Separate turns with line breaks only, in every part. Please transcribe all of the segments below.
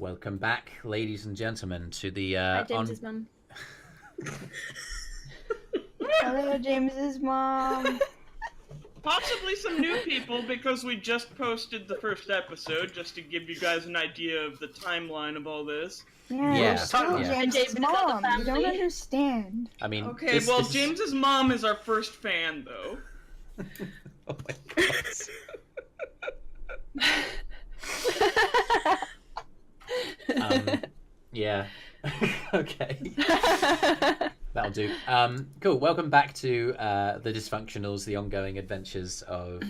Welcome back, ladies and gentlemen, to the
Hi, James's mum.
Hello, James's mom.
Possibly some new people because we just posted the first episode, just to give you guys an idea of the timeline of all this.
Yeah,
Yeah.
James's
James's
mom.
other
You don't
family.
understand.
I mean,
Okay, well, James's mom is our first fan, though.
Oh my god. Yeah. Okay. That'll do. Cool. Welcome back to the Dysfunctionals, the ongoing adventures of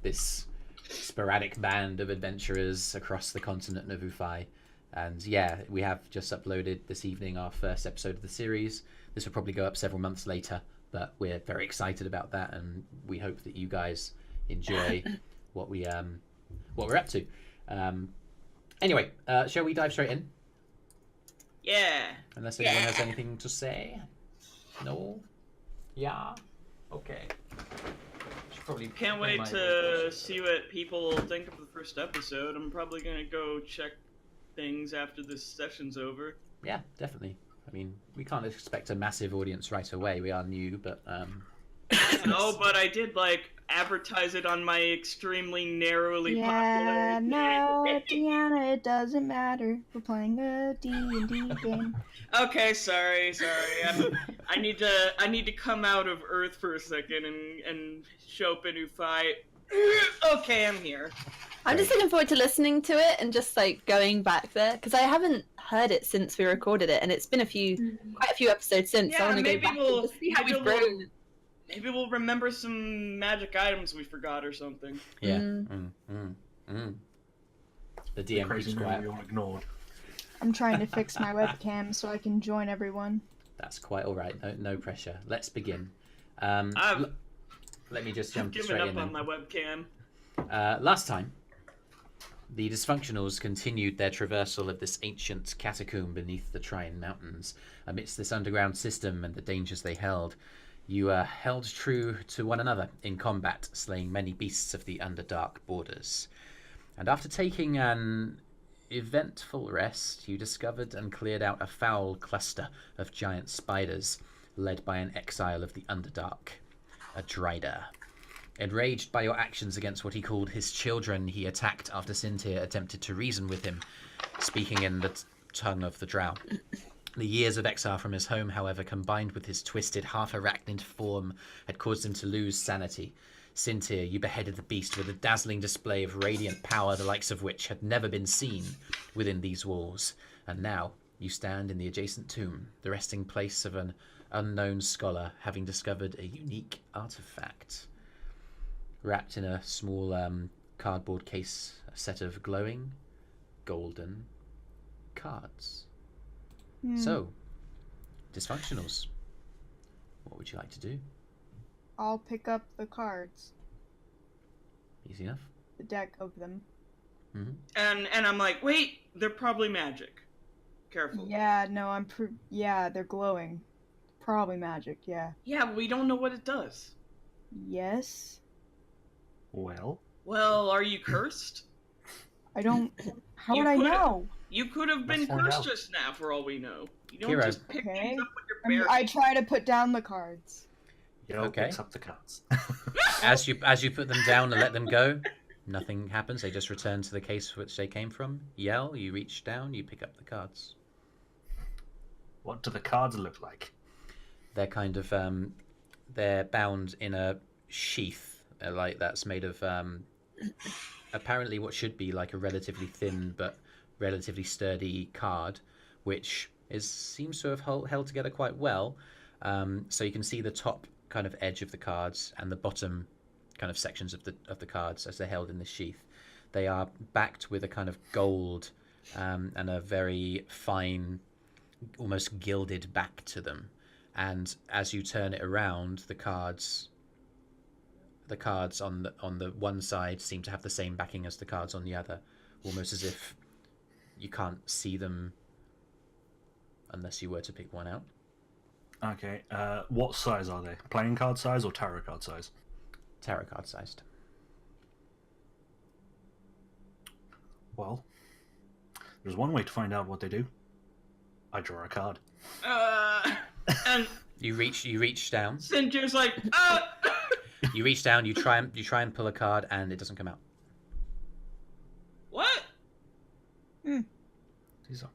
this sporadic band of adventurers across the continent of Ufai. And yeah, we have just uploaded this evening our first episode of the series. This will probably go up several months later, but we're very excited about that, and we hope that you guys enjoy what we're up to. Anyway, shall we dive straight in?
Yeah.
Unless anyone has anything to say. No? Yeah? Okay. Should probably
Can't
bring
wait
my
to
voice
see what people think of the first episode. I'm probably gonna go check things after this session's over.
Yeah, definitely. I mean, we can't expect a massive audience right away. We are new, but
No, but I did advertise it on my extremely narrowly
Yeah,
popular.
no, Deanna, it doesn't matter. We're playing a D&D game.
Okay, sorry. I need to come out of Earth for a second and show up a new fight. Okay, I'm here.
I'm just looking forward to listening to it and just going back there because I haven't heard it since we recorded it, and it's been quite a few episodes since.
Yeah,
so I want to go
maybe
back
we'll-
and just see how
maybe
we've
we'll-
grown.
Maybe we'll remember some magic items we forgot or something.
yeah.
Mm.
The DM
Crazy
keeps
movie
quiet.
you all ignored.
I'm trying to fix my webcam so I can join everyone.
That's quite all right. No pressure. Let's begin.
I've
Let me just jump
given
straight
up
in.
on
then.
my webcam.
Last time, the Dysfunctionals continued their traversal of this ancient catacomb beneath the Trian Mountains. Amidst this underground system and the dangers they held, you held true to one another in combat, slaying many beasts of the Underdark borders. And after taking an eventful rest, you discovered and cleared out a foul cluster of giant spiders, led by an exile of the Underdark, a Drider. Enraged by your actions against what he called his children, he attacked after Sintyrr attempted to reason with him, speaking in the tongue of the Drow. The years of exile from his home, however, combined with his twisted, half-arachnid form, had caused him to lose sanity. Sintyrr, you beheaded the beast with a dazzling display of radiant power, the likes of which had never been seen within these walls. And now you stand in the adjacent tomb, the resting place of an unknown scholar, having discovered a unique artifact. Wrapped in a small cardboard case, a set of glowing golden cards. So, Dysfunctionals, what would you like to do?
I'll pick up the cards,
Easy enough.
the deck of them.
Mm-hmm.
And I'm like, wait, they're probably magic. Careful.
Yeah, no, yeah, they're glowing. Probably magic, yeah.
Yeah, we don't know what it does.
Yes?
Well,
Well, are you cursed?
I don't... How
You
would I
could've-
know?
You could have been
Let's find
cursed
out.
just now, for all we know. You don't
Kyro.
just pick
Okay.
things up with your bare
I try to put down the cards.
Yo
Okay.
picks up the cards.
As you put them down and let them go, nothing happens. They just return to the case which they came from. Yell, you reach down, you pick up the cards.
What do the cards look like?
They're kind of they're bound in a sheath that's made of apparently what should be like a relatively thin but relatively sturdy card, which seems to have held together quite well. So you can see the top kind of edge of the cards and the bottom kind of sections of the cards as they're held in the sheath. They are backed with a kind of gold and a very fine, almost gilded back to them. And as you turn it around, the cards on the one side seem to have the same backing as the cards on the other, almost as if you can't see them unless you were to pick one out.
Okay, what size are they? Playing card size or tarot card size?
Tarot card sized.
Well, There's one way to find out what they do. I draw a card.
And
You reach down.
Sintyrr's like,
You reach down. You try and pull a card, and it doesn't come out.
What?
These are.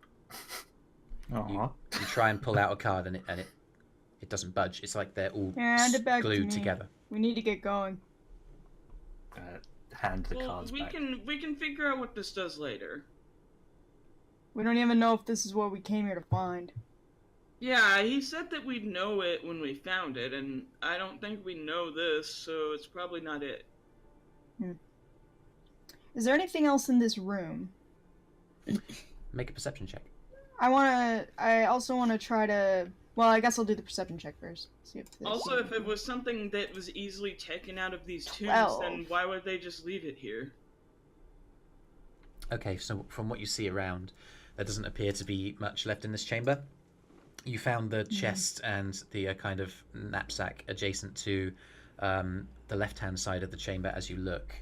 Aww.
You try and pull out a card, and it doesn't budge. It's like they're all
Hand it back to
glued
me.
together.
We need to get going.
Hand the
Well,
cards
we
back.
can figure out what this does later.
We don't even know if this is what we came here to find.
Yeah, he said that we'd know it when we found it, and I don't think we know this, so it's probably not it.
Is there anything else in this room?
Make a perception check.
I also want to try to... Well, I guess I'll do the perception check first. See if this
Also, if it was something that was easily taken out of these tombs,
12.
then why would they just leave it here?
Okay, so from what you see around, there doesn't appear to be much left in this chamber. You found the chest and the kind of knapsack adjacent to the left-hand side of the chamber as you look.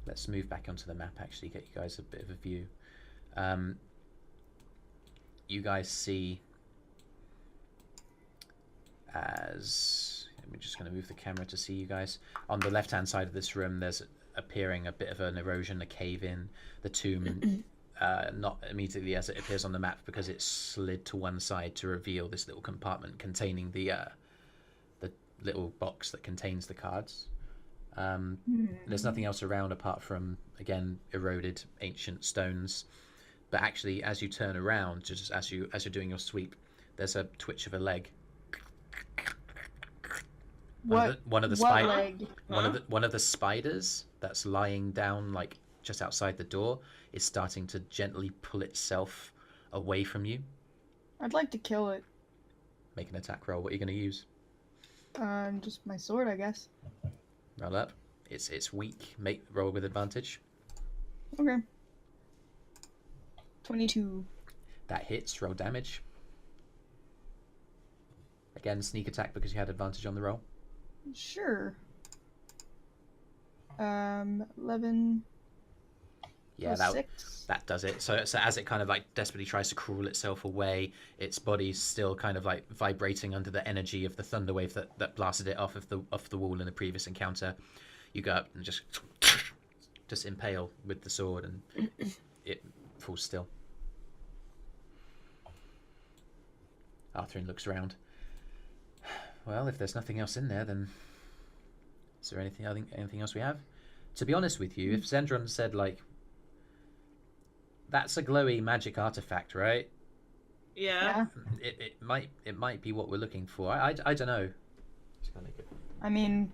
Let's move back onto the map, actually, get you guys a bit of a view. You guys see as... I'm just going to move the camera to see you guys. On the left-hand side of this room, there's appearing a bit of an erosion, a cave-in. The tomb, not immediately as it appears on the map, because it's slid to one side to reveal this little compartment containing the little box that contains the cards. There's nothing else around apart from, again, eroded ancient stones. But actually, as you turn around, just as you're doing your sweep, there's a twitch of a leg. One of the spiders that's lying down, like just outside the door, is starting to gently pull itself away from you.
I'd like to kill it.
Make an attack roll. What are you going to use?
Just my sword, I guess.
Roll up. It's weak. Roll with advantage.
Okay. 22.
That hits. Roll damage. Again, sneak attack because you had advantage on the roll.
Sure. 11.
Yeah,
plus 6.
that does it. So as it kind of like desperately tries to crawl itself away, its body's still kind of like vibrating under the energy of the thunder wave that blasted it off the wall in the previous encounter. You go up and just impale with the sword, and it falls still. Arthrin looks around. Well, if there's nothing else in there, then is there anything else we have? To be honest with you, if Zendron said like, that's a glowy magic artifact, right?
Yeah.
It might be what we're looking for. I don't know. Just gonna make it.
I mean,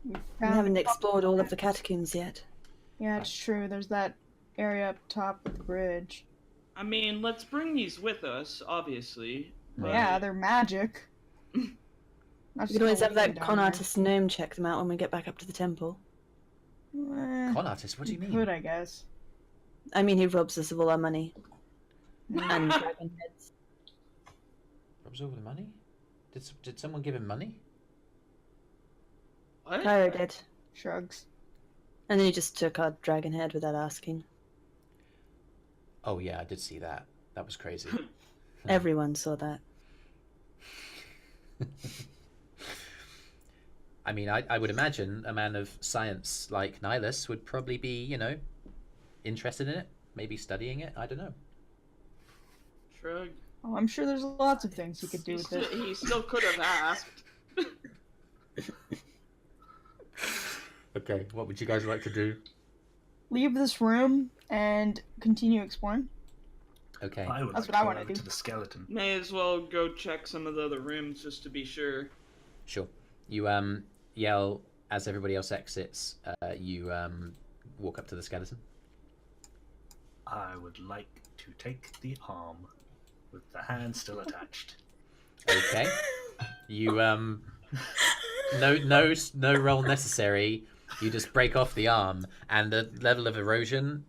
We haven't explored all of the catacombs yet.
Yeah, it's true. There's that area up top with the bridge.
I mean, let's bring these with us, obviously.
Right.
Yeah, they're magic.
We could always have that con artist gnome check them out when we get back up to the temple.
Con artist? What do you mean?
Could, I guess.
I mean, he robs us of all our money. And dragon heads.
Robs all the money? Did someone give him money?
What?
Kyro did.
Shrugs.
And then he just took our dragon head without asking.
Oh yeah, I did see that. That was crazy.
Everyone saw that.
I mean, I would imagine a man of science like Nihilus would probably be, interested in it, maybe studying it. I don't know.
Shrug.
Oh, I'm sure there's lots of things you could do with it.
He still could have asked.
Okay, what would you guys like to do?
Leave this room and continue exploring.
Okay.
I would
That's
like
what I
to go
wanna
over
do.
to the skeleton.
May as well go check some of the other rooms just to be sure.
Sure. You yell as everybody else exits. You walk up to the skeleton.
I would like to take the arm with the hand still attached.
Okay. You no roll necessary. You just break off the arm, and the level of erosion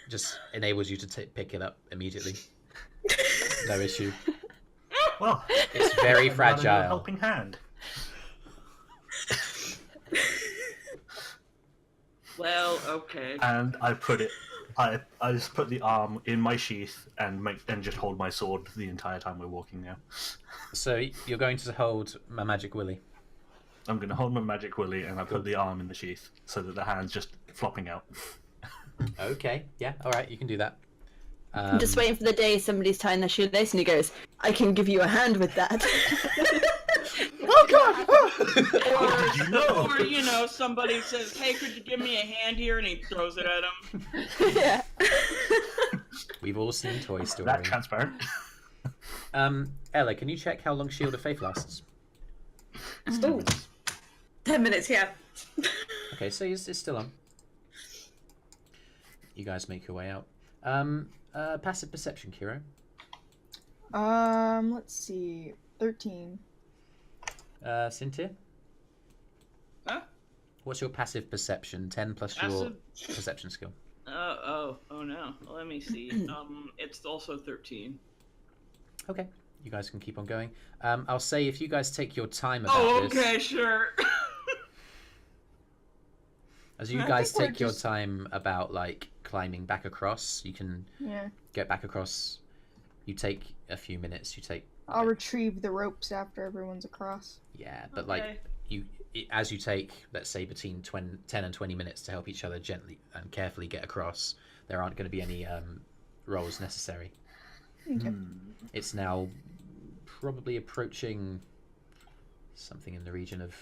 just enables you to pick it up immediately. No issue.
Well,
It's very
I'm not in your
fragile.
helping hand.
Well, okay.
And I put it I just put the arm in my sheath and just hold my sword the entire time we're walking now.
So you're going to hold a magic willy.
I'm going to hold my magic willy and I put the arm in the sheath so that the hand's just flopping out.
Okay, yeah, all right, you can do that.
I'm just waiting for the day somebody's tying their shoelace and he goes, "I can give you a hand with that."
Oh god!
Or, you know, somebody says, "Hey, could you give me a hand here?" and he throws it at him.
Yeah.
We've all seen Toy Story.
That transparent.
Ella, can you check how long Shield of Faith lasts?
Ooh. 10 minutes, yeah.
Okay, so it's still on. You guys make your way out. Passive perception, Kyro.
Let's see. 13.
Sintyrr?
Huh?
What's your passive perception? 10 plus your perception skill.
Oh no. Let me see. It's also 13.
Okay, you guys can keep on going. I'll say if you guys take your time about this.
Okay, sure.
As you
I
guys
think we're
take your
just-
time about like climbing back across, you can
Yeah.
get back across. You take a few minutes. You take
I'll retrieve the ropes after everyone's across.
but
Okay.
like as you take, let's say between 10 and 20 minutes to help each other gently and carefully get across, there aren't going to be any rolls necessary.
Okay.
It's now probably approaching something in the region of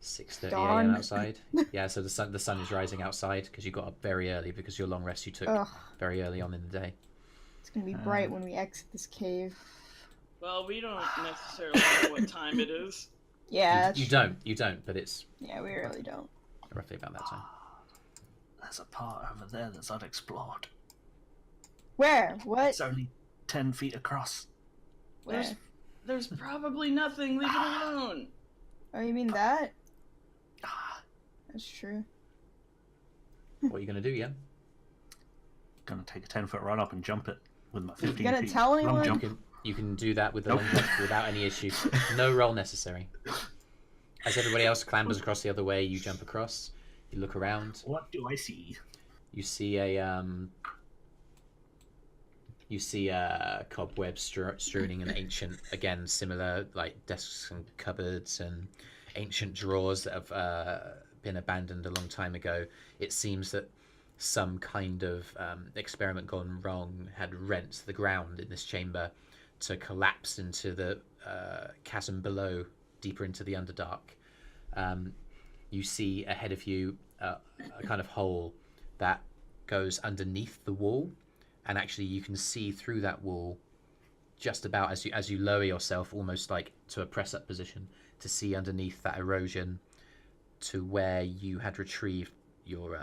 6:30
Dawn.
a.m. outside. Yeah, so the sun is rising outside because you got up very early because your long rest you took
Ugh,
very early on in the day.
it's gonna be bright when we exit this cave.
Well, we don't necessarily know what time it is.
Yeah, that's
You
true.
don't, but it's
Yeah, we really don't.
roughly about that time.
There's a part over there that's unexplored.
Where? What?
It's only 10 feet across.
Where?
There's probably nothing. Leave it alone.
Oh, you mean that?
Ah,
That's true.
What are you going to do, Ian?
gonna take a 10-foot run up and jump it with my 15
gonna
feet
tell
long
anyone?
jump.
You can do that with the
Nope.
long jump without any issue. No roll necessary. As everybody else clambers across the other way, you jump across. You look around.
What do I see?
You see a cobweb strewing an ancient, again similar like desks and cupboards and ancient drawers that have been abandoned a long time ago. It seems that some kind of experiment gone wrong had rent the ground in this chamber to collapse into the chasm below, deeper into the Underdark. You see ahead of you a kind of hole that goes underneath the wall, and actually you can see through that wall just about as you lower yourself almost like to a press up position to see underneath that erosion to where you had retrieved your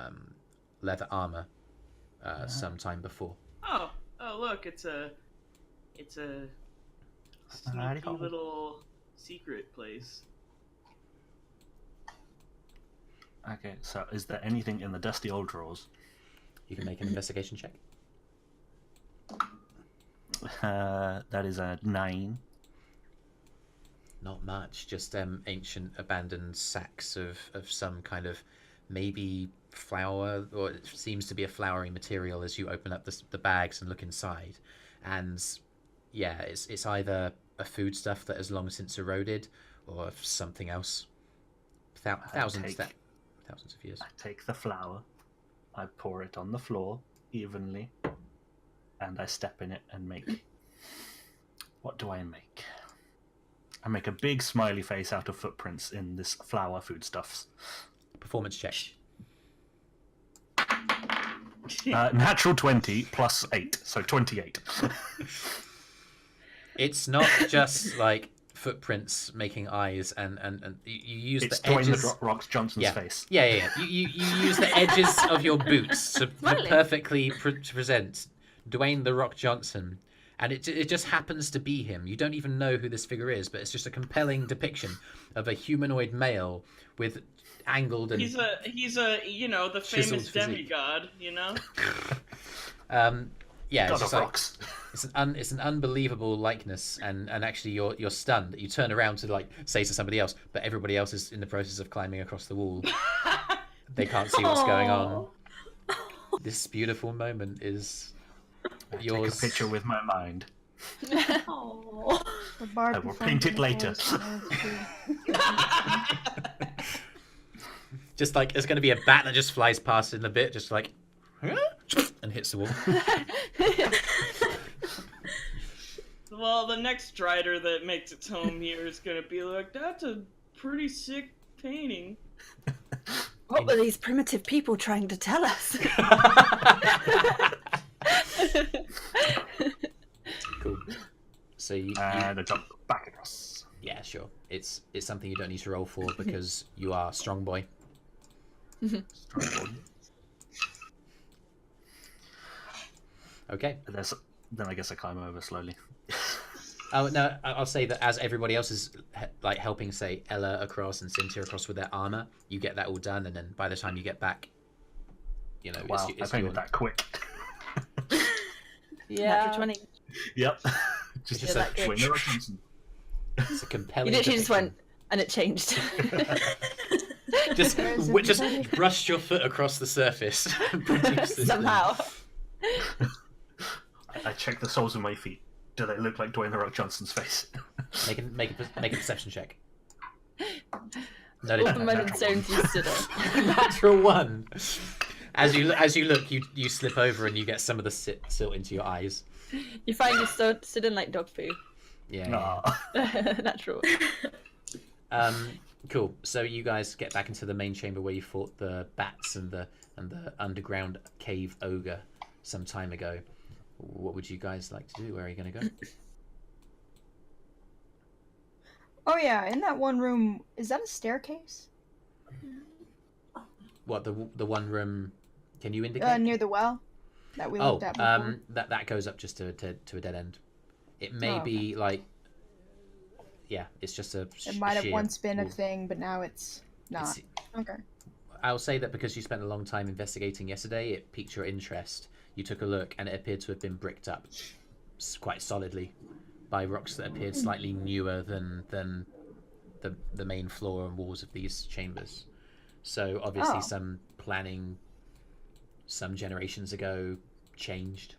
leather armor some time before.
Oh, look, it's a
Alrighty.
sneaky little secret place.
Okay, so is there anything in the dusty old drawers?
You can make an investigation check.
That is a 9.
Not much, just ancient abandoned sacks of some kind of maybe flour, or it seems to be a floury material as you open up the bags and look inside. And yeah, it's either a foodstuff that has long since eroded or something else. Thousands of years.
I take the flour, I pour it on the floor evenly, and I step in it and make... What do I make? I make a big smiley face out of footprints in this flour foodstuffs.
Performance check.
Natural 20 plus 8, so 28.
It's not just like footprints making eyes and you use
It's
the
Dwayne
edges.
the Rock Johnson's
Yeah.
face.
Yeah. You use the edges of your boots to
Smiling.
perfectly to present Dwayne the Rock Johnson, and it just happens to be him. You don't even know who this figure is, but it's just a compelling depiction of a humanoid male with angled and
He's a the
Chiseled
famous
physique.
demigod, you know.
yeah, it's
God
just
of
like
rocks.
it's an unbelievable likeness, and actually you're stunned. You turn around to like say to somebody else, but everybody else is in the process of climbing across the wall. They can't see what's going on. This beautiful moment is
Take a
yours.
picture with my mind.
Oh.
The bard
I will
performed
paint it
in the
later.
forest.
Just like there's going to be a bat that just flies past in a bit, just like, and hits the wall.
Well, the next Drider that makes its home here is gonna be like, that's a pretty sick painting.
What were these primitive people trying to tell us?
Cool. So you
And I jump back across.
yeah, sure. It's something you don't need to roll for because you are strong boy.
Strong boy.
Okay.
And then I guess I climb over slowly.
Oh no, I'll say that as everybody else is like helping, say Ella across and Sintyrr across with their armor, you get that all done, and then by the time you get back, you know,
Wow,
it's
I painted
your...
that quick.
Natural 20.
Yep. Just
Yeah,
said,
that good.
Dwayne The Rock Johnson.
It's a
You
compelling.
literally just
depiction.
went, and it changed.
Just
Where is it?
just brushed your foot across the surface. Produced this
Somehow.
I check the soles of my feet. Do they look like Dwayne The Rock Johnson's face?
thing. Make a perception check. No,
All the
no,
men and stones you stood on.
natural one. As you look, you slip over and you get some of the silt into your eyes.
You find you stood in like dog poo.
Yeah.
Nah.
Natural.
Cool. So you guys get back into the main chamber where you fought the bats and the underground cave ogre some time ago. What would you guys like to do? Where are you going to go?
Oh yeah, in that one room, is that a staircase?
What the one room? Can you indicate?
Near the well that we
Oh,
looked at before.
that goes up just to a dead end. It may
Oh, okay.
be like, yeah, it's just a.
It might have
sheer
once been a
wall.
thing, but now it's not.
It's-
Okay.
I'll say that because you spent a long time investigating yesterday, it piqued your interest. You took a look, and it appeared to have been bricked up quite solidly by rocks that appeared slightly newer than the main floor and walls of these chambers. So obviously,
Oh.
some planning, some generations ago, changed.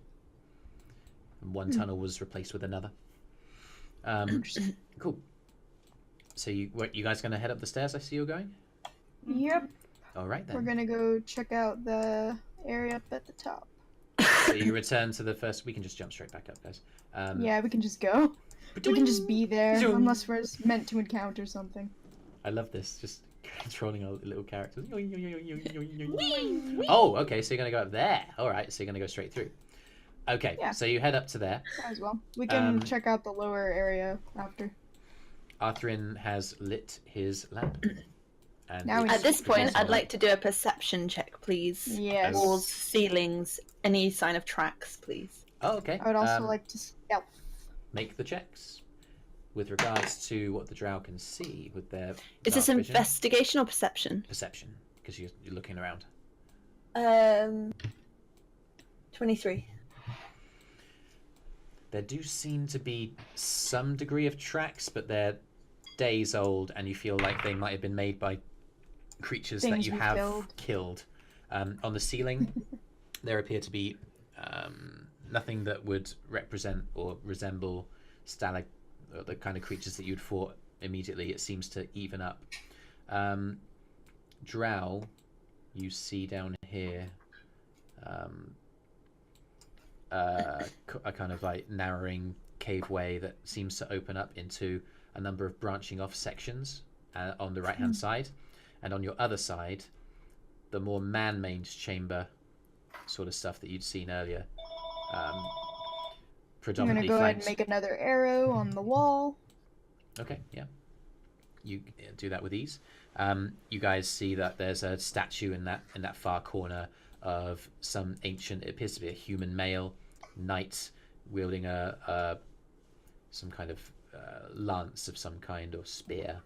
And one tunnel was replaced with another.
Interesting.
Cool. So you guys gonna head up the stairs? I see you're going.
Yep.
All right then.
We're gonna go check out the area up at the top.
So you return to the first. We can just jump straight back up, guys.
Yeah, we can just go. We can just be there,
Zoom.
unless we're meant to encounter something.
I love this. Just controlling our little characters. Oh, okay. So you're gonna go up there. All right. So you're gonna go straight through. Okay.
Yeah.
So you head up to there.
Might as well. We can
Um,
check out the lower area after.
Arthrin has lit his lamp. And
Now we
it's
At this point,
producing
I'd like to do a perception check, please.
Yes.
Walls, ceilings, any sign of tracks, please.
Oh, okay.
I would also like to stealth.
Make the checks with regards to what the Drow can see with their.
Is this
dark vision.
investigation or perception?
Perception? Because you're looking around.
23.
There do seem to be some degree of tracks, but they're days old, and you feel like they might have been made by creatures that
Things
you
we
have killed. On the ceiling, there appear to be nothing that would represent or resemble or the kind of creatures that you'd fought immediately. It seems to even up. Drow, you see down here a kind of like narrowing caveway that seems to open up into a number of branching off sections on the right hand side, and on your other side the more man-made chamber sort of stuff that you'd seen earlier,
I'm gonna
predominantly
go ahead and
flanked.
make another arrow on the wall.
Okay, yeah, you do that with ease. You guys see that there's a statue in that far corner of some ancient, it appears to be a human male knight wielding some kind of lance of some kind or spear,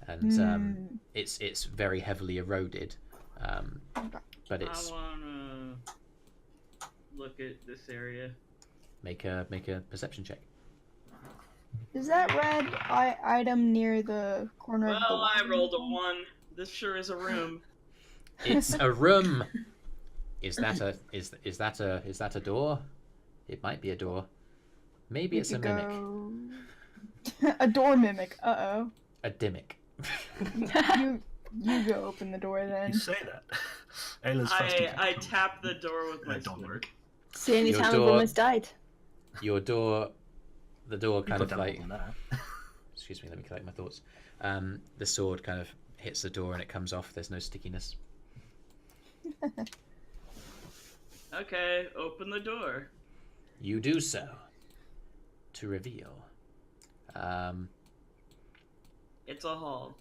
and it's very heavily eroded, but
I
it's
wanna look at this area.
make a perception check.
Is that red item near the corner of the
Well,
wall?
I rolled a 1. This sure is a room.
It's a room. Is that a door? It might be a door. Maybe it's a mimic.
A door mimic. Uh-oh.
A dimmick.
You go open the door then.
You say that. Ayla's first
I tap the door with my
don't
sword.
work.
It's the only
Your
time
door-
I've almost died.
The door kind
You
of
could
like.
double that.
Excuse me, let me collect my thoughts. The sword kind of hits the door and it comes off. There's no stickiness.
Okay, open the door.
You do so. To reveal.
It's a hall.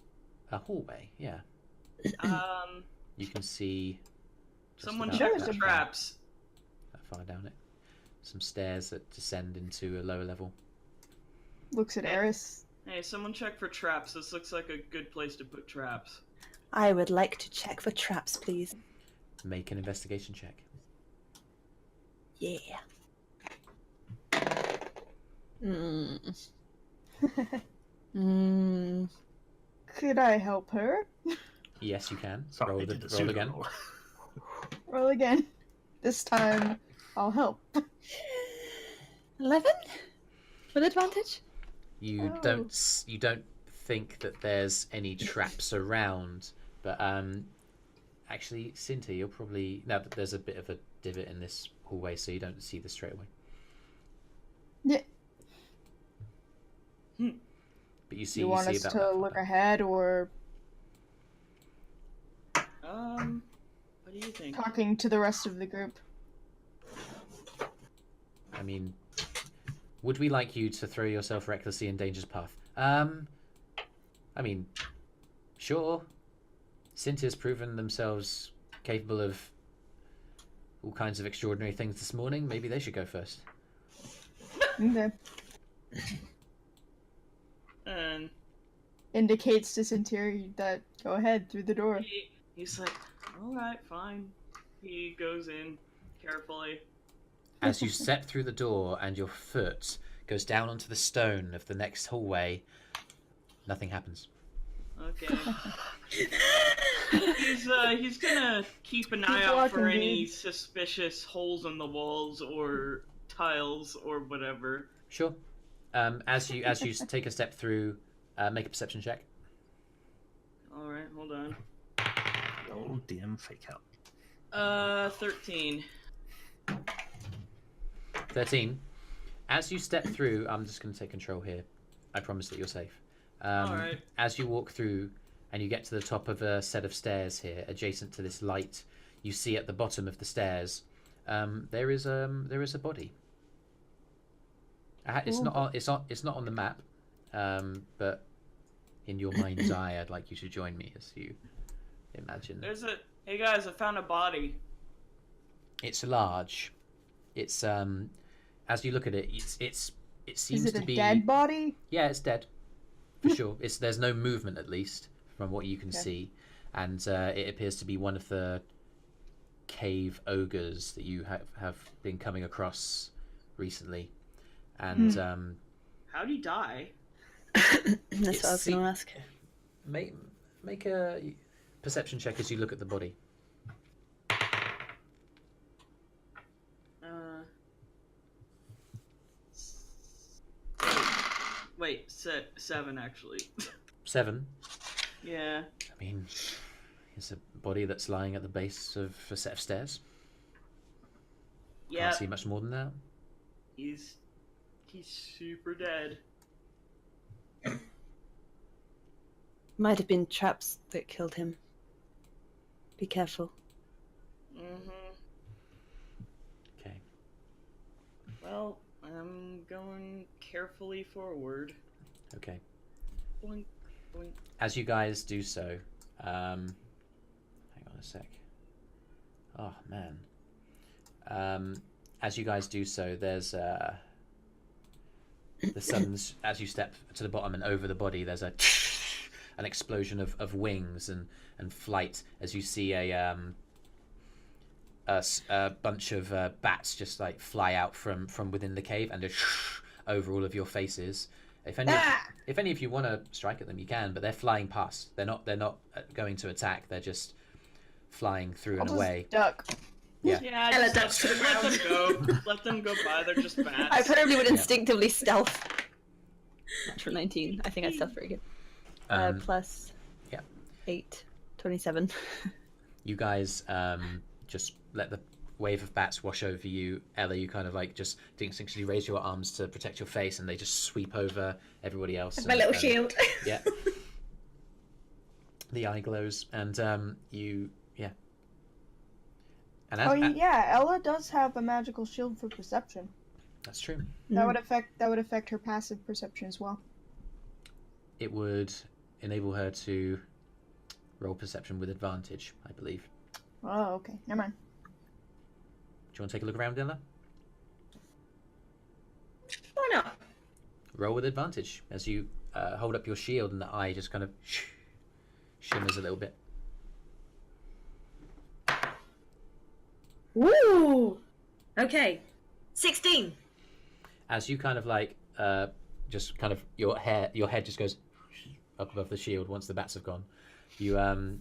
A hallway, yeah. You can see. just
Someone
about
check
that
the
far-
traps.
That far down it. Some stairs that descend into a lower level.
Looks at Eirys.
Hey, someone check for traps. This looks like a good place to put traps.
I would like to check for traps, please.
Make an investigation check.
Yeah. Mm. Mm.
Could I help her?
Yes, you can.
Sorry,
roll
I did the
roll
pseudo
again.
roll.
Roll again. This time, I'll help.
11? With advantage?
You
Oh.
don't think that there's any traps around, but actually, Sintyrr, you're probably no. There's a bit of a divot in this hallway, so you don't see this straight away.
Yeah.
But you see,
You want
see
us
about
to
that
look
far.
ahead or
What do you think?
talking to the rest of the group?
I mean, would we like you to throw yourself recklessly in danger's path? I mean, sure. Sintyrr's proven themselves capable of all kinds of extraordinary things this morning. Maybe they should go first.
Okay.
And
Indicates to Sintyrr that go ahead through the door.
he's like, all right, fine. He goes in carefully.
As you step through the door and your foot goes down onto the stone of the next hallway, nothing happens.
Okay. He's gonna keep an eye
Keep
out for
walking,
any
dude.
suspicious holes in the walls or tiles or whatever.
Sure. As you take a step through, make a perception check.
All right, hold on.
Oh, DM fake out.
13.
13. As you step through, I'm just going to take control here. I promise that you're safe.
Alright.
As you walk through and you get to the top of a set of stairs here, adjacent to this light, you see at the bottom of the stairs, there is a body. It's
Ooh.
not on the map, but in your mind's eye, I'd like you to join me as you imagine.
Hey guys, I found a body.
It's large. It's as you look at it, it seems
Is it
to
a
be
dead body?
Yeah, it's dead for sure. There's no movement at least from what you can
Okay.
see, and it appears to be one of the cave ogres that you have been coming across recently, and
How'd he die?
That's what I was
It's
going to ask.
make a perception check as you look at the body.
Wait, 7 actually.
7.
Yeah.
I mean, it's a body that's lying at the base of a set of stairs.
Yeah.
Can't see much more than that.
He's super dead.
Might have been traps that killed him. Be careful.
Mm-hmm.
Okay.
Well, I'm going carefully forward.
Okay.
Boink, boink.
As you guys do so, hang on a sec. Oh man. As you guys do so, there's the sun's as you step to the bottom and over the body. There's an explosion of wings and flight as you see a bunch of bats just like fly out from within the cave and just over all of your faces. If any of you want to strike at them, you can, but they're flying past. They're not going to attack. They're just flying through
I'll
and
just
away.
duck.
Yeah.
Yeah,
Ella
just
ducks to the
let them
ground.
go. Let them go by. They're just bats.
I probably would instinctively stealth. Natural 19. I think I stealth very good. Plus
yeah.
8. 27.
You guys just let the wave of bats wash over you. Ella, you kind of like just instinctively raise your arms to protect your face, and they just sweep over everybody else.
My little shield.
Yeah. The eye glows, and you, yeah. And
Yeah, Ella does have a magical shield for perception.
That's true.
That would affect her passive perception as well.
It would enable her to roll perception with advantage, I believe.
Oh, okay. Never mind.
Do you want to take a look around, Ella?
Why not?
Roll with advantage as you hold up your shield, and the eye just kind of shimmers a little bit.
Ooh. Okay. 16.
As you kind of like just kind of your head just goes up above the shield once the bats have gone. You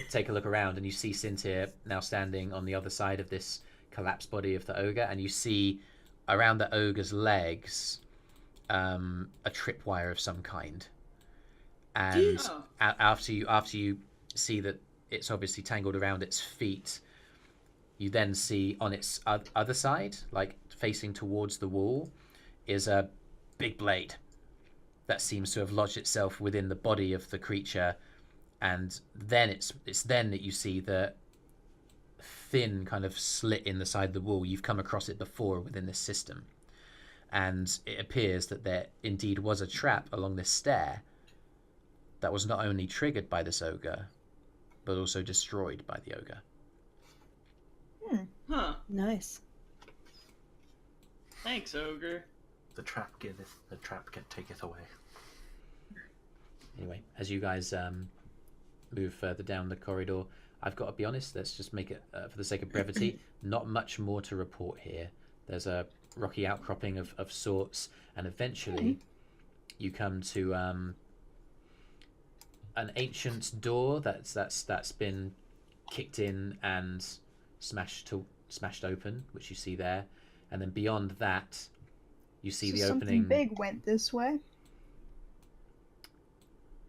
take a look around, and you see Sintyrr now standing on the other side of this collapsed body of the ogre, and you see around the ogre's legs a tripwire of some kind. And after you see that it's obviously tangled around its feet, you then see on its other side, like facing towards the wall, is a big blade that seems to have lodged itself within the body of the creature. And then it's then that you see the thin kind of slit in the side of the wall. You've come across it before within this system, and it appears that there indeed was a trap along this stair that was not only triggered by this ogre, but also destroyed by the ogre.
Huh.
Nice.
Thanks, ogre.
The trap giveth, the trap taketh away.
Anyway, as you guys move further down the corridor, I've got to be honest, let's just make it, for the sake of brevity, not much more to report here. There's a rocky outcropping of sorts, and eventually you come to an ancient door that's been kicked in and smashed open, which you see there. And then beyond that, you see the opening.
Something big went this way.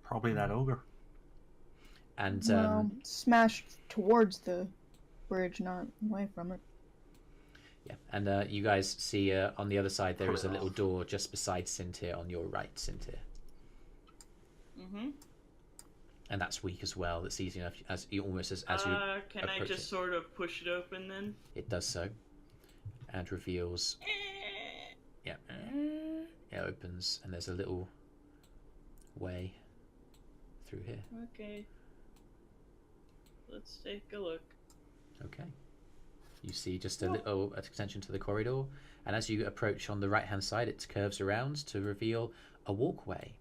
Probably that ogre.
And
Well, smashed towards the bridge, not away from it.
yeah, and you guys see on the other side there is a little door just beside Sintyrr on your right, Sintyrr.
Mm-hmm.
And that's weak as well. That's easy enough as you
Can I just sort of push it open then?
It does so, and reveals. Yeah, it opens, and there's a little way through here.
Okay. Let's take a look.
Okay. You see just a little extension to the corridor, and as you approach on the right-hand side, it curves around to reveal a walkway.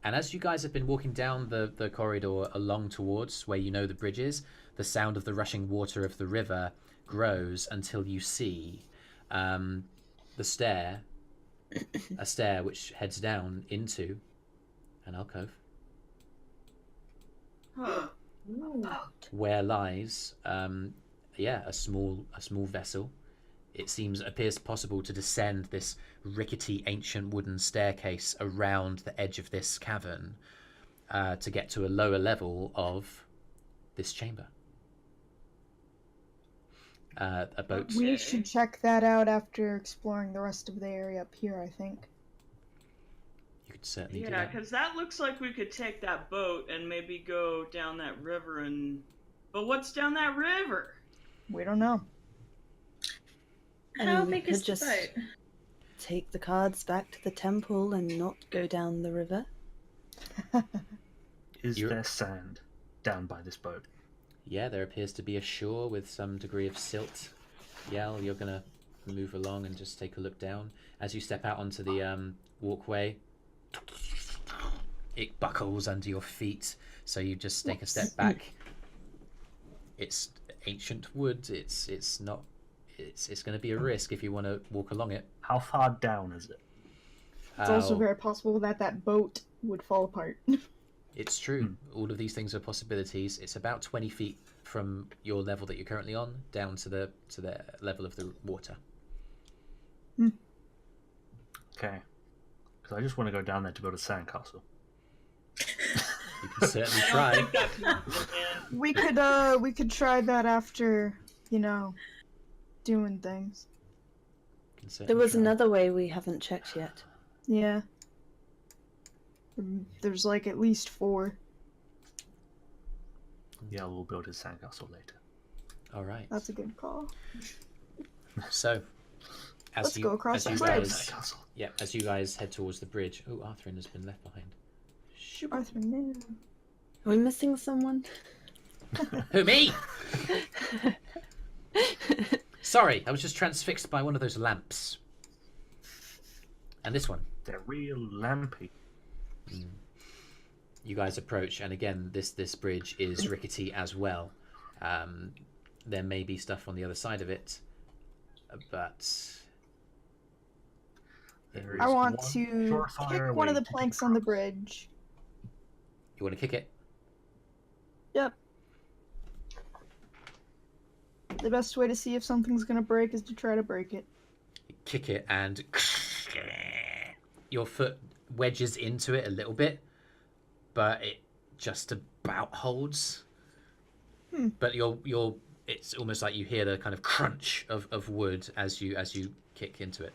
And as you guys have been walking down the corridor along towards where you know the bridge is, the sound of the rushing water of the river grows until you see the stair, a stair which heads down into an alcove.
Huh.
Where lies a small vessel. It appears possible to descend this rickety ancient wooden staircase around the edge of this cavern to get to a lower level of this chamber. A boat.
We should check that out after exploring the rest of the area up here, I think.
You could certainly do
Yeah,
that.
because that looks like we could take that boat and maybe go down that river and... But what's down that river?
We don't know.
How
we
big
could
is the
just
boat?
take the cards back to the temple and not go down the river.
Is there sand down by this boat?
Yeah, there appears to be a shore with some degree of silt. Yell, you're gonna move along and just take a look down. As you step out onto the walkway, it buckles under your feet, so you just take a step back. It's ancient wood. It's not. It's going to be a risk if you want to walk along it.
How far down is it?
It's also very possible that that boat would fall apart.
It's true. All of these things are possibilities. It's about 20 feet from your level that you're currently on down to the level of the water.
Okay. Because I just want to go down there to build a sandcastle.
You can certainly
I don't
try.
think that's possible,
We could try that after, doing things.
Can certainly
There was
try.
another way we haven't checked yet.
Yeah. There's like at least 4.
Yeah, we'll build his sandcastle later.
All right.
That's a good call.
So, as
Let's
you,
go across
as you
the bridge.
guys, yeah, as you guys head towards the bridge. Oh, Arthrin has been left behind.
Arthur, no.
Are we missing someone?
Who, me? Sorry, I was just transfixed by one of those lamps. And this one.
They're real lampy.
You guys approach, and again, this bridge is rickety as well. There may be stuff on the other side of it, but
There
I
is
want
one
to
surefire
kick
way
one of the
to get
planks on the
across.
bridge.
you want to kick it.
Yep. The best way to see if something's gonna break is to try to break it.
Kick it, and your foot wedges into it a little bit, but it just about holds. But it's almost like you hear the kind of crunch of wood as you kick into it.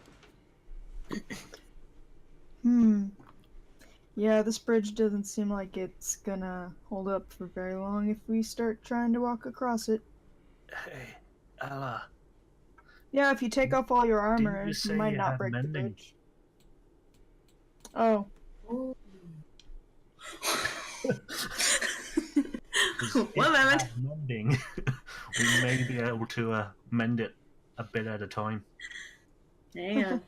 Yeah, this bridge doesn't seem like it's gonna hold up for very long if we start trying to walk across it.
Hey, Ella.
Yeah, if you take off all your armor,
you
you
say
might
you
not
had
break the
mending?
bridge. Oh,
One moment.
Mending. We may be able to mend it a bit at a time.
Hang on.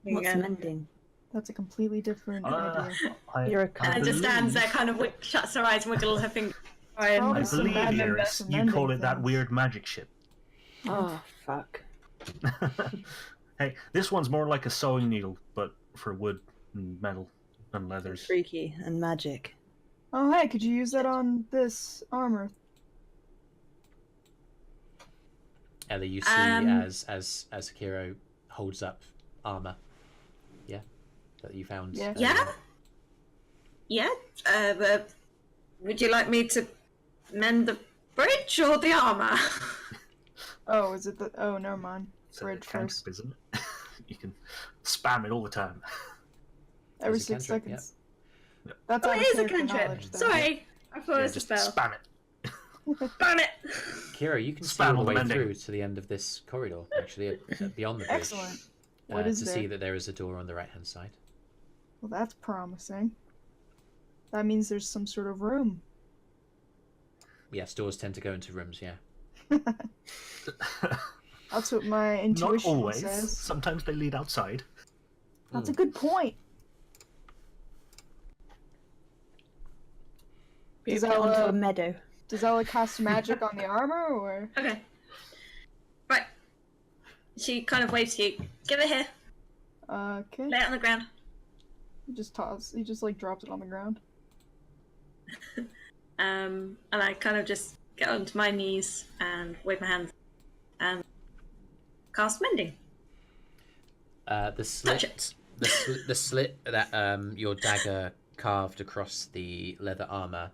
What's mending?
that's a completely different idea.
You're a
I
Anna just stands there,
believe-
kind of shuts her eyes and wiggles her finger.
I
Probably some
believe,
bad
Eirys,
investment
you call
mending
it that
things.
weird magic ship.
Oh, fuck.
Hey, this one's more like a sewing needle, but for wood and metal and leathers.
Freaky and magic.
Oh, hey, could you use that on this armor?
Ellie, you see as Kyro holds up armor. Yeah, that you found.
Yeah.
Yeah? Yeah? Would you like me to mend the bridge or the armor?
Oh, is it the... Oh, never mind.
It's a
Bridge
cantrip,
first.
isn't it? You can spam it all the time.
Every
It's a
6
cantrip,
seconds. That's
Oh,
out
it
of
is a
character
cantrip.
knowledge, though.
Sorry. I thought it
Yeah,
was a
just
spell.
spam it.
Damn it!
Kyro, you can see
Spam
all the
all the
way
mending.
through to the end of this corridor, actually, beyond the bridge.
Excellent. What is
to
there?
see that there is a door on the right-hand side.
Well, that's promising. That means there's some sort of room.
Yes, doors tend to go into rooms, yeah.
That's what my
Not
intuition
always.
says.
Sometimes they lead outside.
That's a good point.
We
Does
get onto
Ella,
a meadow.
does Ella cast magic on the armor, or...?
Okay. Right. She kind of waves to you. Give it here.
Okay.
Lay it on the ground.
He just like drops it on the ground.
And I kind of just get onto my knees and wave my hands and cast mending.
The slit,
it.
the slit that your dagger carved across the leather armor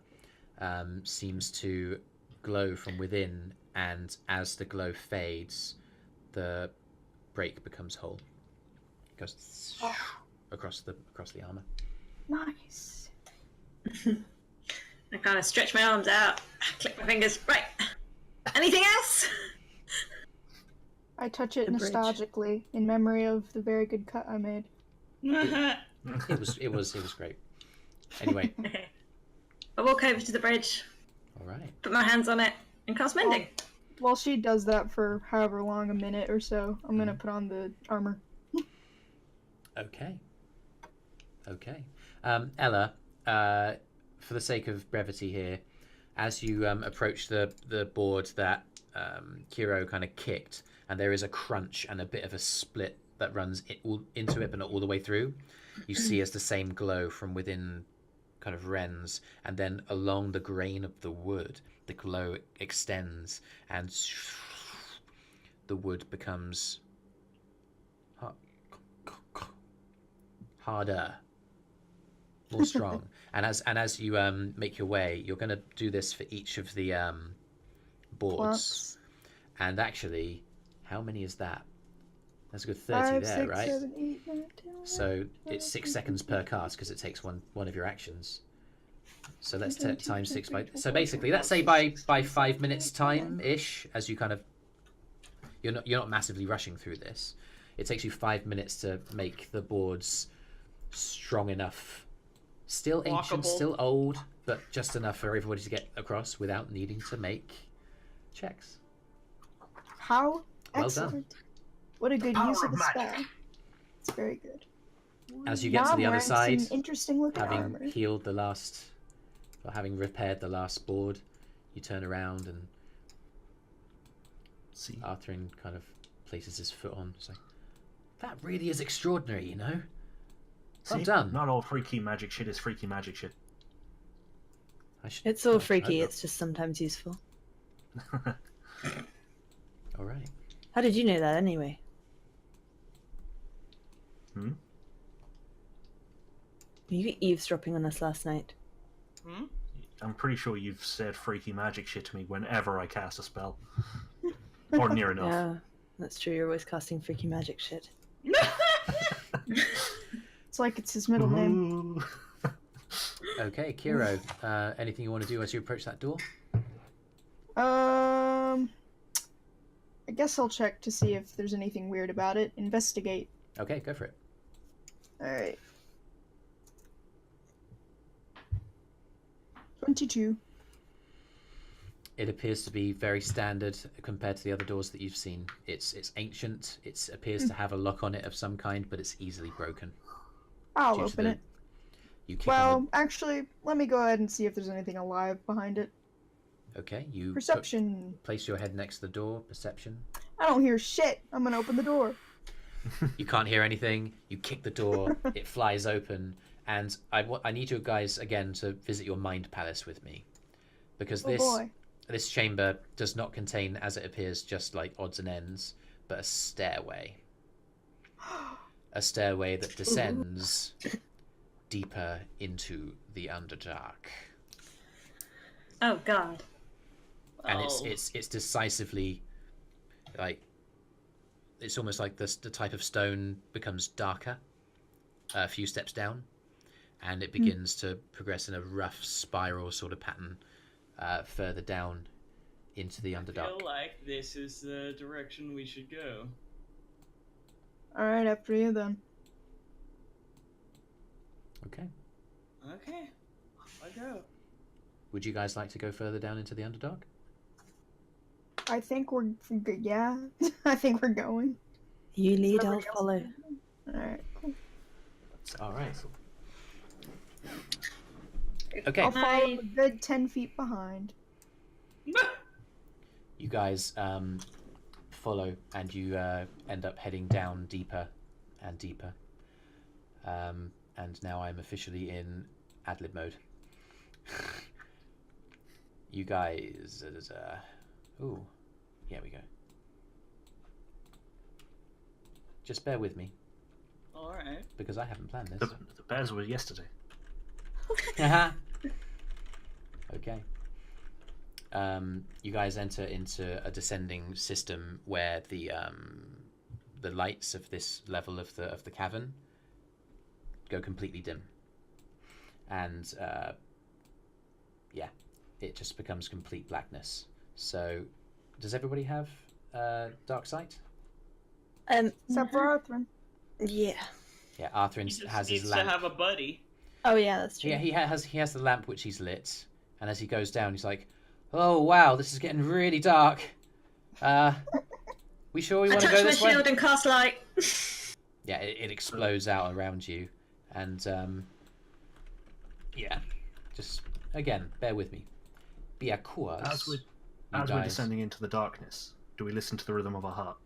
seems to glow from within, and as the glow fades, the break becomes whole. It goes across the armor.
Nice.
I kind of stretch my arms out, click my fingers. Right. Anything else?
I touch it
The bridge.
nostalgically in memory of the very good cut I made.
It was great. Anyway,
Okay. I walk over to the bridge,
all right.
put my hands on it, and cast mending.
While she does that for however long, a minute or so, I'm gonna put on the armor.
Okay. Ella, for the sake of brevity here, as you approach the board that Kyro kind of kicked, and there is a crunch and a bit of a split that runs into it, but not all the way through, you see as the same glow from within kind of rends, and then along the grain of the wood, the glow extends, and the wood becomes harder, more strong. and as you make your way, you're going to do this for each of the boards.
Clumps.
And actually, how many is that? That's a good 30
5,
there,
6,
right?
7, 8, 9, 10, 11,
So it's 6
12,
seconds per cast because it takes one of your actions. So let's
13,
times 6 by.
14,
So basically, let's say by 5 minutes time ish, as you kind of, you're not massively rushing through this. It takes you 5 minutes to make the boards strong enough, still ancient,
Walkable.
still old, but just enough for everybody to get across without needing to make checks.
How
Well done.
excellent. What a good
Power
use of
of
the
magic.
spell. It's very good.
As you get
Now
to
I'm
the other
wearing
side,
some interesting looking
having
armor.
healed the last, or having repaired the last board, you turn around and
See,
Arthrin kind of places his foot on. It's like, that really is extraordinary, you know? Well
See?
done.
Not all freaky magic shit is freaky magic shit.
It's all
oh,
freaky.
oh,
It's just sometimes useful.
all right.
How did you know that anyway?
Hmm?
Were you eavesdropping on us last night?
Hmm?
I'm pretty sure you've said freaky magic shit to me whenever I cast a spell. Or near enough.
Yeah, that's true. You're always casting freaky magic shit.
It's like it's his middle name.
Ooh.
Okay, Kyro, anything you want to do as you approach that door?
I guess I'll check to see if there's anything weird about it. Investigate.
Okay, go for it.
Alright. 22.
It appears to be very standard compared to the other doors that you've seen. It's ancient. It appears to have a lock on it of some kind, but it's easily broken.
I'll
due to
open
the-
it.
You kick
Well,
on
actually, let me go ahead and see if there's anything alive behind it.
the... Okay, you
Perception.
place your head next to the door. Perception.
I don't hear shit. I'm gonna open the door.
You can't hear anything. You kick the door. It flies open. And I need you guys, again, to visit your mind palace with me. Because
Oh boy.
this chamber does not contain, as it appears, just like odds and ends, but a stairway. A stairway that descends deeper into the Underdark.
Oh God.
And
Oh.
it's decisively, like, it's almost like the type of stone becomes darker a few steps down, and it begins to progress in a rough spiral sort of pattern further down into the
I
Underdark.
feel like this is the direction we should go.
Alright, after you then.
Okay.
Okay. Off I go.
Would you guys like to go further down into the Underdark?
I think we're good. Yeah, I think we're going.
You lead, I'll follow.
Alright, cool.
All right. Okay.
I'll follow
I-
a good 10 feet behind.
You guys follow, and you end up heading down deeper and deeper. And now I'm officially in ad-lib mode. You guys... ooh, here we go. Just bear with me,
Alright.
because I haven't planned
The,
this.
the bears were yesterday.
Okay. You guys enter into a descending system where the lights of this level of the cavern go completely dim, and yeah, it just becomes complete blackness. So, does everybody have dark sight?
Except for Arthrin.
Yeah.
Yeah,
He
Arthrin
just
has
needs
his
to
lamp.
have a buddy.
Oh yeah, that's true.
Yeah, he has the lamp which he's lit, and as he goes down, he's like, "Oh wow, this is getting really dark. We sure we
I
want to
touch
go
my
this way?"
shield and cast light.
Yeah, it explodes out around you, and yeah, just again, bear with me. Be a course.
As we're
You
As we're
guys-
descending into the darkness, do we listen to the rhythm of our heart?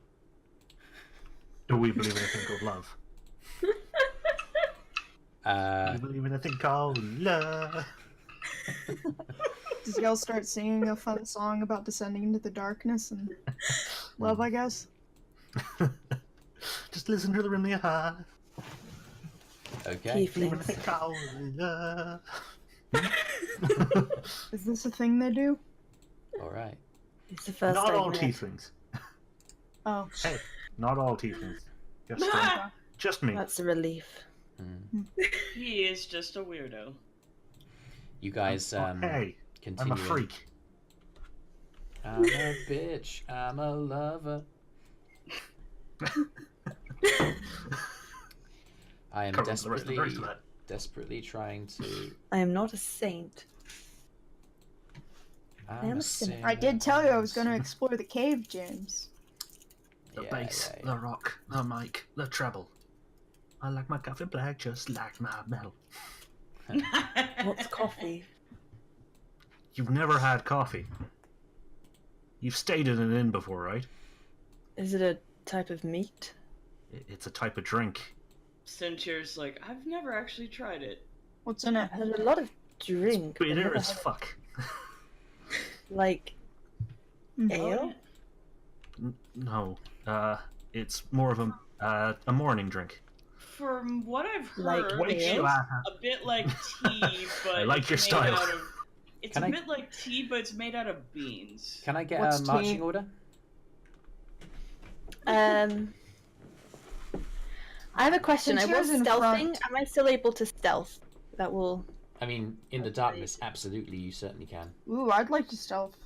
Do we believe in a thing called love? You believe in a thing called love.
Does Gale start singing a fun song about descending into the darkness and love, I guess?
Just listen to the rim of your heart.
Okay.
Believe in a thing called love.
Is this a thing they do?
All right.
It's the first
Not
I've
all
heard.
tieflings.
Oh.
Hey, not all tieflings. Just me.
That's a relief.
He is just a weirdo.
You guys
Hey, I'm
continue.
a freak.
I'm a bitch. I'm a lover. I am
Can't remember the rest of that.
desperately trying to.
I am not a saint.
I'm
am
a
a sinner.
I did tell you I was going to explore the cave, James.
The bass, the rock, the mic, the treble. I like my coffee black just like my metal.
What's coffee?
You've never had coffee. You've stayed in an inn before, right?
Is it a type of meat?
It's a type of drink.
Sintyrr's like, I've never actually tried it.
What's in it?
I've had a lot of drink. but
Bitter
never
as
had,
fuck.
like ale?
No, it's more of a morning drink.
From what I've
Like
heard,
Wake
ale?
you up.
a bit like tea, but
I like
it's
your
made
style.
out of- It's
Can
a
I-
bit like tea, but it's made out of beans.
Can I get
What's
a marching
tea?
order?
I have a question. I
Since
was
yours in
stealthing.
front-
Am I still able to stealth? That will.
I mean, in the darkness, absolutely, you certainly can.
Ooh, I'd like to stealth.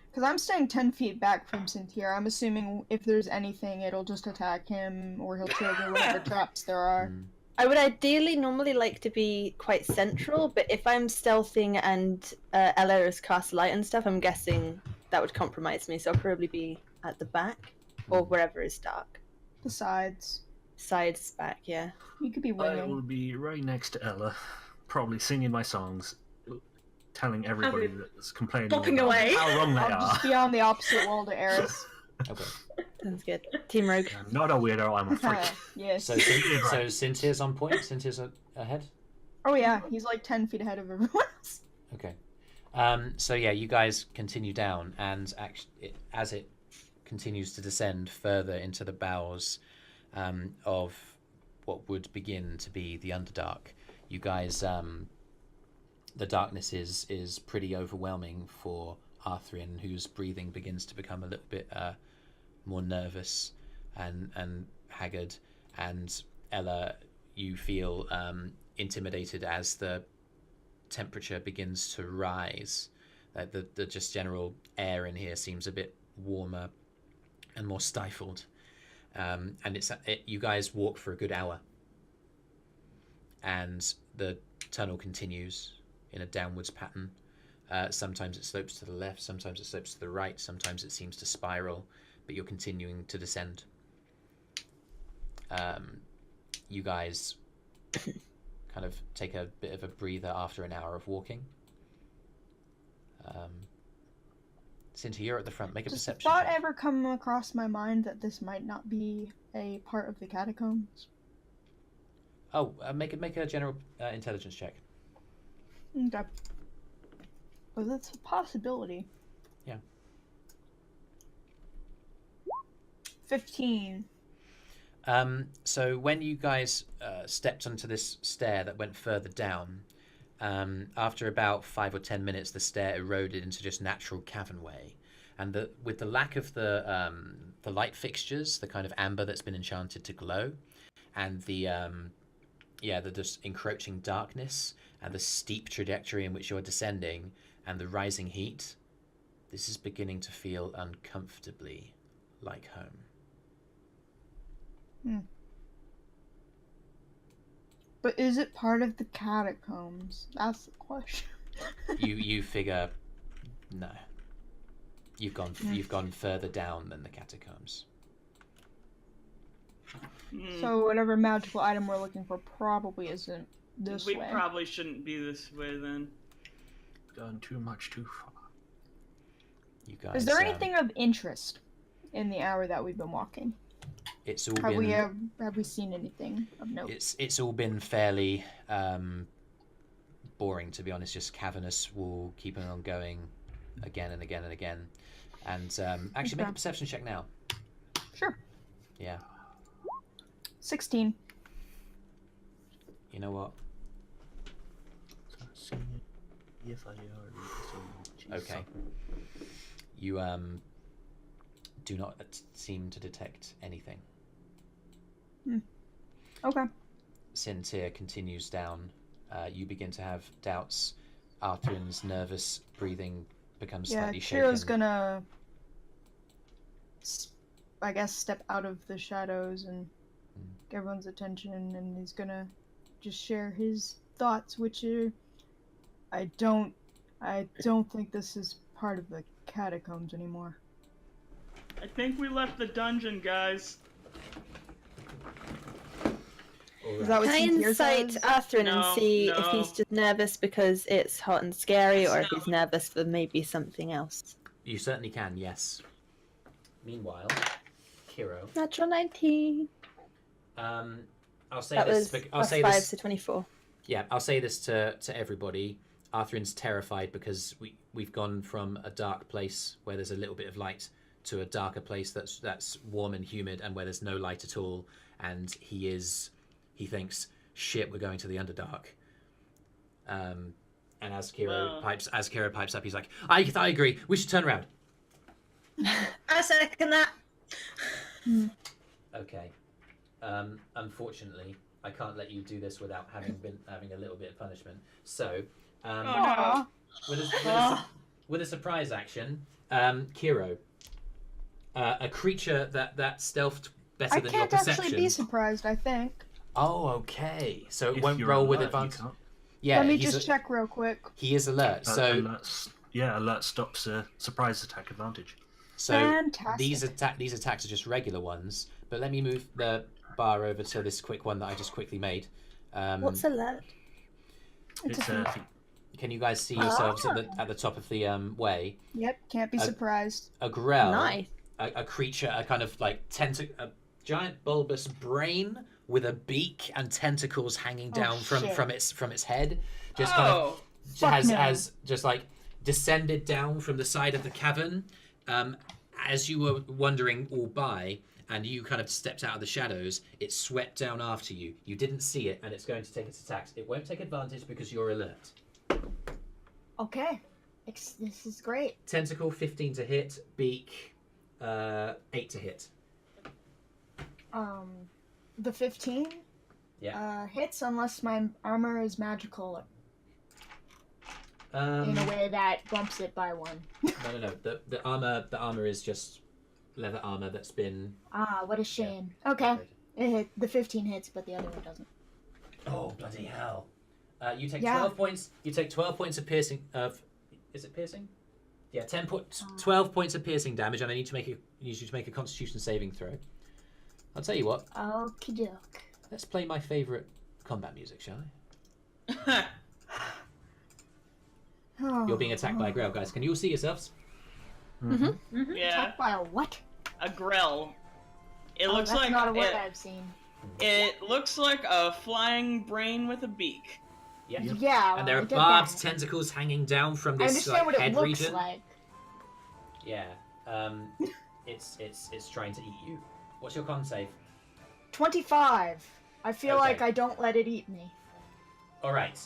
Because I'm staying 10 feet back from Sintyrr. I'm assuming if there's anything, it'll just attack him, or he'll trigger whatever traps there are.
I would ideally normally like to be quite central, but if I'm stealthing and Eirys cast light and stuff, I'm guessing that would compromise me. So I'll probably be at the back or wherever is dark.
The sides.
Sides back, yeah.
You could be
I will
winging.
be right next to Ella, probably singing my songs, telling everybody that's complaining
Bopping
about
away.
how wrong they
I'll
are.
just be on the opposite wall to Eirys.
Okay.
Sounds good. Team Rogue.
I'm not a weirdo, I'm a freak.
Yes.
So Sintyr's on point. Sintyr's ahead.
Oh yeah, he's like 10 feet ahead of everyone else.
Okay. So yeah, you guys continue down, and as it continues to descend further into the bowels of what would begin to be the Underdark, you guys, the darkness is pretty overwhelming for Arthrin, whose breathing begins to become a little bit more nervous and haggard, and Ella, you feel intimidated as the temperature begins to rise. The just general air in here seems a bit warmer and more stifled, and you guys walk for a good hour, and the tunnel continues in a downwards pattern. Sometimes it slopes to the left, sometimes it slopes to the right, sometimes it seems to spiral, but you're continuing to descend. You guys kind of take a bit of a breather after an hour of walking. Sintyrr, you're at the front. Make a
Does the
perception
thought
check.
ever come across my mind that this might not be a part of the catacombs?
Oh, make a general intelligence check.
Okay. Well, that's a possibility.
Yeah.
15.
So when you guys stepped onto this stair that went further down, after about 5 or 10 minutes, the stair eroded into just natural cavernway, and with the lack of the light fixtures, the kind of amber that's been enchanted to glow, and the just encroaching darkness and the steep trajectory in which you're descending and the rising heat, this is beginning to feel uncomfortably like home.
But is it part of the catacombs? That's the question.
You figure no. You've gone further down than the catacombs.
So whatever magical item we're looking for probably isn't this
We
way.
probably shouldn't be this way then.
Gone too much too far.
You guys.
Is there anything of interest in the hour that we've been walking?
It's all
Have
been
we seen anything of note?
it's all been fairly boring, to be honest. Just cavernous wall keeping on going again and again and again. And actually, make a perception check now.
Sure.
Yeah.
16.
You know what? Okay. You do not seem to detect anything.
Okay.
Sintyrr continues down. You begin to have doubts. Arthrin's nervous breathing becomes slightly shaken.
Kyro's gonna, I guess, step out of the shadows and get everyone's attention, and he's gonna just share his thoughts, which are, I don't think this is part of the catacombs anymore.
I think we left the dungeon, guys.
Is that what
Can I
Sintyrr
insight
says?
Arthrin
No,
and see if
no.
he's just nervous because it's hot and scary, or if
No.
he's nervous for maybe something else?
You certainly can, yes. Meanwhile, Kyro.
Natural 19.
I'll say
That
this.
was
I'll
plus
say
5
this.
to 24.
Yeah, I'll say this to everybody. Arthrin's terrified because we've gone from a dark place where there's a little bit of light to a darker place that's warm and humid and where there's no light at all. And he thinks, shit, we're going to the Underdark. And as Kyro pipes up, he's like, I agree. We should turn around.
I second that.
Okay. Unfortunately, I can't let you do this without having a little bit of punishment. So,
Aw.
with a surprise action, Kyro, a creature that stealthed better
I
than
can't
your perception.
actually be surprised, I think.
Oh, okay. So it
If
won't
you're
roll with
alert, you
advantage.
can't.
Yeah,
Let me
he's
just check real quick.
He is alert. So
alert stops surprise attack advantage.
Fantastic.
these attacks are just regular ones. But let me move the bar over to this quick one that I just quickly made.
What's alert?
It's
It's
a
Can you guys see yourselves at the top of the way?
Yep, can't be surprised.
A grell,
Nice.
a creature, a kind of like a giant bulbous brain with a beak and tentacles hanging down
shit.
from its head, just
Oh.
kind of
Fuck
has
no.
just like descended down from the side of the cavern. As you were wandering all by, and you kind of stepped out of the shadows, it swept down after you. You didn't see it, and it's going to take its attacks. It won't take advantage because you're alert.
Okay. This is great.
Tentacle 15 to hit, beak 8 to hit.
The 15 hits unless my armor is magical in a way that bumps it by 1.
No. The armor is just leather armor that's been.
Ah, what a shame. Okay. The 15 hits, but the other one doesn't.
Oh bloody hell! You take
Yeah.
12 points. You take 12 points of piercing. Is it piercing? Yeah, 12 points of piercing damage, and I need you to make a Constitution saving throw. I'll tell you what.
Okie doke.
Let's play my favorite combat music, shall I? You're being attacked by a grell, guys. Can you all see yourselves?
Yeah,
Attacked by a what?
a grell. It looks
that's
like
not a word I've seen.
it looks like a flying brain with a beak.
Yeah.
Yeah.
And there
I
are
get
barbed
that.
tentacles hanging down from
I
this
understand what
head
it looks
region.
like.
Yeah. It's trying to eat you. What's your con save?
25. I feel
Okay.
like I don't let it eat me.
All right.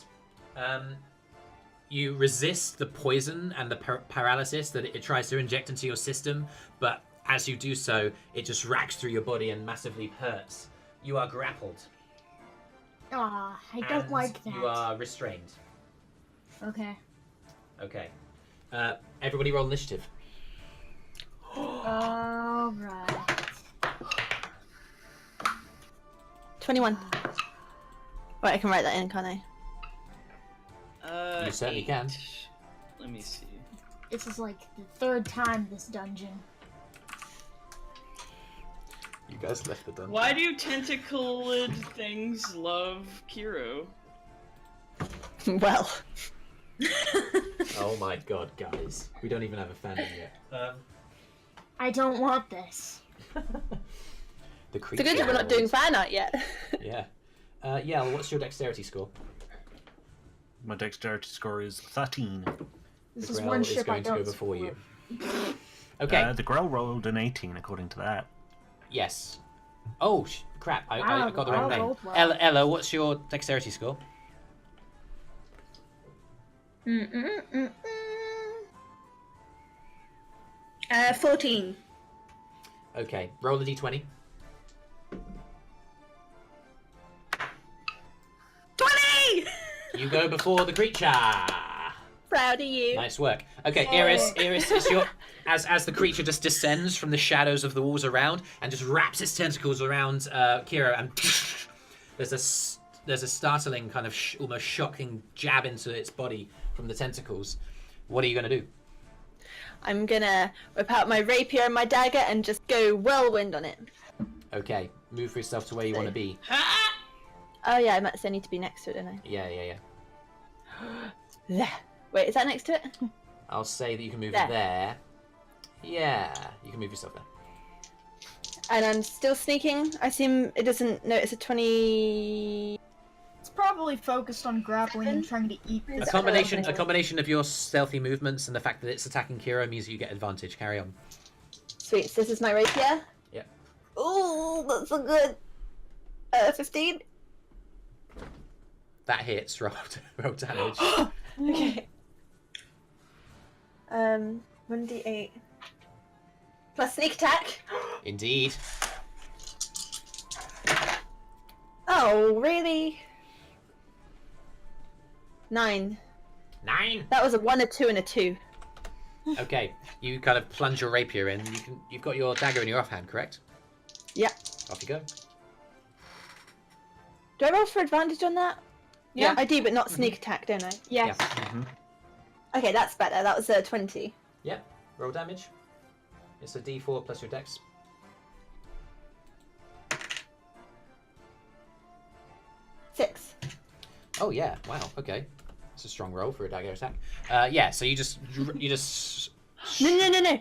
You resist the poison and the paralysis that it tries to inject into your system, but as you do so, it just racks through your body and massively hurts. You are grappled.
Ah, I don't
and
like that.
You are restrained.
Okay.
Okay. Everybody roll initiative.
Alright.
21. Right, I can write that in, can't I?
You certainly
8.
can.
Let me see.
This is like the 3rd time this dungeon.
You guys left the dungeon.
Why do tentacled things love Kyro?
Well.
Oh my god, guys. We don't even have a fandom yet.
I don't want this.
The
It's
creature.
a good job we're not doing fan art yet.
Yeah. Yeah. What's your dexterity score?
My dexterity score is 13.
This
The
is
Grell
one
is
ship I
going to go
don't
before you.
support.
Okay.
The Grell rolled an 18 according to that.
Yes. Oh crap! I
Wow,
got the
the
wrong
Grell
name.
rolled well.
Ella, what's your dexterity score?
14.
Okay. Roll the d20.
20!
You go before the creature.
Proud of you.
Nice work. Okay, Eirys, is your as the creature just descends from the shadows of the walls around and just wraps its tentacles around Kyro, and there's a startling kind of almost shocking jab into its body from the tentacles. What are you gonna do?
I'm gonna whip out my rapier and my dagger and just go whirlwind on it.
Okay, move yourself to where you want to be.
Oh yeah, I must. I need to be next to it, don't I?
Yeah.
There. Wait, is that next to it?
I'll say that you can move
There.
there. Yeah, you can move yourself there.
And I'm still sneaking. I assume it doesn't notice a 20.
It's probably focused on grappling and trying to eat
Is
A
that
combination of your stealthy movements and the fact that it's attacking Kyro means that you get advantage. Carry on.
Sweet. So this is my rapier.
Yep.
Ooh, that's a good 15.
That hits. Roll damage.
Okay. 1d8 plus sneak attack.
Indeed.
Oh, really? 9.
9.
That was a 1, a 2, and a 2.
Okay, you kind of plunge your rapier in. You've got your dagger in your offhand, correct?
Yeah.
Off you go.
Do I roll for advantage on that?
Yeah.
I do, but not sneak attack, don't I?
Yes.
Yeah.
Mm-hmm.
Okay, that's better. That was a 20.
Yep. Roll damage. It's a D4 plus your dex.
Six.
Oh yeah. Wow. Okay. It's a strong roll for a dagger attack. Yeah. So you just.
No.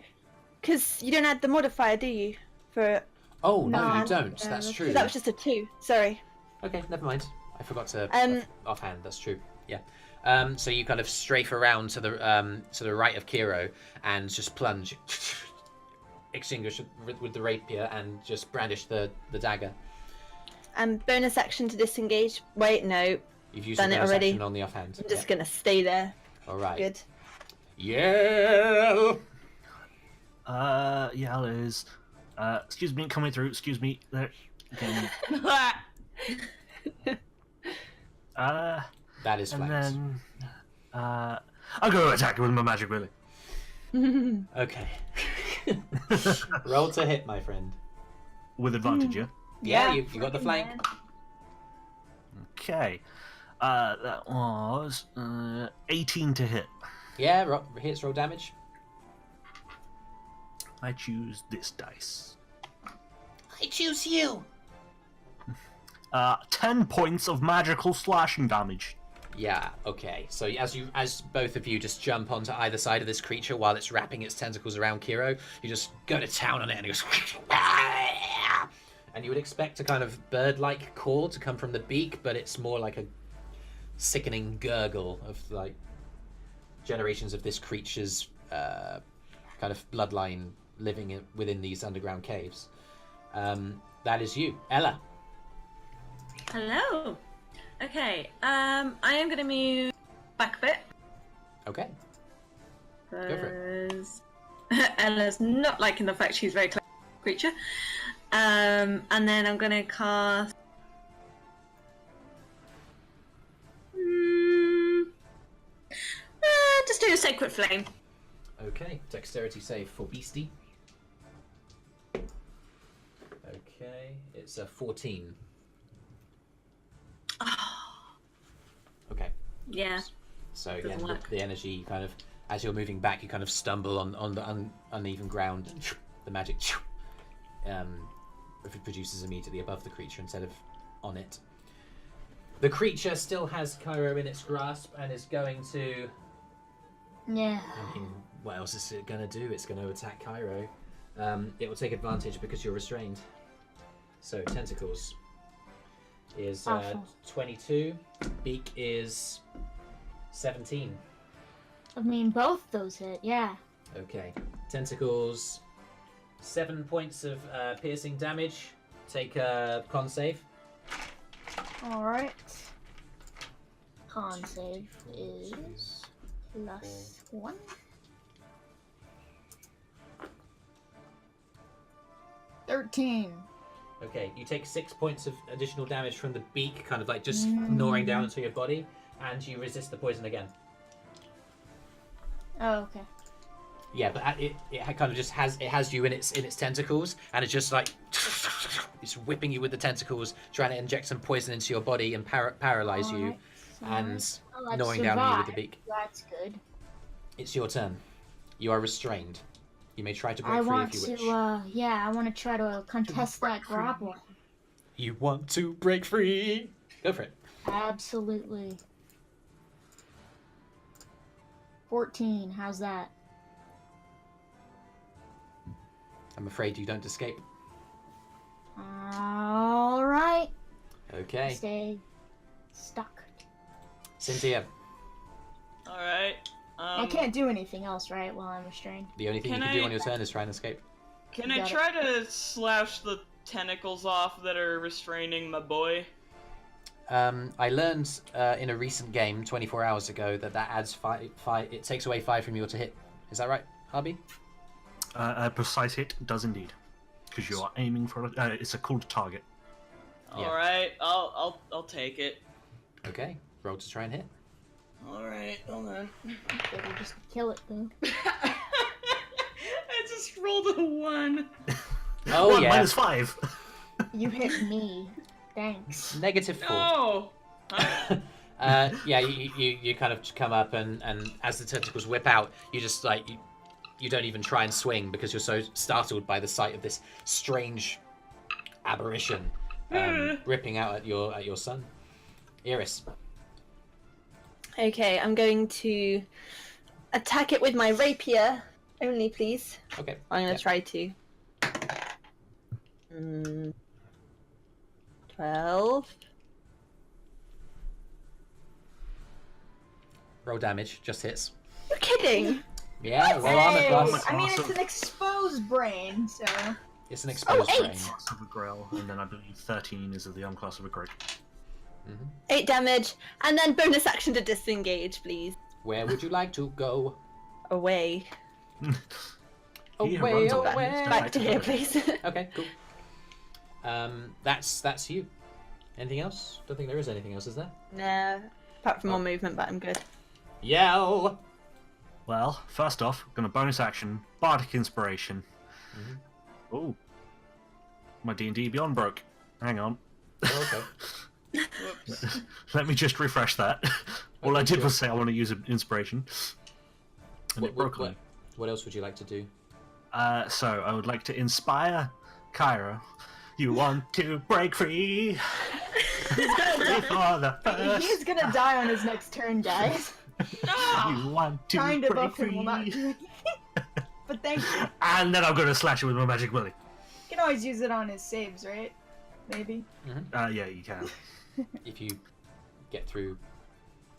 Because you don't add the modifier, do you? For
Oh no,
No,
you don't.
yeah,
That's
that's-
true.
that was just a 2. Sorry.
Okay, never mind. I forgot to
Um,
offhand. That's true. Yeah. So you kind of strafe around to the right of Kyro and just plunge, extinguish with the rapier and just brandish the dagger.
Bonus action to disengage. Wait, no.
You've used
Done
the
it
bonus
already.
action on the offhand.
I'm just gonna stay there.
All right.
Good.
Yeah.
Yeah, Liz. Excuse me, coming through. Excuse me. There. Again.
That is
And
flanked.
then, I'll go attack with my magic willy.
Okay. Roll to hit, my friend.
With advantage, yeah?
Yeah, you got the flank.
Okay. That was 18 to hit.
Yeah, hits, roll damage.
I choose this dice.
I choose you.
10 points of magical slashing damage.
Yeah, okay. So as both of you just jump onto either side of this creature while it's wrapping its tentacles around Kyro, you just go to town on it and it goes and you would expect a kind of bird-like call to come from the beak, but it's more like a sickening gurgle of like generations of this creature's kind of bloodline living within these underground caves. That is you, Ella.
Hello. Okay, I am going to move back a bit.
Okay. Go for
Because Ella's not liking the fact she's a very clever creature. And then I'm going to cast... just do a Sacred Flame.
Okay, dexterity save for Beastie. Okay, it's a 14. Okay,
Yeah.
so
Doesn't
again,
work.
the energy kind of, as you're moving back, you kind of stumble on the uneven ground, and the magic it produces immediately above the creature instead of on it. The creature still has Kyro in its grasp and is going to...
Yeah.
I mean, what else is it going to do? It's going to attack Kyro. It will take advantage because you're restrained. So tentacles is
Awful.
22. Beak is 17.
I mean, both those hit, yeah.
Okay. Tentacles, 7 points of piercing damage. Take a con save.
Alright.
Con save is +1.
$13.
Okay, you take 6 points of additional damage from the beak, kind of like just gnawing down into your body, and you resist the poison again.
Oh, okay.
Yeah, but it kind of just has you in its tentacles, and it's just like it's whipping you with the tentacles, trying to inject some poison into your body and paralyze you, and gnawing down on you with the beak.
That's good.
It's your turn. You are restrained. You may try to break
I
free
want
if you wish.
to, yeah, I want to try to contest that grapple.
You want to break free? Go for it.
Absolutely. 14, how's that?
I'm afraid you don't escape.
Alright.
Okay.
Stay stuck.
Cynthia,
Alright.
I can't do anything else, right, while I'm restrained?
the only thing you
Can
can do
I-
on your turn is try and escape.
Can
You
I
got it.
try to slash the tentacles off that are restraining my boy?
I learned in a recent game 24 hours ago that adds 5. It takes away 5 from your to hit. Is that right, Harvey?
A precise hit does indeed, because you are aiming for it's a called target.
Yeah.
Alright, I'll take it.
Okay. Roll to try and hit.
Alright, hold on.
Better just kill it, though.
I just rolled a 1.
Oh
One,
yeah.
-5.
You hit me. Thanks.
-4.
No!
Yeah, you kind of come up and as the tentacles whip out, you just like you don't even try and swing because you're so startled by the sight of this strange aberration ripping out at your son. Eirys.
Okay, I'm going to attack it with my rapier only, please.
Okay.
I'm going to
Yeah.
try to. 12.
Roll damage, just hits.
You're kidding!
Yeah, roll armor class.
Armor
I mean,
class
it's
of-
an exposed brain, so...
It's an exposed
8.
brain.
Class of a Grell, and then I believe 13 is of the unclass of a Greg.
8 damage, and then bonus action to disengage, please.
Where would you like to go?
Away.
He
Away,
runs
away.
away. He's
Back to here,
delighted.
please.
Okay, cool. That's you. Anything else? Don't think there is anything else, is there?
Nah, apart from more movement, but I'm good.
Yell!
Well, first off, we're gonna bonus action Bardic Inspiration. Oh, my D&D Beyond broke. Hang on.
Oh, okay.
Whoops.
Let me just refresh that. All I
Okay,
did
sure.
was say I want to use an inspiration, and it broke on me.
What else would you like to do?
So I would like to inspire Kyro. You want to break free? Free for the first.
He's gonna die on his next turn, guys.
You want to
Kind of
break
buff him will not
free?
do anything. But thank you.
And then I'm gonna slash it with my magic willy.
You can always use it on his saves, right? Maybe.
Yeah, you can.
If you get through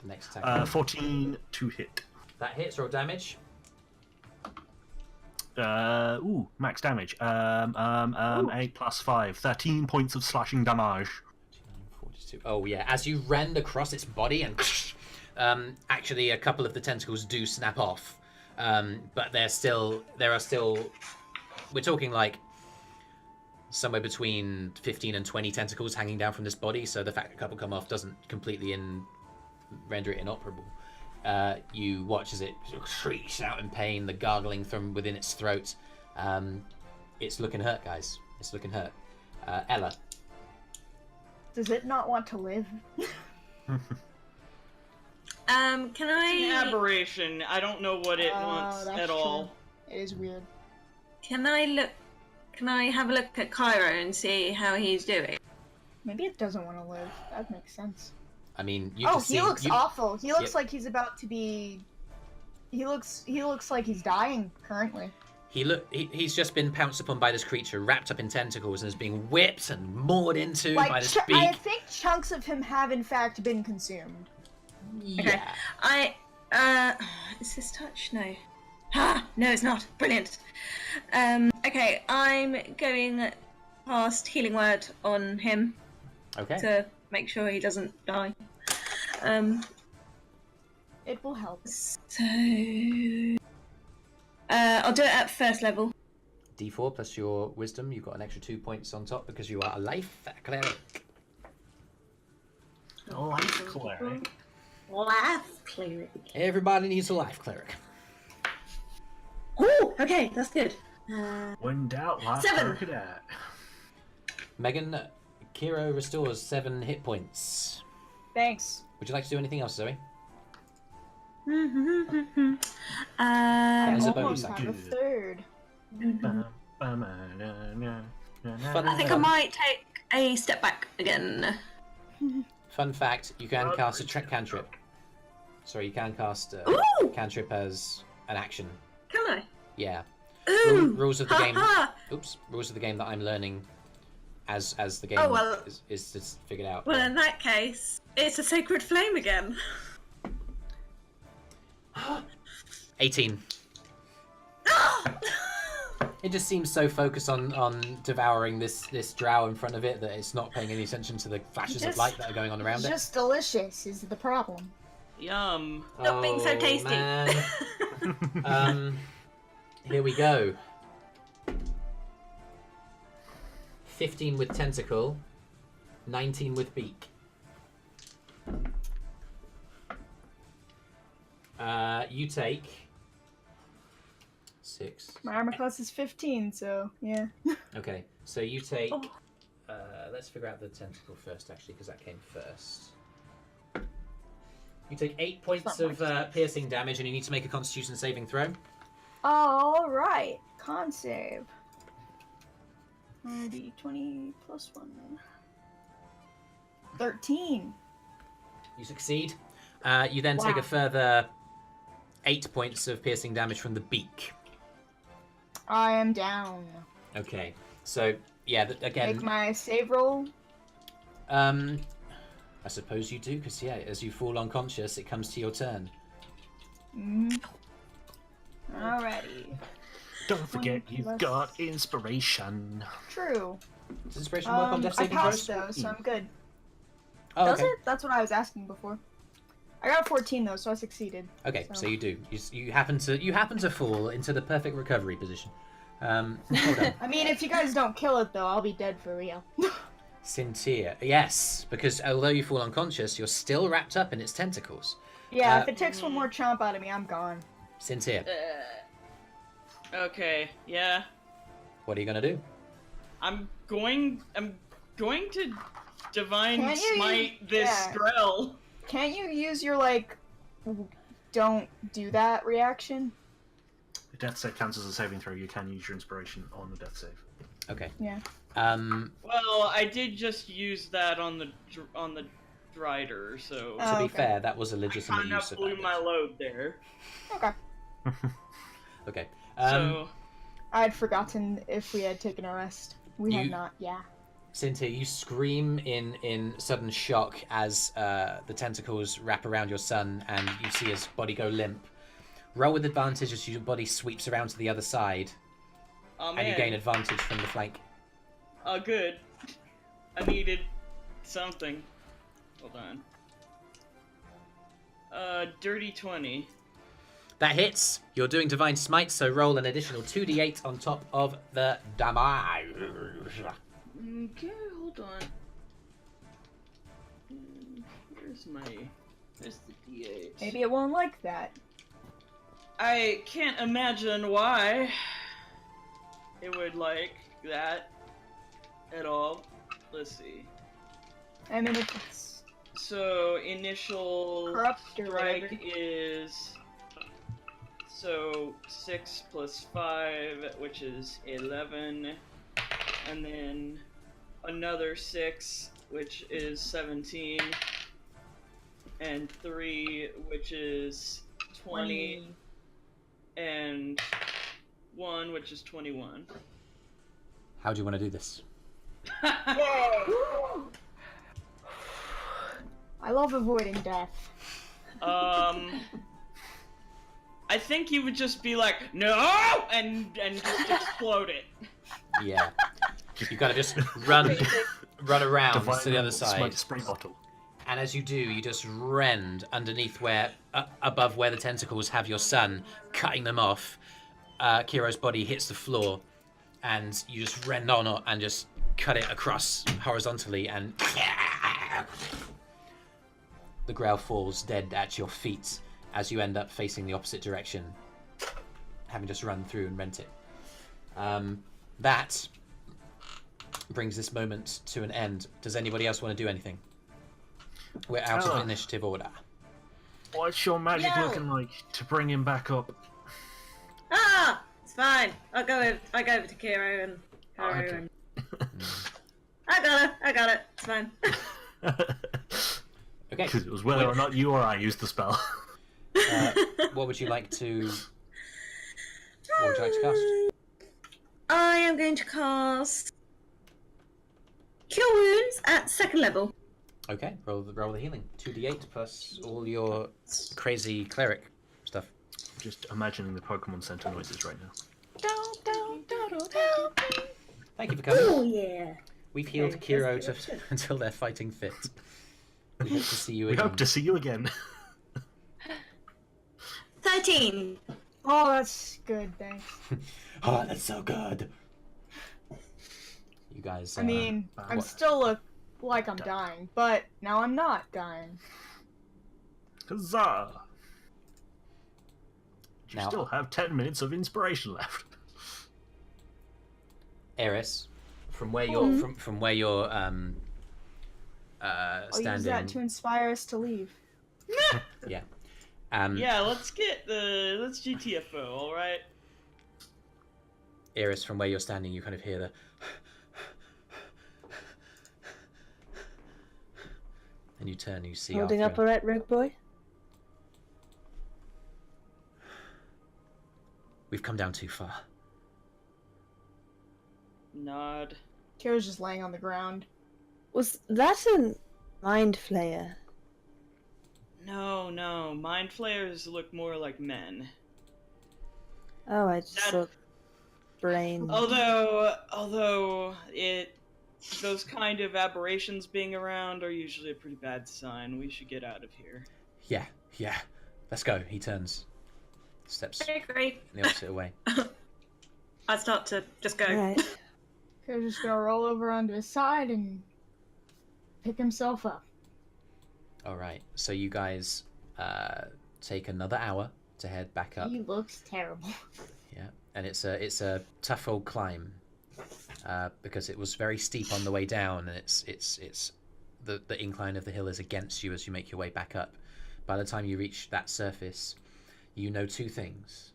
the next attack.
14 to hit.
That hits, roll damage.
Max damage. 8 plus 5. 13 points of slashing damage.
42. Oh yeah, as you rend across its body and actually a couple of the tentacles do snap off. But there are still we're talking like somewhere between 15 and 20 tentacles hanging down from this body, so the fact that a couple come off doesn't completely render it inoperable. You watch as it shrieks out in pain, the gargling from within its throat. It's looking hurt, guys. It's looking hurt. Ella.
Does it not want to live?
Can
It's an
I
aberration. I don't know what it
Oh,
wants
that's
at all.
It is weird.
can I have a look at Kyro and see how he's doing?
Maybe it doesn't want to live. That makes sense.
I mean, you
Oh,
just
he
see,
looks
you,
awful. He looks
Yep.
like he's about to be. He looks like he's dying currently.
He's just been pounced upon by this creature, wrapped up in tentacles, and is being whipped and moored into
Like,
by this
I
beak.
think chunks of him have in fact been consumed.
Okay. Is this touch? No. Ah, no, it's not. Brilliant. Okay, I'm going past healing word on him
Okay.
to make sure he doesn't die.
It will help.
So I'll do it at first level.
D4 plus your wisdom. You've got an extra 2 points on top because you are a life cleric.
Life cleric.
Life cleric.
Everybody needs a life cleric.
Oh, okay, that's good.
When doubt, life
7.
cleric it at.
Megan, Kyro restores 7 hit points.
Thanks.
Would you like to do anything else, Zoe?
I
is a
almost
bonus
have
action.
a third.
I think I might take a step back again.
Fun fact, you can cast a cantrip. Sorry, you can cast a
Ooh!
cantrip as an action.
Can I?
Yeah.
Ooh!
Rules of the game.
Ha-ha!
Oops. Rules of the game that I'm learning as the game
Oh, well.
is just figured out.
Well, in that case, it's a sacred flame again.
18. It just seems so focused on devouring this drow in front of it that it's not paying any attention to the flashes of light that are going on around
It's
it.
just delicious is the problem.
Yum.
Not being so tasty.
Man. Here we go. 15 with tentacle, 19 with beak. You take 6.
My armor class is 15, so yeah.
Okay, so you take.
Oh.
Let's figure out the tentacle first, actually, because that came first. You take 8 points of piercing damage, and you need to make a Constitution saving throw.
Alright, con save. D20 plus 1. 13.
You succeed. You then take a further 8 points of piercing damage from the beak.
I am down.
Okay, so yeah, again.
Make my save roll.
I suppose you do, because yeah, as you fall unconscious, it comes to your turn.
Alrighty.
Don't forget,
1
you've
plus-
got inspiration.
True.
Does inspiration work on death
I
saving
passed
throws?
those, so I'm good.
Oh,
Does
okay.
it? That's what I was asking before. I got a 14 though, so I succeeded.
Okay,
So-
so you do. You happen to fall into the perfect recovery position. Hold on.
I mean, if you guys don't kill it though, I'll be dead for real.
Sintyrr. Yes, because although you fall unconscious, you're still wrapped up in its tentacles.
Yeah, if it takes one more chomp out of me, I'm gone.
Sintyrr,
Okay, yeah.
what are you gonna do?
I'm going to divine
Can you
smite this
yeah.
Drell.
Can't you use your like, don't do that reaction?
The death save counts as a saving throw. You can use your inspiration on the death save.
Okay.
Yeah.
Well, I did just use that on the Drider, so
To be
okay.
fair, that was a legitimate
kind
use
of
of
blew
that.
my load there.
Okay.
Okay.
So
I'd forgotten if we had taken a rest. We have
You-
not. Yeah.
Sintyrr, you scream in sudden shock as the tentacles wrap around your son and you see his body go limp. Roll with advantage as your body sweeps around to the other side,
oh
and
man,
you gain advantage from the flank.
oh good. I needed something. Hold on. Dirty 20.
That hits. You're doing Divine Smite, so roll an additional 2d8 on top of the damage.
Okay, hold on. Where's the D8?
Maybe it won't like that.
I can't imagine why it would like that at all. Let's see.
I mean, if it's
So initial
corrupt or
strike
whatever.
is 6 plus 5, which is 11, and then another 6, which is 17, and 3, which is 20. And 1, which is 21.
How do you want to do this?
I love avoiding death.
I think you would just be like, no, and just explode it.
Yeah. You kind of just run around
Divine
to the other
roll,
side.
smite spray bottle.
And as you do, you just rend underneath where, above where the tentacles have your son, cutting them off. Kyro's body hits the floor, and you just rend on it and just cut it across horizontally, and the Grail falls dead at your feet as you end up facing the opposite direction, having just run through and rent it. That brings this moment to an end. Does anybody else want to do anything? We're out of initiative order.
What's your magic
Yo!
looking like to bring him back up?
Ah, it's fine. I go over to Kyro and Kyro
Okay.
and I got it. It's fine.
Okay.
Because it was whether or not you or I used the spell.
What would you like to? What would you like to cast?
I am going to cast Cure Wounds at 2nd level.
Okay, roll the healing. 2d8 plus all your crazy cleric stuff.
Just imagining the Pokemon Center noises right now.
Thank you for coming.
Oh yeah.
We've healed
Okay,
Kyro
that's good.
until they're fighting fit. We hope to see you
We
again.
hope to see you again.
13.
Oh, that's good, thanks.
Oh, that's so good. You guys.
I mean, I'm
what-
still look like I'm dying, but now I'm not dying.
Huzzah! You
Now-
still have 10 minutes of inspiration left.
Eirys, from where you're from where you're
I'll use
standing.
that to inspire us to leave.
Yeah.
Yeah, let's GTFO, alright?
Eirys, from where you're standing, you kind of hear the. And you turn and you see
Holding up
Arthrin.
all right, rogue boy?
We've come down too far.
Nod.
Kira's just laying on the ground.
Was that a mind flayer?
No, mind flayers look more like men.
Oh, I just
That-
saw brain.
Although those kind of aberrations being around are usually a pretty bad sign. We should get out of here.
Yeah. Let's go. He turns, steps
I agree.
in the opposite way.
I start to just go.
Right.
Kira's just gonna roll over onto his side and pick himself up.
All right. So you guys take another hour to head back up.
He looks terrible.
Yeah, and it's a tough old climb because it was very steep on the way down, and it's the incline of the hill is against you as you make your way back up. By the time you reach that surface, you know two things.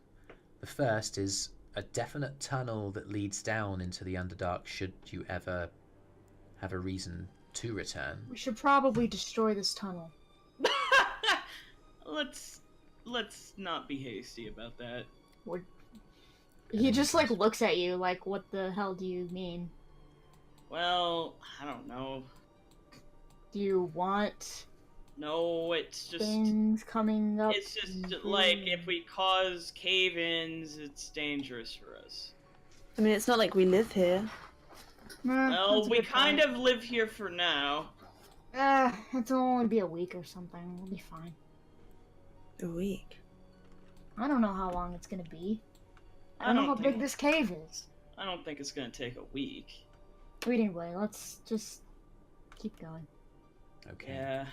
The first is a definite tunnel that leads down into the Underdark should you ever have a reason to return.
We should probably destroy this tunnel.
Let's not be hasty about that.
He just like looks at you like, what the hell do you mean?
Well, I don't know.
Do you want
No, it's just
things coming up?
it's just like if we cause cave-ins, it's dangerous for us.
I mean, it's not like we live here.
Well, we kind of live here for now.
It'll only be a week or something. We'll be fine.
A week.
I don't know how long it's gonna be. I
I
don't know
don't
how
think-
big this cave is.
I don't think it's gonna take a week.
But anyway, let's just keep going.
Okay.
Yeah.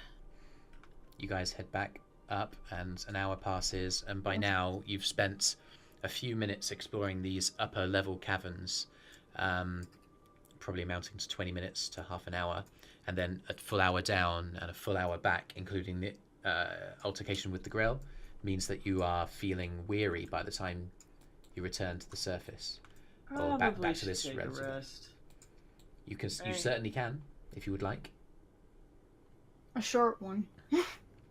You guys head back up, and an hour passes, and by now you've spent a few minutes exploring these upper level caverns, probably amounting to 20 minutes to half an hour, and then a full hour down and a full hour back, including the altercation with the Grail, means that you are feeling weary by the time you return to the surface. Or back to
should
this
take a
relatively.
rest.
You
Right.
certainly can, if you would like.
A short one.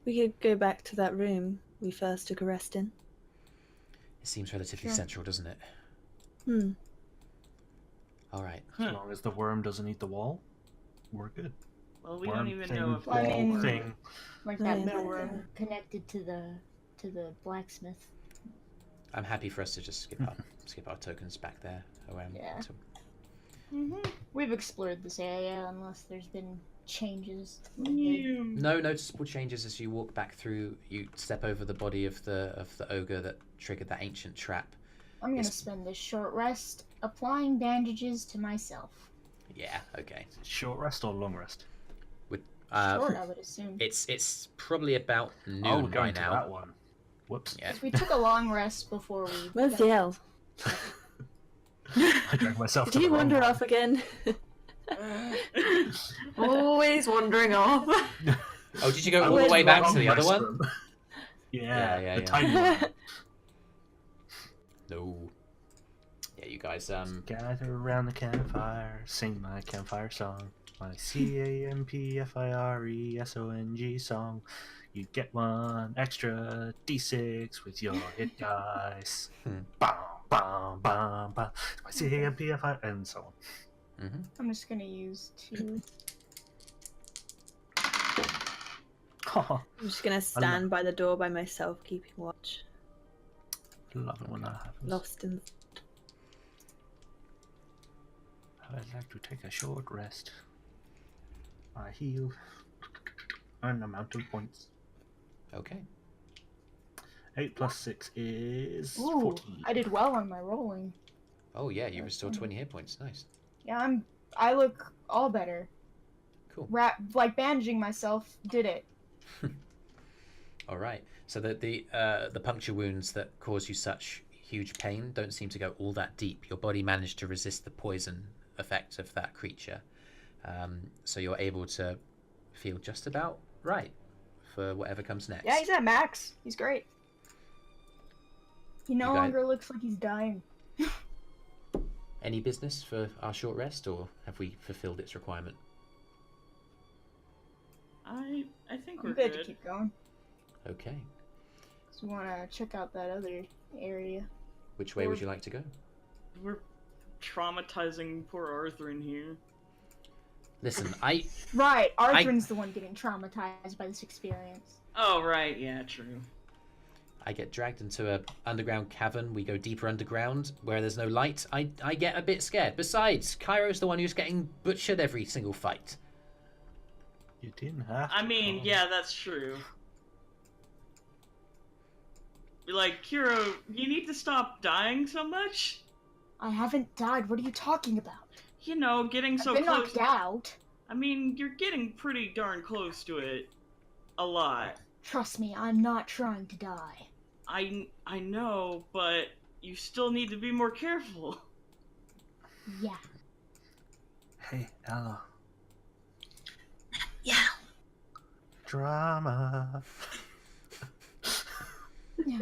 We could go back to that room we first took a rest in.
It seems relatively
Sure.
central, doesn't it? All right.
As long as the worm doesn't eat the wall, we're good.
Well, we
Worm
don't even
thing,
know if
I
wall
mean-
thing.
Like
Oh,
that
yeah.
middle room.
Connected to the blacksmith.
I'm happy for us to just skip our tokens back there.
Yeah.
to-
We've explored this area unless there's been changes.
No noticeable changes as you walk back through. You step over the body of the ogre that triggered that ancient trap.
I'm gonna
It's-
spend this short rest applying bandages to myself.
Yeah. Okay.
Short rest or long rest?
Short, I would assume.
It's probably about noon
Oh, we're
by
going to
now.
that one. Whoops.
Yeah.
We took a long rest before we.
Where's the elf?
I dragged myself to
Did
the
you
wrong
wander
one.
off again?
Always wandering off.
Oh, did you go
I
all the
went
way
to
back to
wrong
the other one?
restroom. Yeah,
Yeah,
the
yeah.
tiny one.
No. Yeah, you guys.
Gather around the campfire, sing my campfire song. My CAMPFIRESONG song. You get one extra D6 with your hit dice. Bam, bam, bam, bam. My CAMPFIRE, and so on.
Mm-hmm.
I'm just gonna use 2.
Oh,
I'm just gonna stand by the door by myself, keeping watch.
love it when that happens.
Lost in.
I'd like to take a short rest. I heal. Earn amount of points.
Okay.
8 plus 6 is
Ooh,
14.
I did well on my rolling.
Oh yeah, you restored 20 hit points. Nice.
Yeah, I look all better.
Cool.
Like bandaging myself did it.
All right. So the puncture wounds that cause you such huge pain don't seem to go all that deep. Your body managed to resist the poison effect of that creature, so you're able to feel just about right for whatever comes next.
Yeah, he's at max. He's great. He no
You guys-
longer looks like he's dying.
Any business for our short rest, or have we fulfilled its requirement?
I think we're
I'm good
good.
to keep going.
Okay.
So we want to check out that other area.
Which way would you like to go?
We're traumatizing poor Arthrin here.
Listen,
Right, Arthrin's the one getting traumatized by this experience.
Oh right, yeah, true.
I get dragged into a underground cavern. We go deeper underground where there's no light. I get a bit scared. Besides, Kyro's the one who's getting butchered every single fight.
You didn't have to.
I mean,
go.
yeah, that's true. Like, Kyro, you need to stop dying so much.
I haven't died. What are you talking about?
You know, getting so
I've been
close.
knocked out.
I mean, you're getting pretty darn close to it. A lot.
Trust me, I'm not trying to die.
I know, but you still need to be more careful.
Yeah.
Hey, Ella.
Yeah.
Drama.
Yeah.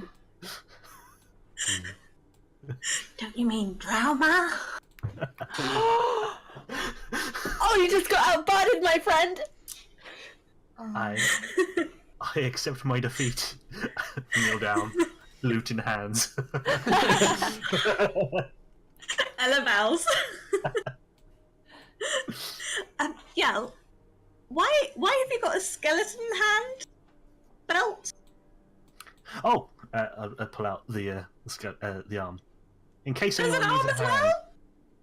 Don't you mean drama?
Oh, you just got outbodied, my friend!
I accept my defeat. Kneel down, lute in hands.
Ella Bells. Yeah. Why have you got a skeleton hand belt?
Oh, I pull out the arm. In case
There's
anyone
an
needs
arm
a
as
hand.
well?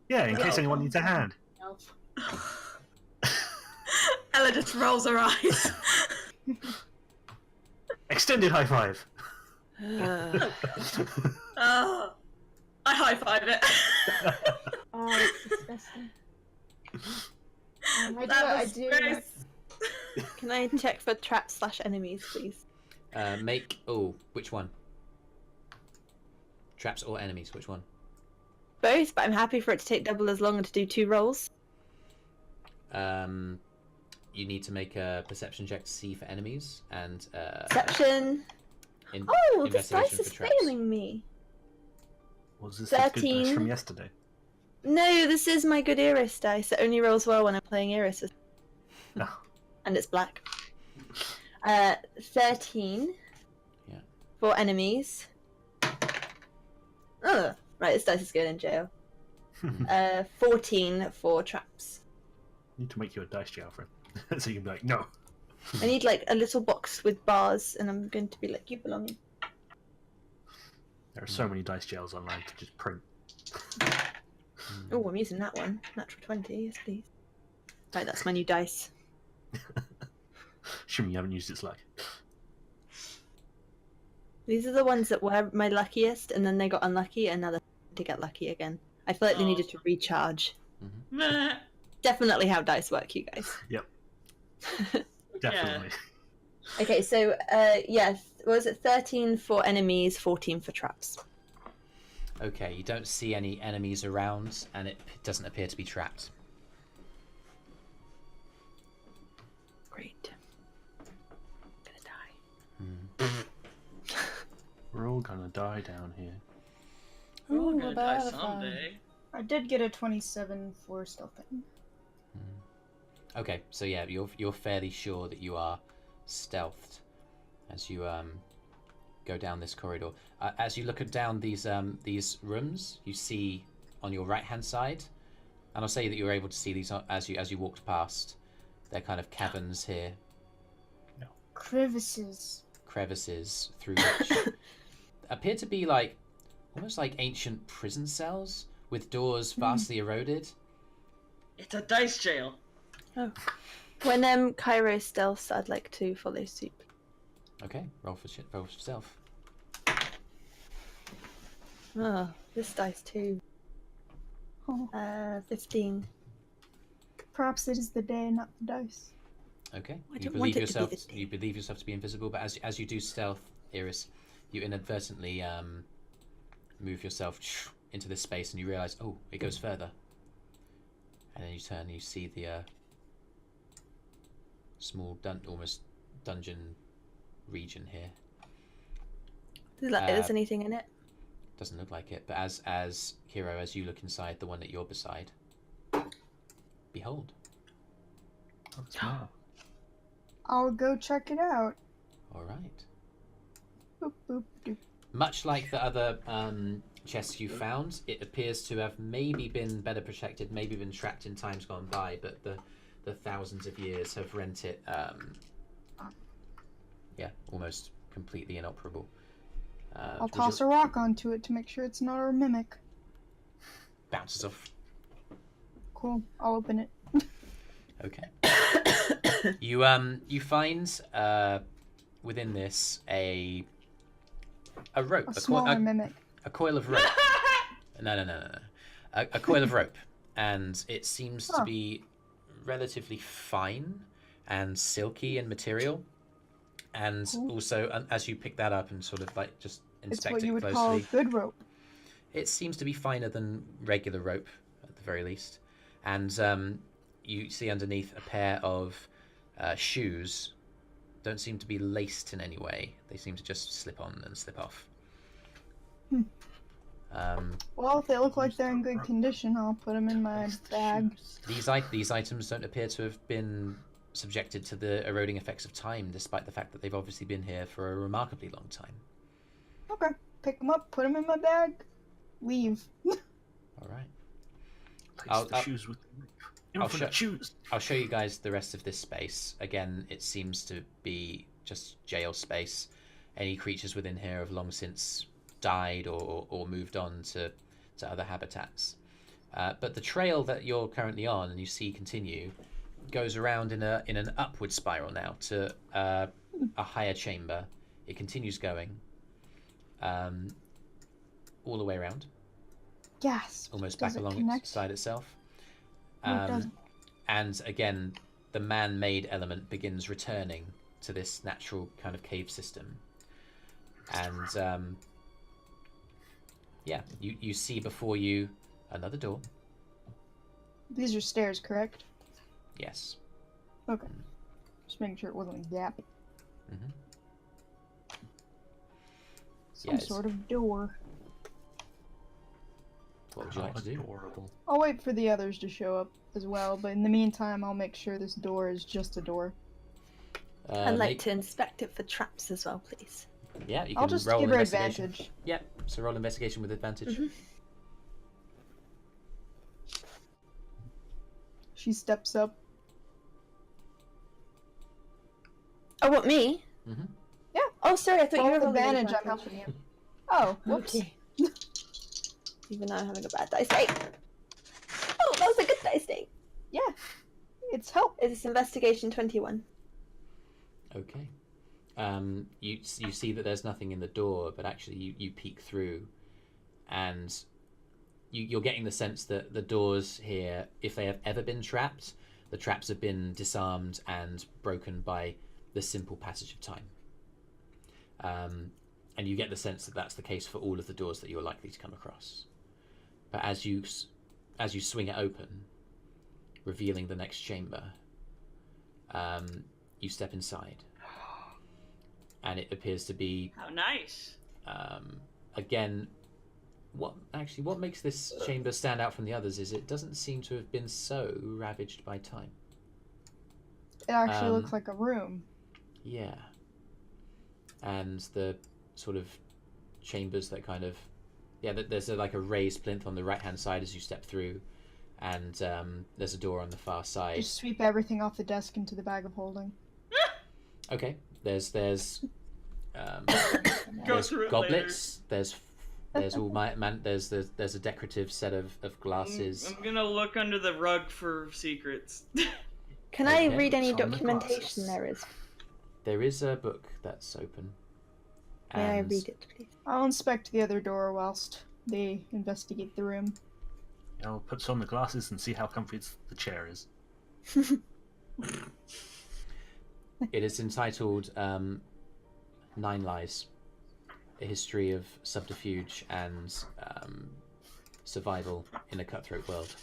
Yeah, in case anyone needs a hand.
Elf.
Ella just rolls her eyes.
Extended high five.
Oh, I high five it.
Oh, it's disgusting. I
That was
do.
gross.
Can I check for traps/enemies, please?
Which one? Traps or enemies? Which one?
Both, but I'm happy for it to take double as long and to do 2 rolls.
You need to make a perception check to see for enemies and
Perception.
in-
Oh, this
investigation
dice is
for traps.
failing me.
Was this the good dice
13.
from yesterday?
No, this is my good Eirys dice. It only rolls well when I'm playing Eirys.
No.
And it's black. 13.
Yeah.
For enemies. Right, this dice is going in jail. 14 for traps.
Need to make you a dice jail friend. So you can be like, no.
I need like a little box with bars, and I'm going to be like, you belong in.
There are so many dice jails online to just print.
Oh, I'm using that one. Natural 20, yes please. Right, that's my new dice.
Assuming you haven't used its luck.
These are the ones that were my luckiest, and then they got unlucky, and now they're to get lucky again. I feel like they needed to recharge.
Meh.
Definitely how dice work, you guys.
Yep. Definitely.
Okay, so yes, what was it? 13 for enemies, 14 for traps.
Okay, you don't see any enemies around, and it doesn't appear to be trapped.
Great. I'm gonna die.
We're all gonna die down here.
We're all
Ooh,
gonna
a
die
butterfly.
someday.
I did get a 27 for stealthing.
Okay, so yeah, you're fairly sure that you are stealthed as you go down this corridor. As you look down these rooms, you see on your right hand side, and I'll say that you're able to see these as you walked past. They're kind of caverns here,
Crevices.
crevices through which appear to be like almost like ancient prison cells with doors vastly eroded.
It's a dice jail.
Oh. When Kyro stealths, I'd like to follow suit.
Okay, roll for stealth.
Oh, this dice too.
Oh,
15.
perhaps it is the day, not the dice.
Okay,
I
you
don't
believe
want it to be
yourself.
the day.
You believe yourself to be invisible, but as you do stealth, Eirys, you inadvertently move yourself into this space, and you realise, oh, it goes further. And then you turn, and you see the small, almost dungeon region here.
Is anything in it?
Doesn't look like it, but as Kyro, as you look inside the one that you're beside, behold.
That's more.
I'll go check it out.
All right.
Boop, boop, doop.
Much like the other chests you found, it appears to have maybe been better protected, maybe been trapped in times gone by, but the thousands of years have rent it, almost completely inoperable.
I'll toss a rock onto it to make sure it's not our mimic.
Bounces off.
Cool. I'll open it.
Okay. You find within this a rope,
A smaller mimic.
a coil of rope. No. A coil of rope, and it seems to be relatively fine and silky in material. And also, as you pick that up and sort of like just
It's
inspect
what
it
you would
closely,
call good rope.
it seems to be finer than regular rope at the very least. And you see underneath a pair of shoes. Don't seem to be laced in any way. They seem to just slip on and slip off.
Well, if they look like they're in good condition, I'll put them in my bag.
These items don't appear to have been subjected to the eroding effects of time, despite the fact that they've obviously been here for a remarkably long time.
Okay. Pick them up, put them in my bag, leave.
All right.
Place the shoes with the rope. Infinite shoes.
I'll show you guys the rest of this space. Again, it seems to be just jail space. Any creatures within here have long since died or moved on to other habitats. But the trail that you're currently on and you see continue goes around in an upward spiral now to a higher chamber. It continues going all the way around.
Yes.
Almost
Does
back
it
along
connect?
its side itself.
No, it doesn't.
And again, the man-made element begins returning to this natural kind of cave system. And you see before you another door.
These are stairs, correct?
Yes.
Okay. Just making sure it wasn't a gap.
Mm-hmm.
Some sort of door.
What would you like to do?
Adorable.
I'll wait for the others to show up as well, but in the meantime, I'll make sure this door is just a door.
I'd like to inspect it for traps as well, please.
Yeah, you can
I'll just
roll
give
an
her
investigation.
advantage.
Yep. So roll investigation with advantage.
She steps up.
Oh, what, me?
Mm-hmm.
Oh, sorry, I thought
Roll
you were
with
rolling
advantage.
my
I'm helping you. Oh, whoops.
Okay. Even though I'm having a bad dice day. Oh, that was a good dice day.
Yeah, it's help.
Is this investigation 21?
Okay. You see that there's nothing in the door, but actually you peek through, and you're getting the sense that the doors here, if they have ever been trapped, the traps have been disarmed and broken by the simple passage of time. And you get the sense that that's the case for all of the doors that you're likely to come across. But as you swing it open, revealing the next chamber, you step inside, and it appears to be
How nice.
again. What makes this chamber stand out from the others is it doesn't seem to have been so ravaged by time.
It actually looks like a room.
Yeah. And the sort of chambers that kind of... Yeah, there's like a raised plinth on the right-hand side as you step through, and there's a door on the far side.
Just sweep everything off the desk into the bag of holding.
Okay. There's
Go through it
goblets. There's all there's a decorative set of glasses.
I'm gonna look under the rug for secrets.
Can I
Okay.
read any
It's on the
documentation
glasses.
there is?
There is a book that's open.
May I
and-
read it, please?
I'll inspect the other door whilst they investigate the room.
I'll put on the glasses and see how comfy the chair is.
It is entitled 9 Lies, a history of subterfuge and survival in a cutthroat world.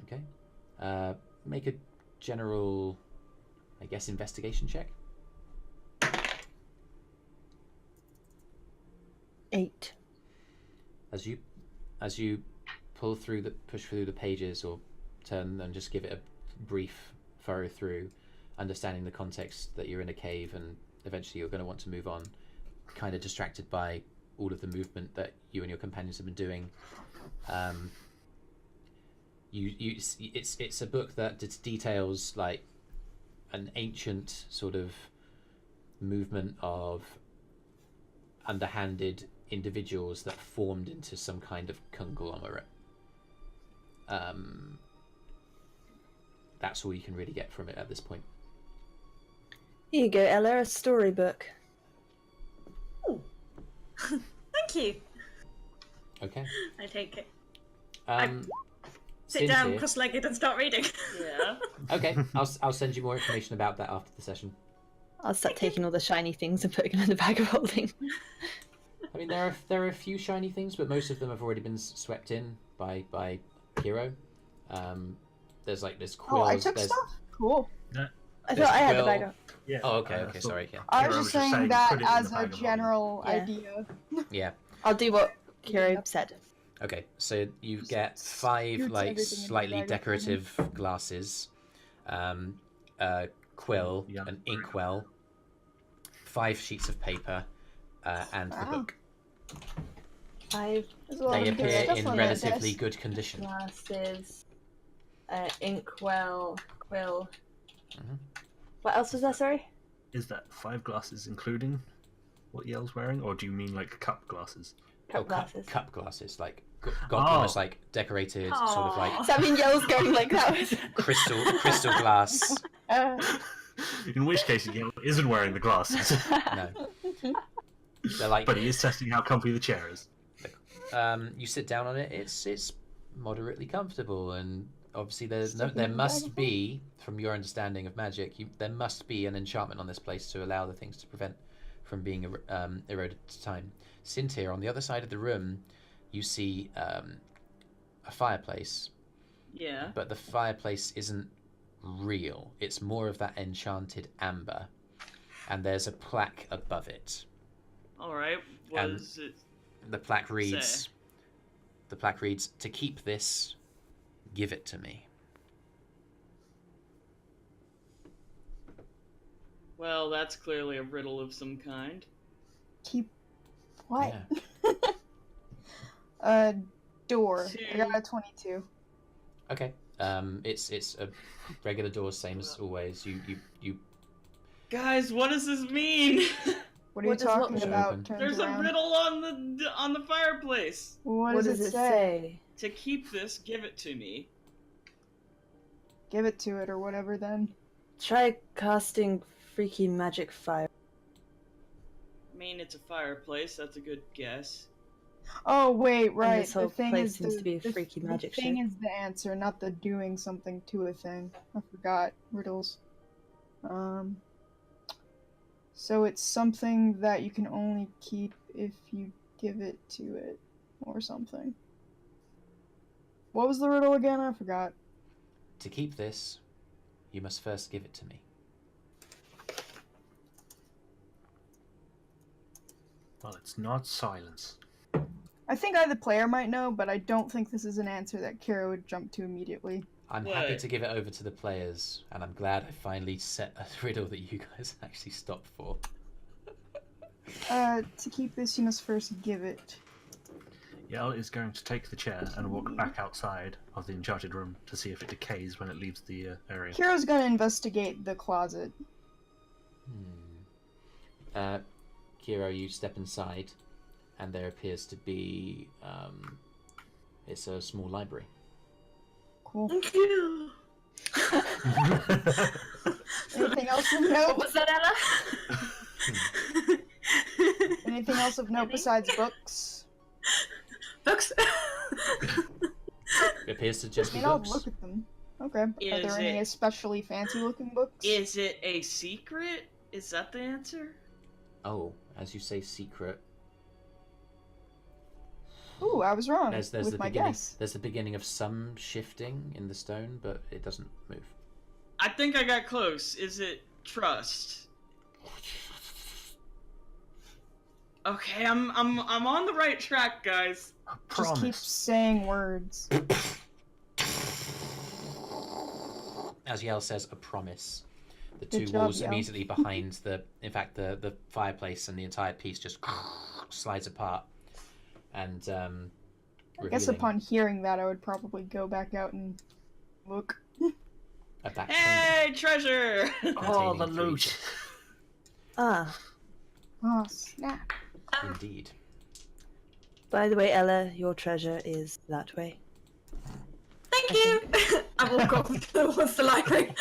Okay. Make a general, I guess, investigation check.
8.
As you push through the pages, or turn and just give it a brief furrow through, understanding the context that you're in a cave and eventually you're going to want to move on, kind of distracted by all of the movement that you and your companions have been doing. It's a book that details like an ancient sort of movement of underhanded individuals that formed into some kind of conglomerate. That's all you can really get from it at this point.
Here you go, Ella, a storybook.
Thank you.
Okay.
I take it.
Um,
Sit down,
Sintyrr.
cross-legged, and start reading.
Yeah.
Okay, I'll send you more information about that after the session.
I'll start taking all the shiny things and putting them in the bag of holding.
I mean, there are a few shiny things, but most of them have already been swept in by Kyro. There's like this quills.
Oh, I took
there's...
stuff? Cool.
I
There's
thought I had the
quill.
bag of...
Yeah.
Oh, okay,
so
sorry, yeah.
I
Kyro
was
was
just
just
saying
saying,
that
put it in
as
the
a
bag of holding.
general
Yeah.
idea.
Yeah.
I'll do what Kiro said.
Okay, so you
Just
get 5
scoots
like
everything in the
slightly
bag of
decorative glasses, a quill,
Yeah.
an inkwell, 5 sheets of paper, and the
Wow.
book.
5
There's a lot
They
of good
appear
stuff
in
on that
relatively
desk.
good condition.
glasses, inkwell, quill.
Mhm.
What else was there, sorry?
Is that 5 glasses including what Yell's wearing, or do you mean like cup glasses?
Cup glasses.
Cup glasses, like got almost
Oh.
like decorated, sort of like
Does that mean Yell's going like that?
crystal glass.
In which case, Yell isn't wearing the glasses,
No, they're like
but he is testing how comfy the chair is.
you sit down on it. It's moderately comfortable, and obviously there must be, from your understanding of magic, there must be an enchantment on this place to allow the things to prevent from being eroded to time. Sintyrr, on the other side of the room, you see a fireplace,
Yeah.
but the fireplace isn't real. It's more of that enchanted amber, and there's a plaque above it.
All right. What
And-
is it?
The plaque reads,
Say.
"To keep this, give it to me."
Well, that's clearly a riddle of some kind.
Keep what?
Yeah.
Door.
Two.
I got a 22.
Okay. It's a regular door, same as always. You
Guys, what does this mean?
What are you
What does what
talking
mean?
about?
Open.
Turns
There's
around.
a riddle on the fireplace.
What does it say?
To keep this, give it to me.
Give it to it or whatever then.
Try casting freaky magic fire.
I mean, it's a fireplace. That's a good guess.
Oh wait,
And
right.
this whole
The thing
place
is
seems to be a freaky magic
The thing
shit.
is the answer, not the doing something to a thing. I forgot riddles. So it's something that you can only keep if you give it to it, or something. What was the riddle again? I forgot.
to keep this, you must first give it to me.
Well, it's not silence.
I think I, the player, might know, but I don't think this is an answer that Kyro would jump to immediately.
I'm happy
What?
to give it over to the players, and I'm glad I finally set a riddle that you guys actually stopped for.
To keep this, you must first give it.
Yell is going to take the chair and walk back outside of the enchanted room to see if it decays when it leaves the area.
Kyro's gonna investigate the closet.
Kyro, you step inside, and there appears to be it's a small library.
Cool.
Thank you.
Anything else of
What
note?
was that, Ella?
Anything else of note besides books?
Books.
It appears to just
I
be
mean, I'll
books.
look at them. Okay. Are
Is
there any
it-
especially fancy-looking books?
Is it a secret? Is that the answer?
Oh, as you say, secret.
Ooh, I was wrong
There's
with
the
my
beginning.
guess.
There's the beginning of some shifting in the stone, but it doesn't move.
I think I got close. Is it trust? Okay, I'm on the right track, guys.
I
Just keep
promise.
saying words.
As Yell says, a promise. The
Good
two
job,
walls
Yell.
immediately behind the fireplace and the entire piece just slides apart. And
I guess
revealing
upon hearing that, I would probably go back out and look.
a back chamber
Hey, treasure!
Oh, the
containing three
loot.
books.
Ah,
Oh, snap.
Indeed.
by the way, Ella, your treasure is that way.
Thank you. I walk off towards the library.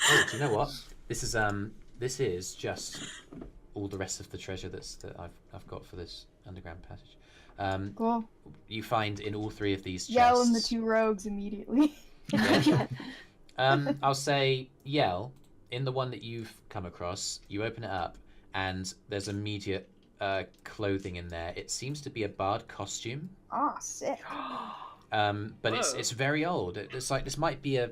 Oh, do you know what? This is just all the rest of the treasure that I've got for this underground passage.
Cool.
You find in all three of these chests.
Yell and the two rogues immediately.
Yeah. I'll say Yell. In the one that you've come across, you open it up, and there's immediate clothing in there. It seems to be a bard costume,
Ah, sick.
but
Whoa.
it's very old. It's like this might be a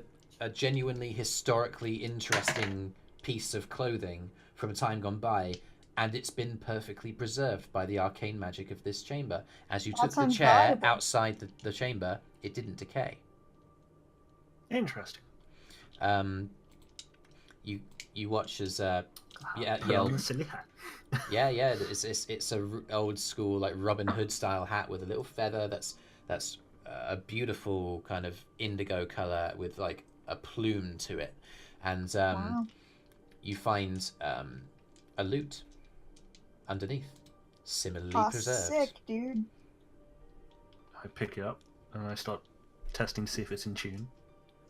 genuinely historically interesting piece of clothing from a time gone by, and it's been perfectly preserved by the arcane magic of this chamber. As you took
That
the
sounds
chair
valuable.
outside the chamber, it didn't decay.
Interesting.
You watch as
Put
Yell.
on the silly hat.
Yeah, it's old school like Robin Hood style hat with a little feather. That's a beautiful kind of indigo color with like a plume to it, and
Wow.
you find a lute underneath, similarly
Ah,
preserved.
sick, dude.
I pick it up and I start testing to see if it's in tune.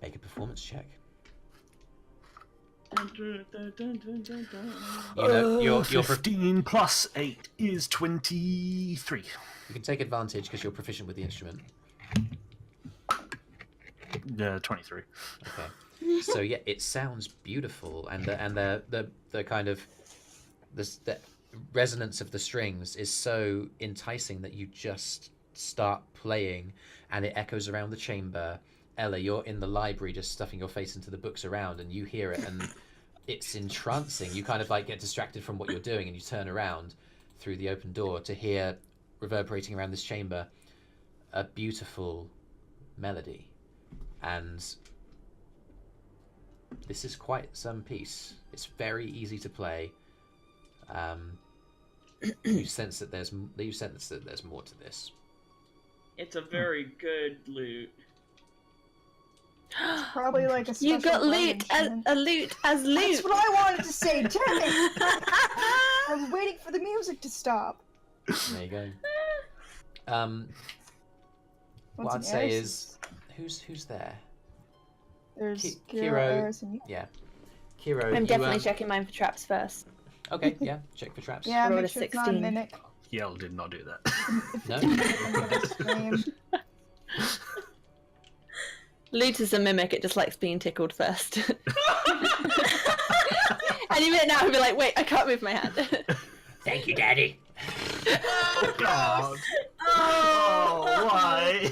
Make a performance check.
Dun.
You know, you're
15 plus 8 is 23.
you can take advantage because you're proficient with the instrument.
23.
Okay. So yeah, it sounds beautiful, and the kind of the resonance of the strings is so enticing that you just start playing, and it echoes around the chamber. Ella, you're in the library just stuffing your face into the books around, and you hear it, and it's entrancing. You kind of like get distracted from what you're doing, and you turn around through the open door to hear reverberating around this chamber a beautiful melody. And this is quite some piece. It's very easy to play. You sense that there's more to this.
It's a very good loot.
It's probably like a special
You got
blade
loot as
instrument.
a loot as loot.
That's what I wanted to say, damn it! I was waiting for the music to stop.
There you go. What
What's
I'd
an
say
Eirys?
is, who's there?
There's
Kyro-
Kyro, Eirys, and you.
Yeah, Kyro.
I'm
you,
definitely checking mine for traps first.
Okay, yeah, check for traps.
Yeah,
I rolled
make
a
sure it's not a
16.
mimic.
Yell did not do that.
No.
Scream.
Loot is a mimic, it just likes being tickled first. Any minute now, I'll be like, wait, I can't move my hand.
Thank you, Daddy.
Oh God!
Oh,
Oh, why?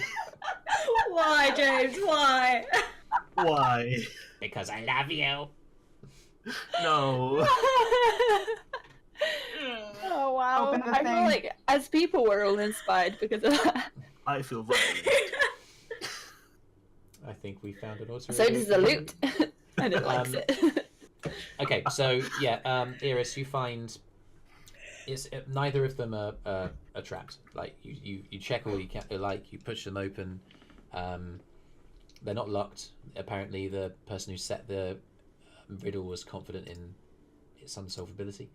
Why, James? Why?
Why?
Because I love you.
No.
Oh wow.
Open the
I feel
thing.
like as people we're all inspired because of that.
I feel violated.
I think we found an auto.
So does the loot. And it likes it.
Okay, so yeah, Eirys, you find it's neither of them are trapped. Like you check all you can, like you push them open. They're not locked. Apparently, the person who set the riddle was confident in its unsolvability.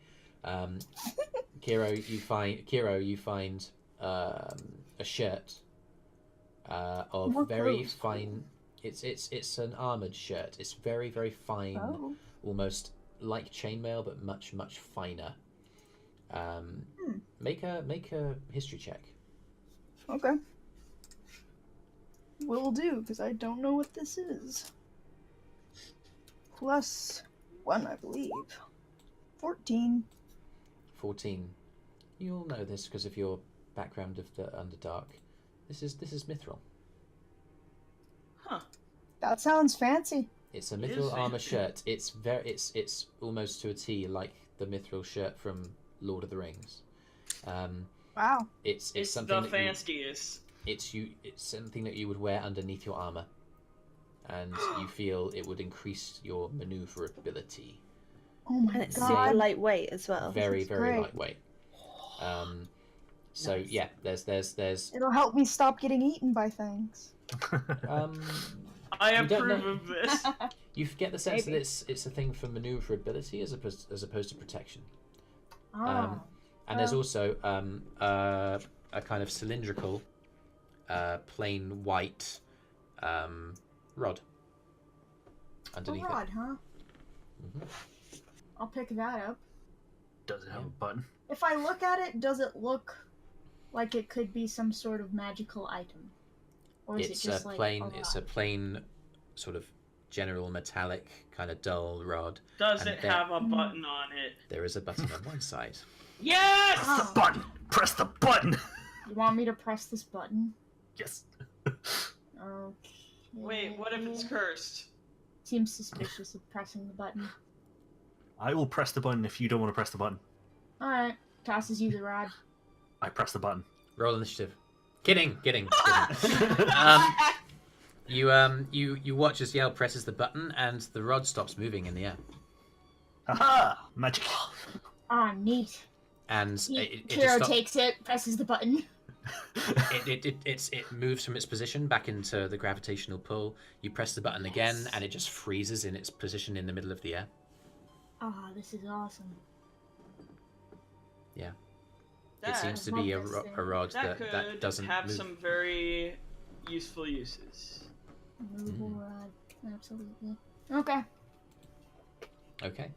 Kyro, you find a shirt of
More
very
clothes.
fine. It's an armored shirt. It's very very fine,
Oh.
almost like chainmail, but much finer. Make a history check.
Okay. Will do, because I don't know what this is. +1, I believe. 14.
14. You'll know this because of your background of the Underdark. This is Mithril.
Huh.
That sounds fancy.
It's a
It
Mithril
is
armor
fancy.
shirt. It's almost to a T like the Mithril shirt from Lord of the Rings.
Wow.
It's
It's
something
the
that
fanciest.
it's something that you would wear underneath your armor, and you feel it would increase your maneuverability.
Oh my
And it's
god.
super lightweight as well.
Very
is
very
great.
lightweight. So
Nice.
yeah, there's
It'll help me stop getting eaten by things.
I
You don't
approve
know.
of this.
You get the sense
Maybe.
that it's a thing for maneuverability as opposed to protection.
Oh.
And there's also a kind of cylindrical, plain white rod
A
underneath
rod, huh?
Mhm.
I'll pick that up.
Does it have a button?
If I look at it, does it look like it could be some sort of magical item? Or is
It's
it just
a
like
plain.
a
It's a
rod?
plain, sort of general metallic kind of dull rod.
Does
And
it
there-
have a button on it?
There is a button on one side.
Yes!
Oh.
Button! Press the button!
You want me to press this button?
Yes.
Okay.
Wait, what if it's cursed?
Seems suspicious of pressing the button.
I will press the button if you don't want to press the button.
Alright. Tosses you the rod.
I press the button.
Roll initiative. Kidding. You watch as Yale presses the button and the rod stops moving in the air.
Aha! Magic.
Ah, neat.
And it just
Kyro
stops.
takes it, presses the button.
It moves from its position back into the gravitational pull. You press the button again,
Yes.
and it just freezes in its position in the middle of the air.
Ah, this is awesome.
It seems to be a rod
That
that
could
doesn't
have
move.
some very useful uses.
Movable rod. Absolutely. Okay.
Okay.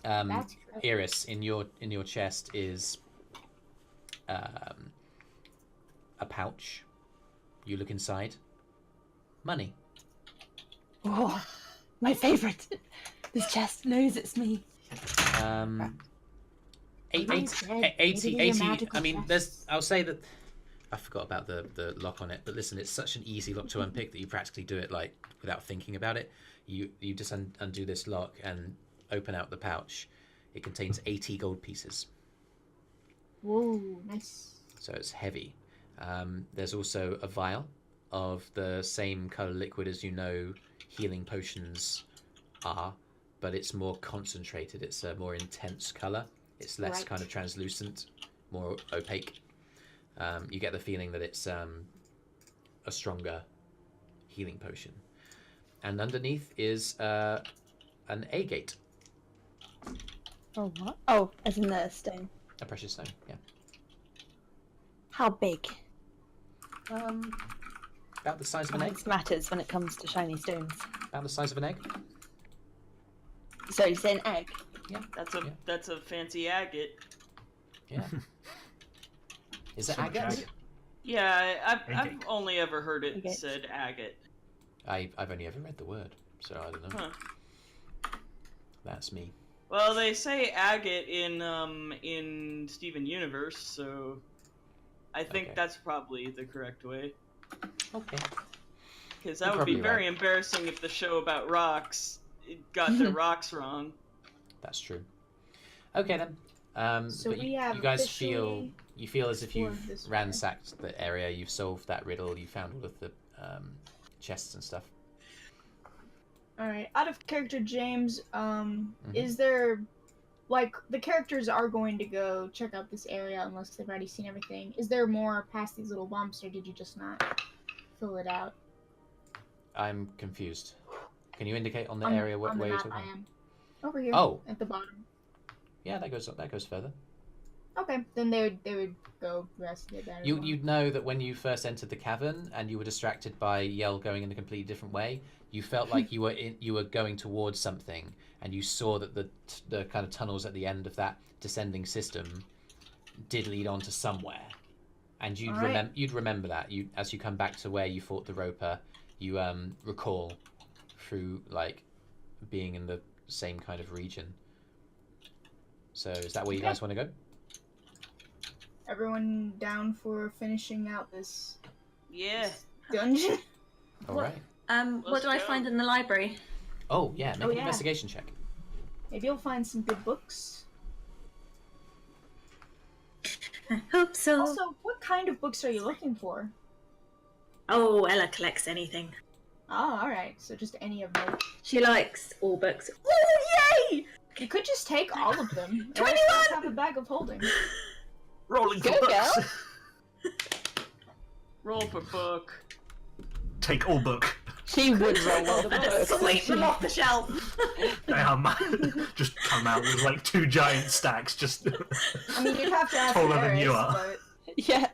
That's great.
Eirys, in your chest is a pouch. You look inside. Money.
Oh, my favorite. This chest knows it's me.
80. I mean, I'll say that. I forgot about the lock on it, but listen, it's such an easy lock to unpick that you practically do it like without thinking about it. You just undo this lock and open out the pouch. It contains 80 gold pieces,
Whoa, nice.
so it's heavy. There's also a vial of the same color liquid as healing potions are, but it's more concentrated. It's a more intense color. It's less
Right.
kind of translucent, more opaque. You get the feeling that it's a stronger healing potion. And underneath is an agate,
Oh, what? Oh, as in the stone.
a precious stone. Yeah.
How big?
About the size of an egg.
Size matters when it comes to shiny stones.
About the size of an egg.
So you say an egg?
That's a fancy agate.
Yeah. Is it
So much
agate?
agate.
Yeah, I've
Agate.
only ever heard it
Agate.
said agate.
I've only ever read the word, so I don't know.
Huh.
That's me.
Well, they say agate in Steven Universe, so I think
Okay.
that's probably the correct way.
Okay.
Because
You're
that would be
probably
very
right.
embarrassing if the show about rocks got their rocks wrong.
That's true. Okay then.
So
but
we
you,
have
you guys
officially
feel as if
explored
you've
this
ransacked the area, you've solved that riddle, you found all of the chests and stuff.
Alright, out of character James,
Mm-hmm.
is there, like, the characters are going to go check out this area unless they've already seen everything. Is there more past these little bumps, or did you just not fill it out?
I'm confused. Can you indicate on the
On
area where
on the
you're
map
talking
I
about?
am. Over here.
Oh.
At the bottom.
Yeah, that goes further.
Okay, then they would go investigate that.
You'd know that when you first entered the cavern and you were distracted by Yell going in a completely different way, you felt like you were going towards something, and you saw that the kind of tunnels at the end of that descending system did lead on to somewhere, and you'd remember that as you come back to where you fought the Roper, you recall through like being in the same kind of region. So is that where you guys want to go?
Everyone down for finishing out this
Yeah.
dungeon?
All right.
What
Let's
do I
go.
find in the library?
Oh yeah, make
Oh,
an
yeah.
investigation check.
Maybe you'll find some good books.
I hope so.
Also, what kind of books are you looking for?
Oh, Ella collects anything.
Oh, alright. So just any of them.
She likes all books. Oh, yay!
You could just take all of them.
21!
Just have a bag of holding.
Rolling for
Go,
books.
Roll for book.
Take all book.
She would roll all the books.
Sweep them off the shelf.
Just come out with like 2 giant stacks. Just
I mean, you'd have to ask
Taller than you
Eirys,
are.
but
Yeah.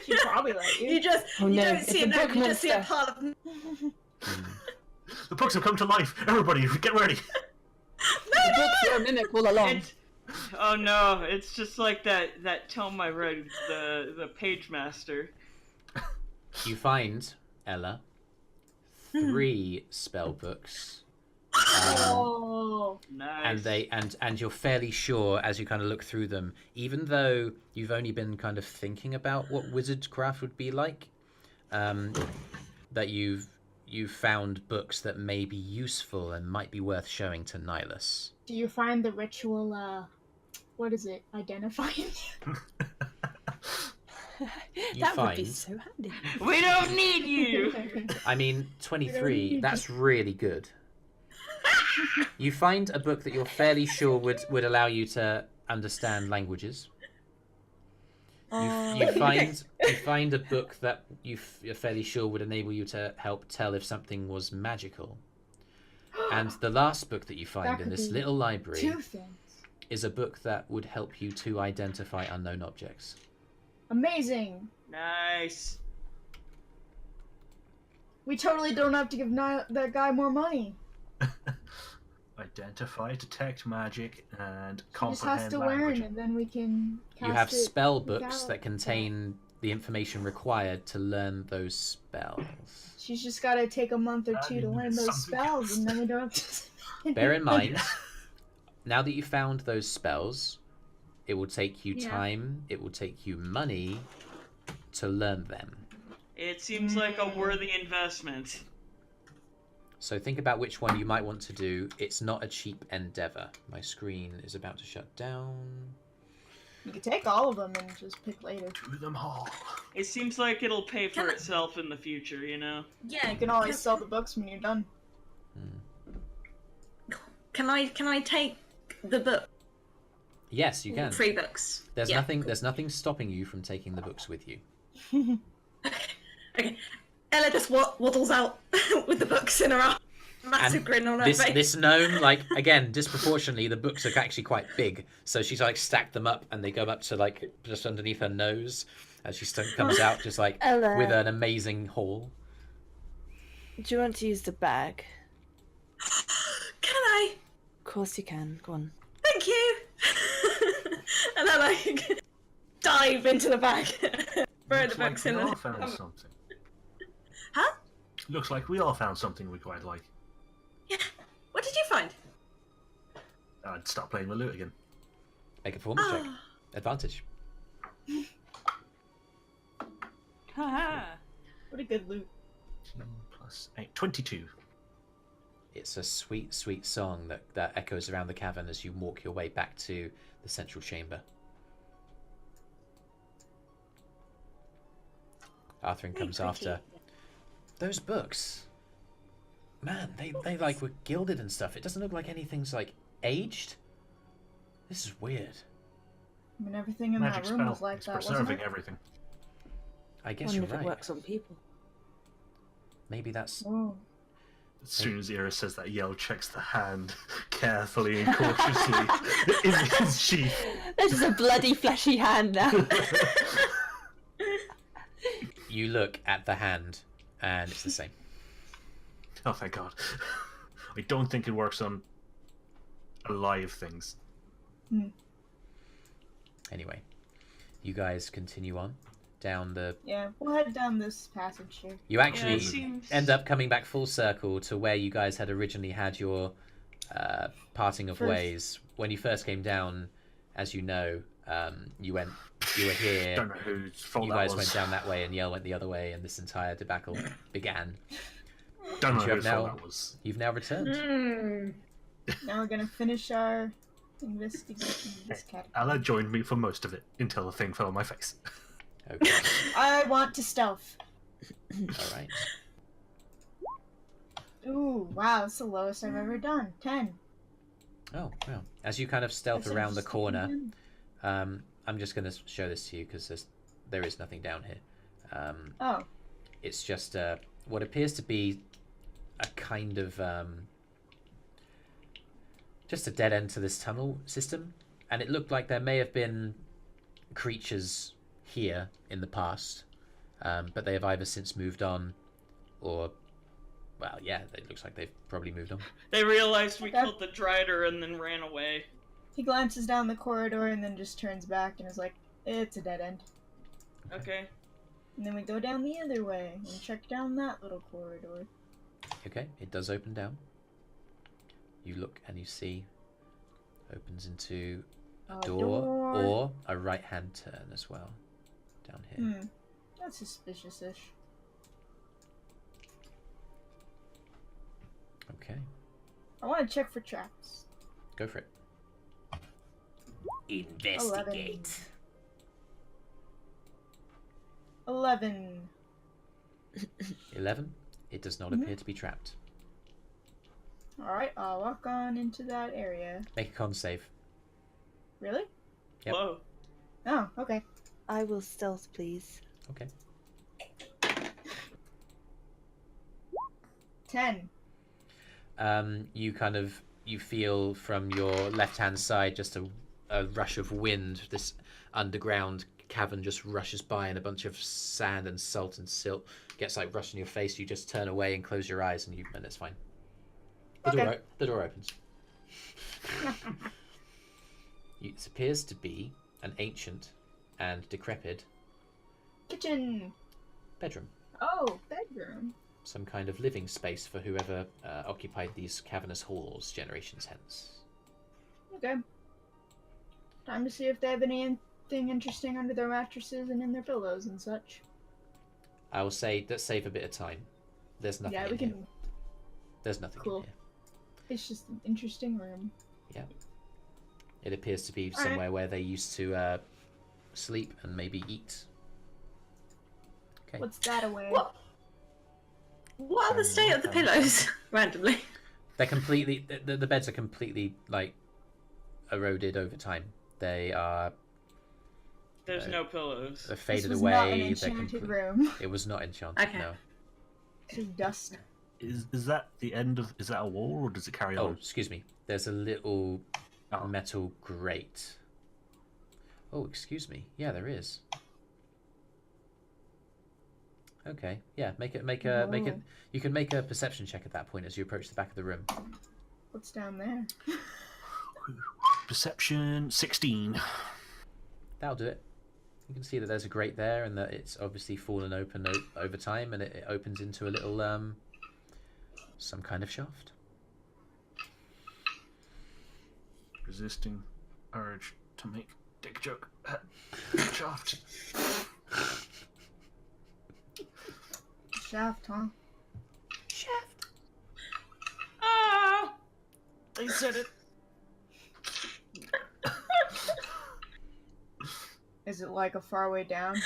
she'd probably let you.
You just
Oh,
you
no,
don't
it's
see
a
a note,
book
you just see a
monster.
pile of.
the books have come to life. Everybody, get ready.
The books are a mimic all along.
It's, oh no, it's just like that tome I read, the Page Master.
You find, Ella, 3 spell books.
Oh.
Nice.
And you're fairly sure as you kind of look through them, even though you've only been kind of thinking about what wizardcraft would be like, that you've found books that may be useful and might be worth showing to Nihilus.
Do you find the ritual, what is it, identifying?
That would be
find-
so handy.
We don't need you.
I mean, 23, that's really good. You find a book that you're fairly sure would allow you to understand languages. You find a book that you're fairly sure would enable you to help tell if something was magical. And the last book that you find
That
in
could
this
be
little library
2 things.
is a book that would help you to identify unknown objects.
Amazing.
Nice.
We totally don't have to give that guy more money.
Identify, detect magic, and
He just
comprehend
has to
language.
learn, and then we can cast
You have
it
spell books
without
that contain the information required to learn those spells.
She's just got to take a month or 2 to learn those
Something
spells,
else.
and then we don't have to...
Bear in mind, now that you found those spells, it will take you
Yeah.
time, it will take you money to learn them.
It seems like a worthy investment.
So think about which one you might want to do. It's not a cheap endeavor. My screen is about to shut down.
You can take all of them and just pick later.
Do them all.
It seems like it'll pay for itself in the future, you know?
Yeah.
You can always sell the books when you're done.
Can I take the book?
Yes, you can.
3 books.
There's
Yeah.
nothing. There's nothing stopping you from taking the books with you.
Okay. Ella just waddles out with the books in her arm. Massive grin on her face.
This gnome, like, again, disproportionately, the books are actually quite big. So she's like stacked them up, and they go up to like just underneath her nose as she comes out, just like
Ella.
with an amazing haul.
Do you want to use the bag?
Can I?
Of course you can. Go on.
Thank you. And I like dive into the bag, throw the
Looks like
books
we
in
all
there.
found something.
Huh?
Looks like we all found something we quite like.
Yeah. What did you find?
I'd start playing the lute again.
Make a performance check.
Ah.
Advantage.
Haha. What a good loot.
+8. 22.
It's a sweet, sweet song that echoes around the cavern as you walk your way back to the central chamber. Arthrin comes after. Those books, man, they like were gilded and stuff. It doesn't look like anything's like aged. This is weird.
I mean, everything in
Magic
that room
spell.
was like
It's
that, wasn't
preserving
it?
everything.
I guess
Wonder
you're
if
right.
it works on people.
Maybe that's
Oh.
As soon as Eirys says that, Yell checks the hand carefully and cautiously in his sheath.
This is a bloody fleshy hand now.
you look at the hand and it's the same.
Oh, thank God. I don't think it works on alive things.
Anyway, you guys continue on down the.
Yeah, we'll head down this passage here.
You actually
it seems-
end up coming back full circle to where you guys had originally had your parting of
First.
ways. When you first came down, as you know, you were here.
Don't know whose fault
You
that
guys
was.
went down that way, and Yell went the other way, and this entire debacle began.
Don't know
You have
whose
now-
fault that was.
You've now returned.
Mm.
Now we're gonna finish our investigation of this cat.
Ella joined me for most of it until the thing fell on my face.
Okay,
I want to stealth.
all right.
Ooh, wow, it's the lowest I've ever done. 10.
Oh, well. As you kind of stealth
That's
around the
interesting.
corner, I'm just going to show this to you because there is nothing down here.
Oh,
It's just what appears to be a kind of just a dead end to this tunnel system, and it looked like there may have been creatures here in the past, but they have either since moved on, or, well, yeah, it looks like they've probably moved on.
They realized we
Okay.
killed the Drider and then ran away.
he glances down the corridor and then just turns back and is like, it's a dead end.
Okay.
And then we go down the other way and check down that little corridor.
Okay, it does open down. You look and you see opens into a door or a right-hand turn as well down here.
That's suspicious-ish.
Okay,
I want to check for traps.
go for it.
11.
11. It does not appear to be trapped.
Alright, I'll walk on into that area.
Make a con save.
Really?
Yep.
Whoa.
Oh, okay.
I will stealth, please.
Okay.
10.
You feel from your left-hand side just a rush of wind. This underground cavern just rushes by, and a bunch of sand and salt and silt gets like rushed in your face. You just turn away and close your eyes, and it's fine.
Okay.
The door opens. It appears to be an ancient and decrepit
Kitchen.
bedroom.
Oh, bedroom.
Some kind of living space for whoever occupied these cavernous halls generations hence.
Okay. Time to see if they have anything interesting under their mattresses and in their pillows and such.
I will say, let's save a bit of time. There's nothing
Yeah,
in
we
here.
can.
There's nothing
Cool.
in here.
It's just an interesting room.
It appears to be
All right.
somewhere where they used to sleep and maybe eat. Okay.
What's that away?
What are the state of the pillows? Randomly.
They're completely... The beds are completely, like, eroded over time. They are
There's no pillows.
they're
This
faded
was
away.
not an
They're
enchanted
complete-
room.
It was not enchanted.
Okay.
No.
Just dust.
Is that the end of? Is that a wall, or does it carry
Oh,
on?
excuse me. There's a little
Oh.
metal grate. Oh, excuse me. Yeah, there is. Okay. Yeah, make it.
Whoa.
You can make a perception check at that point as you approach the back of the room.
What's down there?
Perception 16.
That'll do it. You can see that there's a grate there, and that it's obviously fallen open over time, and it opens into a little some kind of shaft.
Resisting urge to make dick joke. Shaft.
Shaft, huh?
Shaft.
Ah!
I said it.
Is it like a far way down?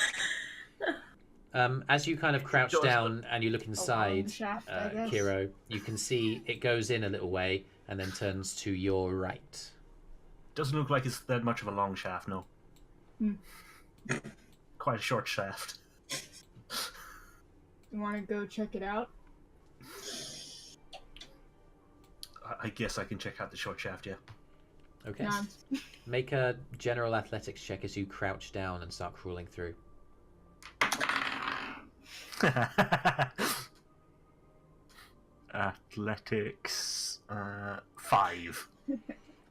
As you kind of crouch
Just-
down and you look inside,
shaft, I guess.
Kyro, you can see it goes in a little way and then turns to your right.
Doesn't look like it's that much of a long shaft, no.
Hmm.
Quite a short shaft.
You want to go check it out?
I guess I can check out the short shaft, yeah.
Okay.
None.
Make a general athletics check as you crouch down and start crawling through.
Athletics 5.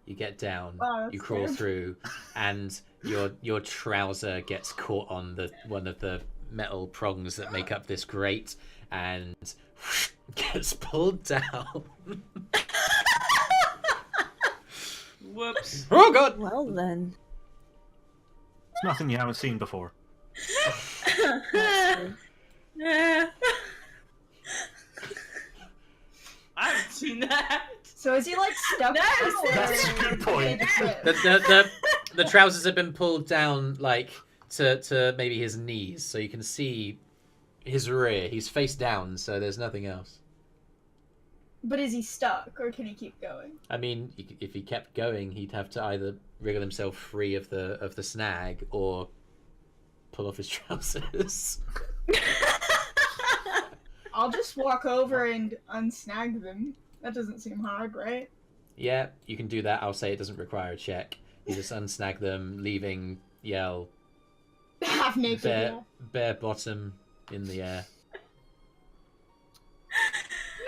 You get down,
Wow, that's
you crawl
good.
through, and your trouser gets caught on one of the metal prongs that make up this grate, and gets pulled down.
Whoops.
Oh god!
Well then.
It's nothing you haven't seen before.
I haven't seen that.
So is he like stuck?
No,
down, or
that's a good point.
is it-
The trousers have been pulled down like to maybe his knees, so you can see his rear. He's face down, so there's nothing else.
But is he stuck, or can he keep going?
I mean, if he kept going, he'd have to either wriggle himself free of the snag or pull off his trousers.
I'll just walk over and unsnag them. That doesn't seem hard, right?
Yeah, you can do that. I'll say it doesn't require a check. You just unsnag them, leaving Yell
Half naked. yeah.
bare bottom in the air.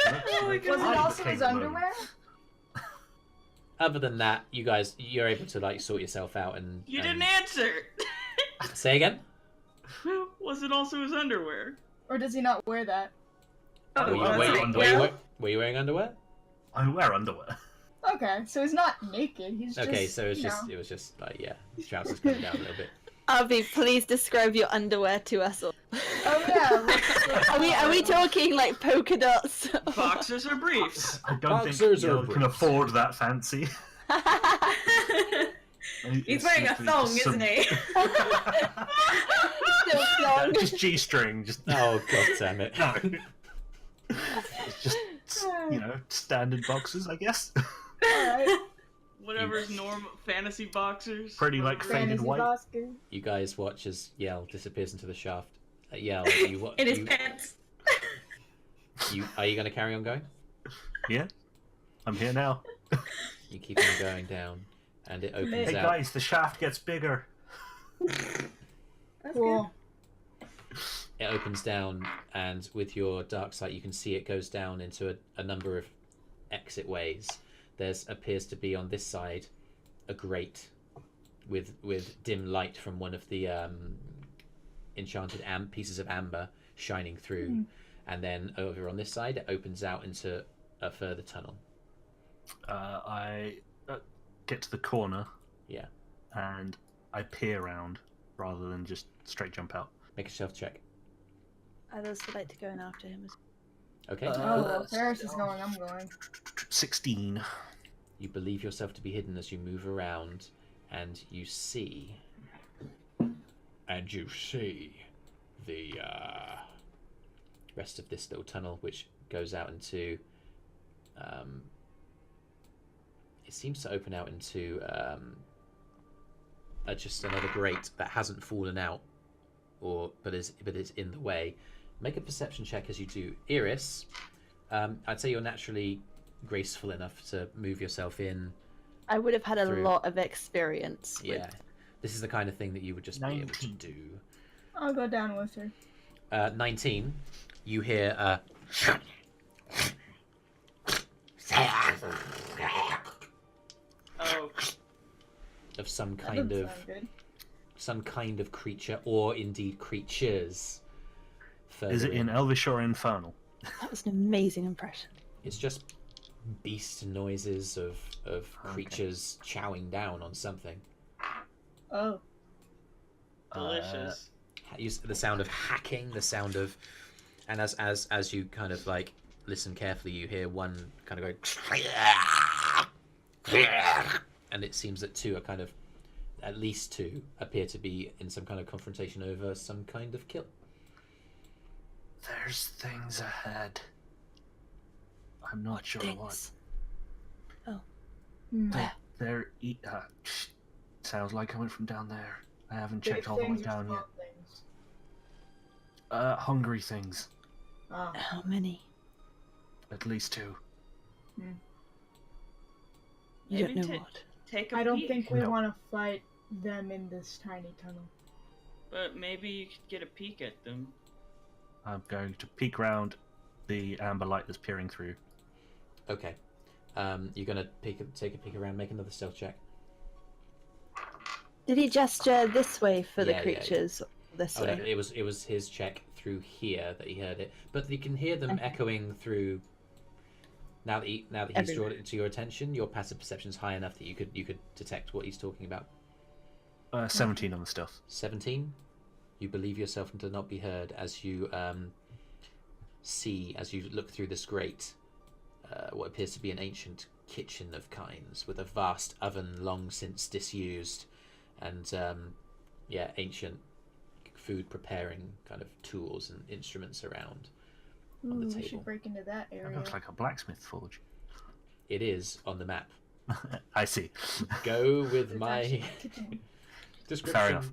Oh my
Was
God.
it also his underwear?
Other than that, you're able to like sort yourself out and.
You
and...
didn't answer.
Say again.
Was it also his underwear?
Or does he not wear that?
Oh,
Were you,
well,
were you-
that's
were you
like,
wear- were you wearing underwear?
I wear underwear.
Okay, so he's not naked. He's just.
Okay, so
you know.
it was just like his trousers coming down a little bit.
Avi, please describe your underwear to us all.
Oh yeah.
Are we talking like polka dots?
Boxers or briefs?
I don't
Boxers
think
or
Yell can
briefs?
afford that fancy.
He's wearing a thong, isn't he?
Still long.
Just G-string, just
Oh god damn it!
no. It's just standard boxes, I guess.
Alright.
Whatever's normal fantasy boxers.
Pretty, like,
whatever.
faded
Fantasy
white.
Oscar.
You guys watch as Yell disappears into the shaft. Yell,
In his pants.
Are you going to carry on going?
Yeah, I'm here now.
You keep on going down, and it opens
Hey
out.
guys, the shaft gets bigger.
That's
Cool.
It opens down, and with your dark sight, you can see it goes down into a number of exit ways. There's appears to be on this side a grate with dim light from one of the enchanted pieces of amber shining through, and then over on this side it opens out into a further tunnel.
I get to the corner.
Yeah.
And I peer around rather than just straight jump out.
Make a stealth check.
I'd also like to go in after him.
Okay.
Oh, well, Paris is going. I'm going.
16.
You believe yourself to be hidden as you move around, and you see the rest of this little tunnel, which goes out into. It seems to open out into just another grate that hasn't fallen out, but is in the way. Make a perception check as you do. Eirys, I'd say you're naturally graceful enough to move yourself in.
I would have had a
Through.
lot of experience.
Yeah, this is the kind of thing that you would just be able to do.
I'll go down with her.
19, you hear
Oh,
of some
That
kind
doesn't
of
sound good.
creature, or indeed creatures.
Is it in Elvish or Infernal?
That was an amazing impression.
It's just beast noises of creatures chowing down on something.
Oh.
delicious.
The sound of hacking, the sound of, and as you kind of like listen carefully, you hear one kind of go, and it seems that two are kind of, at least two appear to be in some kind of confrontation over some kind of kill.
There's things ahead. I'm not sure what.
Oh.
They're sounds like coming from down there. I haven't checked all the way down yet. Hungry things.
Ah.
How many?
At least two.
You don't
Maybe
know what.
Take a
I don't
peek.
think we
No.
want to fight them in this tiny tunnel.
But maybe you could get a peek at them.
I'm going to peek round the amber light that's peering through.
Okay. You're gonna take a peek around, make another stealth check.
Did he gesture this way for
Yeah,
the
yeah.
creatures? Or this
Oh, no,
way?
it was his check through here that he heard it, but you can hear them echoing through. Now that he's
Everywhere.
drawn it to your attention, your passive perception is high enough that you could detect what he's talking about.
17 on the stealth.
17. You believe yourself to not be heard as you see, as you look through this grate, what appears to be an ancient kitchen of kinds, with a vast oven long since disused, and ancient food preparing kind of tools and instruments around on the
We
table.
should break into that
That
area.
looks like a blacksmith forge.
It is on the map.
I see.
Go with
It's
my
actually a kitchen.
description.
Fair enough.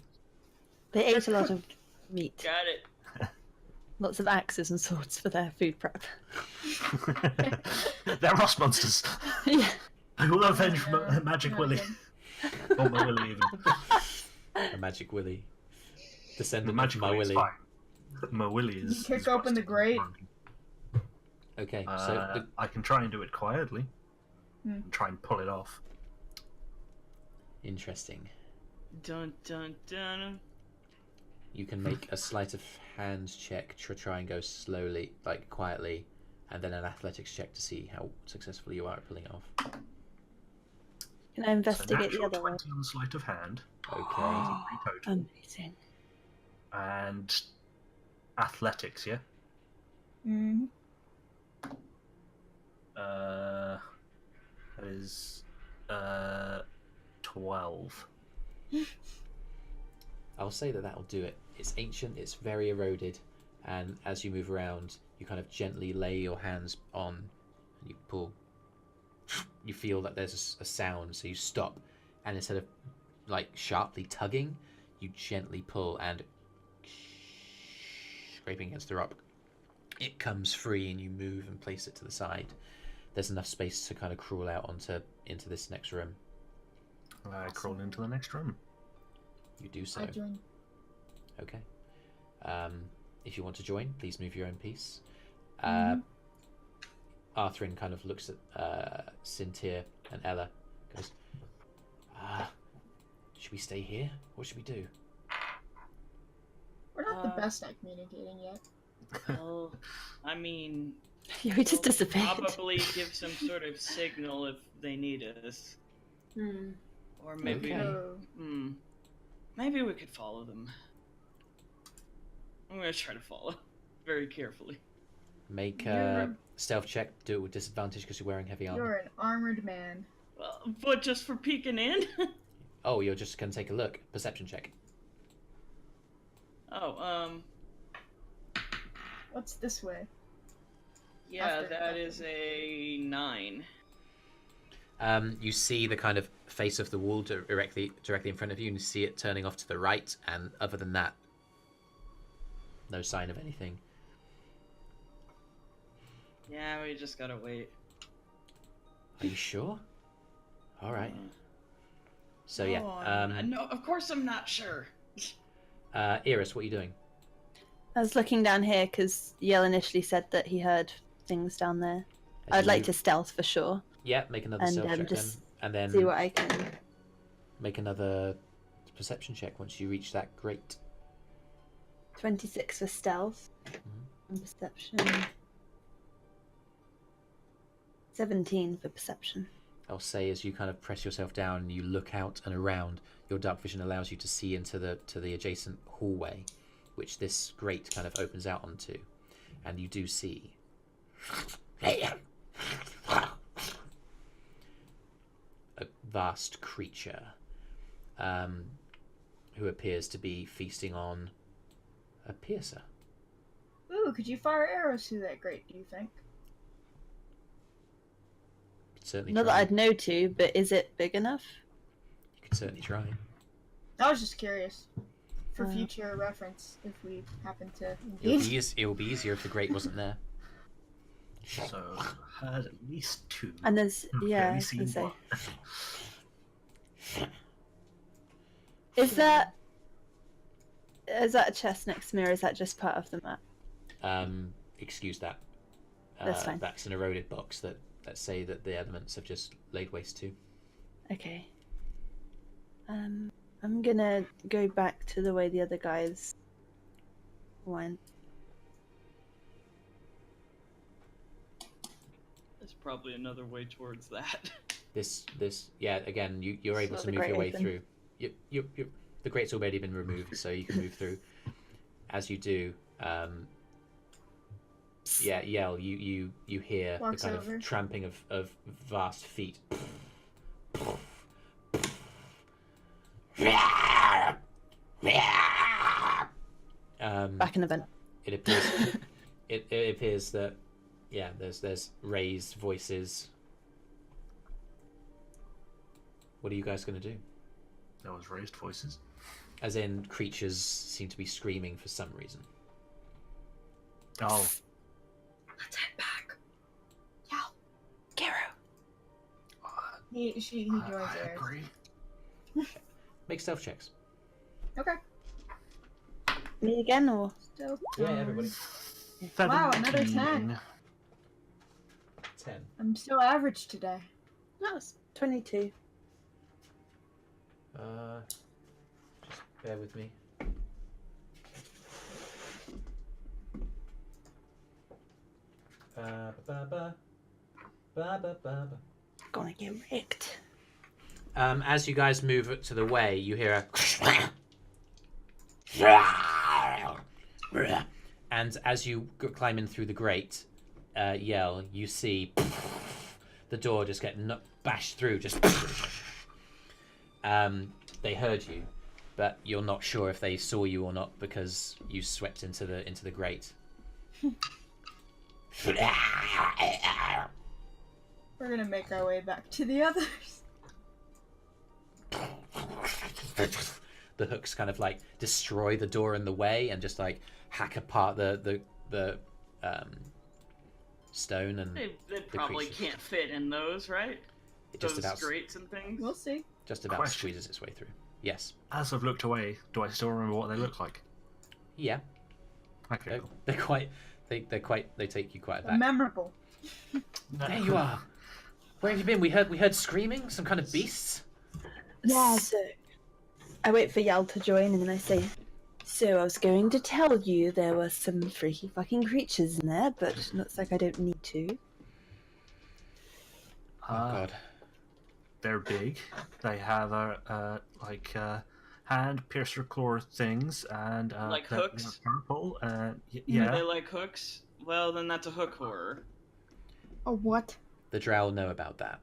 They ate a lot of meat.
Got it.
Lots of axes and swords for their food prep.
They're Ross monsters.
Yeah.
I will avenge Magic
Not
Willy.
again.
Or my Willy even.
A Magic Willy.
The
Descendant
Magic
of my
Willy is
Willy.
fine. My Willy is...
You kick
is
open the
rusted.
grate.
Okay, so
I can try and do it quietly.
Hmm.
And try and pull it off.
interesting.
Dun dun dun.
You can make a sleight of hand check to try and go slowly, like quietly, and then an athletics check to see how successful you are at pulling it off.
Can I investigate the
so
other one?
20 on sleight of hand.
Okay.
23 total.
Amazing.
And athletics, yeah?
Mhm.
That is 12.
I'll say that that'll do it. It's ancient, it's very eroded, and as you move around, you kind of gently lay your hands on, and you pull. You feel that there's a sound, so you stop, and instead of like sharply tugging, you gently pull and scraping against the rock. It comes free, and you move and place it to the side. There's enough space to kind of crawl out into this next room.
I crawl into the next room.
You do so.
I join.
Okay. If you want to join, please move your own piece.
Mhm.
Arthrin kind of looks at Sintyrr and Ella. Goes, should we stay here? What should we do?
We're not the
Uh,
best at communicating yet.
Well, I mean,
Yeah, we just
we'll
disappeared.
probably give some sort of signal if they need us, or maybe,
Okay.
Maybe we could follow them. I'm gonna try to follow, very carefully.
Make
You're
a
a-
stealth check. Do it with disadvantage because you're wearing heavy armor.
You're an armored man.
Well, but just for peeking in.
Oh, you're just going to take a look. Perception check.
Oh,
What's this way?
yeah,
After
that
nothing.
is a 9.
You see the kind of face of the wall directly in front of you, and you see it turning off to the right. And other than that, no sign of anything.
Yeah, we just gotta wait.
Are you sure? All right. So
Go
yeah.
on. No, of course I'm not sure.
Eirys, what are you doing?
I was looking down here because Yell initially said that he heard things down there. I'd like to stealth for sure.
Yeah, make another
And
stealth check
just
then. And then
see what I can.
make another perception check once you reach that grate.
26 for stealth. And perception. 17 for perception.
I'll say as you kind of press yourself down and you look out and around, your dark vision allows you to see into the adjacent hallway, which this grate kind of opens out onto, and you do see a vast creature who appears to be feasting on a piercer.
Ooh, could you fire arrows through that grate, do you think?
Certainly
Not
try.
that I'd know to, but is it big enough?
You could certainly try.
I was just curious. For
Uh,
future reference, if we happen to
It will be easier if the grate wasn't there.
So had at least 2.
And there's yeah, I
Barely
was gonna
seen
say.
one.
Is that a chest next to me, or is that just part of the map?
Excuse that.
That's fine.
That's an eroded box that let's say that the elements have just laid waste to.
Okay. I'm gonna go back to the way the other guys went.
There's probably another way towards that.
This yeah. Again, you're able
So
to
the
move your
grate
way
open.
through. The grate's already been removed, so you can move through. As you do, yeah, Yell. You hear
Walks
the kind
over.
of tramping of vast feet.
Back in the vent.
It appears. it appears that there's raised voices. What are you guys going to do?
There was raised voices.
As in, creatures seem to be screaming for some reason.
Oh,
Let's head back.
Kyro.
He joins
I
ours.
agree.
Make stealth checks.
Okay.
Me again, or
Still.
Yeah, everybody.
Wow, another 10.
17.
10.
I'm still average today.
no, it's 22.
Just bear with me.
Gonna get wrecked.
As you guys move to the way, you hear a and as you climb in through the grate, Yell, you see the door just get bashed through. Just they heard you, but you're not sure if they saw you or not because you swept into the grate.
We're gonna make our way back to the others.
The hooks kind of like destroy the door in the way and just like hack apart the stone, and
They probably
creatures.
can't fit in those, right?
it just
Those
about
grates and things.
We'll see.
Question.
squeezes its way through. Yes.
As I've looked away, do I still remember what they look like?
Yeah.
Okay, cool.
They take you quite
They're
aback.
memorable.
There you are. Where have you been? We heard screaming. Some kind of beasts.
Yeah.
So, I wait for Yell to join, and then I say, "So I was going to tell you there were some freaky fucking creatures in there, but it looks like I don't need to."
Oh God.
They're big. They have hand piercer claw things and
Like
they're
hooks?
purple.
Do
Yeah.
they like hooks? Well, then that's a hook horror.
Oh, what?
The Drow know about that.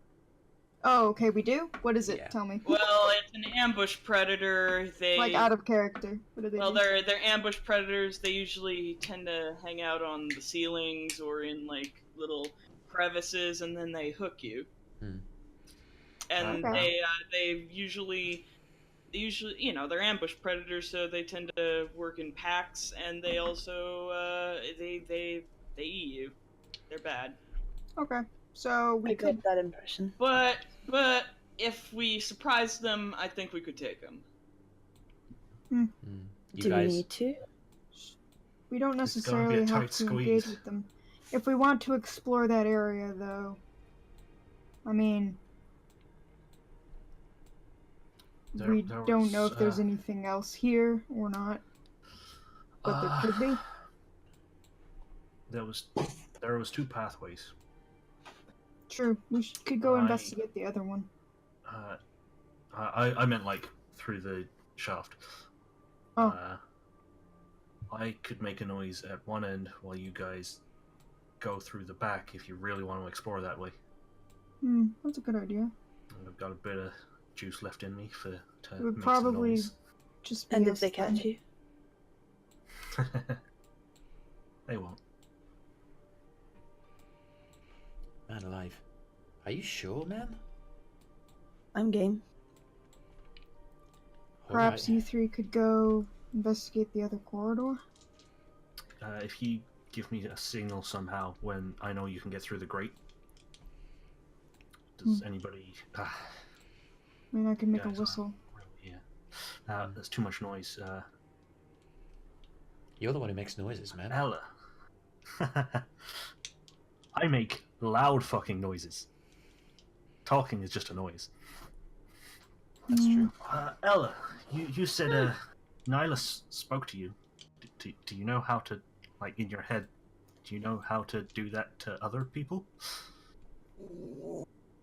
Oh, okay, we do? What is it?
Yeah.
Tell me.
Well, it's an ambush predator. They
Like out of character. What do they
well,
do?
they're ambush predators. They usually tend to hang out on the ceilings or in like little crevices, and then they hook you. and
Okay.
they usually, they're ambush predators, so they tend to work in packs, and they also they eat you. They're bad.
Okay. So we
I got
could.
that impression.
But if we surprise them, I think we could take them.
You
Do
guys.
we need to?
We don't
It's gonna be a
necessarily have
tight
to engage
squeeze.
with them. If we want to explore that area, though, I mean, we
There
don't know
was,
if there's anything else here or not, but there could be.
There was 2 pathways.
True. We could go
I-
investigate the other one.
I meant like through the shaft.
Oh.
I could make a noise at one end while you guys go through the back if you really want to explore that way.
That's a good idea.
I've got a bit of juice left in me to
It would
make
probably
some
just be
And if
us
they catch
then.
you?
noise. They won't.
Man alive. Are you sure, man?
I'm game.
Perhaps
Alright.
you three could go investigate the other corridor.
If you give me a signal somehow when I know you can get through the grate. Does anybody...
I mean, I can make a
Guys,
whistle.
Yeah. There's too much noise.
You're the one who makes noises, man.
Ella. I make loud fucking noises. Talking is just a noise.
That's true.
Ella, you said Nihilus spoke to you. Do you know how to, like, in your head, do you know how to do that to other people?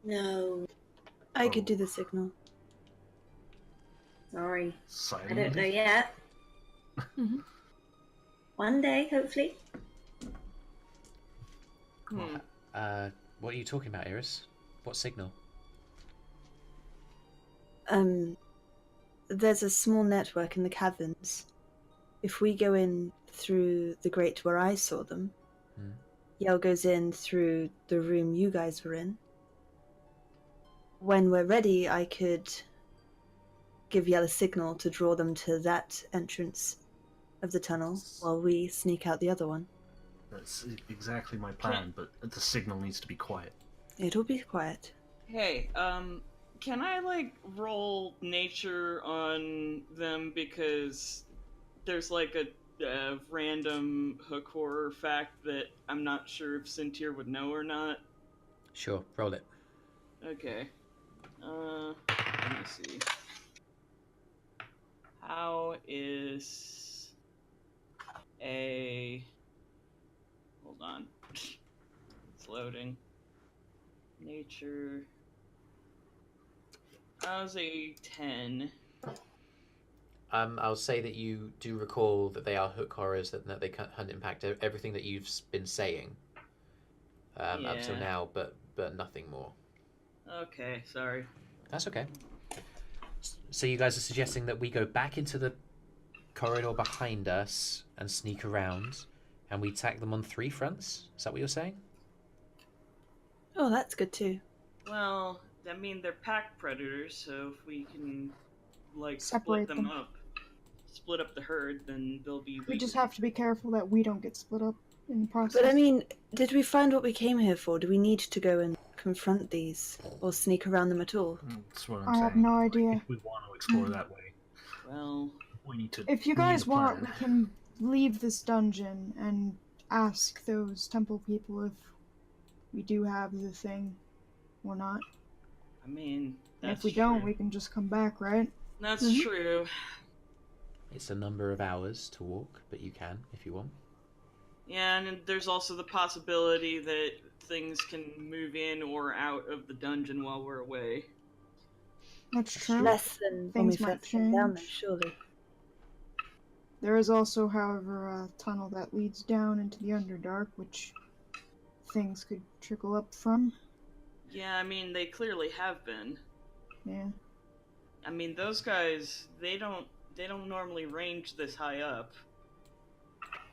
No,
I could do the signal.
sorry. I
Silently?
don't know yet.
Mhm.
One day, hopefully.
What are you talking about, Eirys? What signal?
There's a small network in the caverns. If we go in through the grate where I saw them, Yell goes in through the room you guys were in. When we're ready, I could give Yell a signal to draw them to that entrance of the tunnel while we sneak out the other one.
That's exactly my plan, but the signal needs to be quiet.
It'll be quiet.
Hey, can I, like, roll nature on them because there's, like, a random hook horror fact that I'm not sure if Sintyrr would know or not?
Sure, roll it.
Okay. Let me see. How is a... Hold on. It's loading. Nature... How's a 10?
I'll say that you do recall that they are hook horrors, that they can't impact everything that you've been saying up till
Yeah.
now, but nothing more.
Okay, sorry.
That's okay. So you guys are suggesting that we go back into the corridor behind us and sneak around, and we attack them on 3 fronts? Is that what you're saying?
Oh, that's good too.
Well, I mean, they're pack predators, so if we can, like,
Separate
split them
them.
up, split up the herd, then they'll be
We
weak.
just have to be careful that we don't get split up in the process.
But I mean, did we find what we came here for? Do we need to go and confront these or sneak around them at all?
That's what I'm
I
saying.
have no idea.
If we want to explore that way,
Well,
we need to.
If you
we need
guys
a
want, we
plan.
can leave this dungeon and ask those temple people if we do have the thing or not.
I mean,
And
that's
if we don't,
true.
we can just come back, right?
That's
Mhm.
true.
It's a number of hours to walk, but you can if you want.
Yeah, and there's also the possibility that things can move in or out of the dungeon while we're away.
That's true.
Less than when we
Things might
first came down there,
change.
surely.
There is also, however, a tunnel that leads down into the Underdark, which things could trickle up from.
Yeah, I mean, they clearly have been.
Yeah.
I mean, those guys, they don't normally range this high up.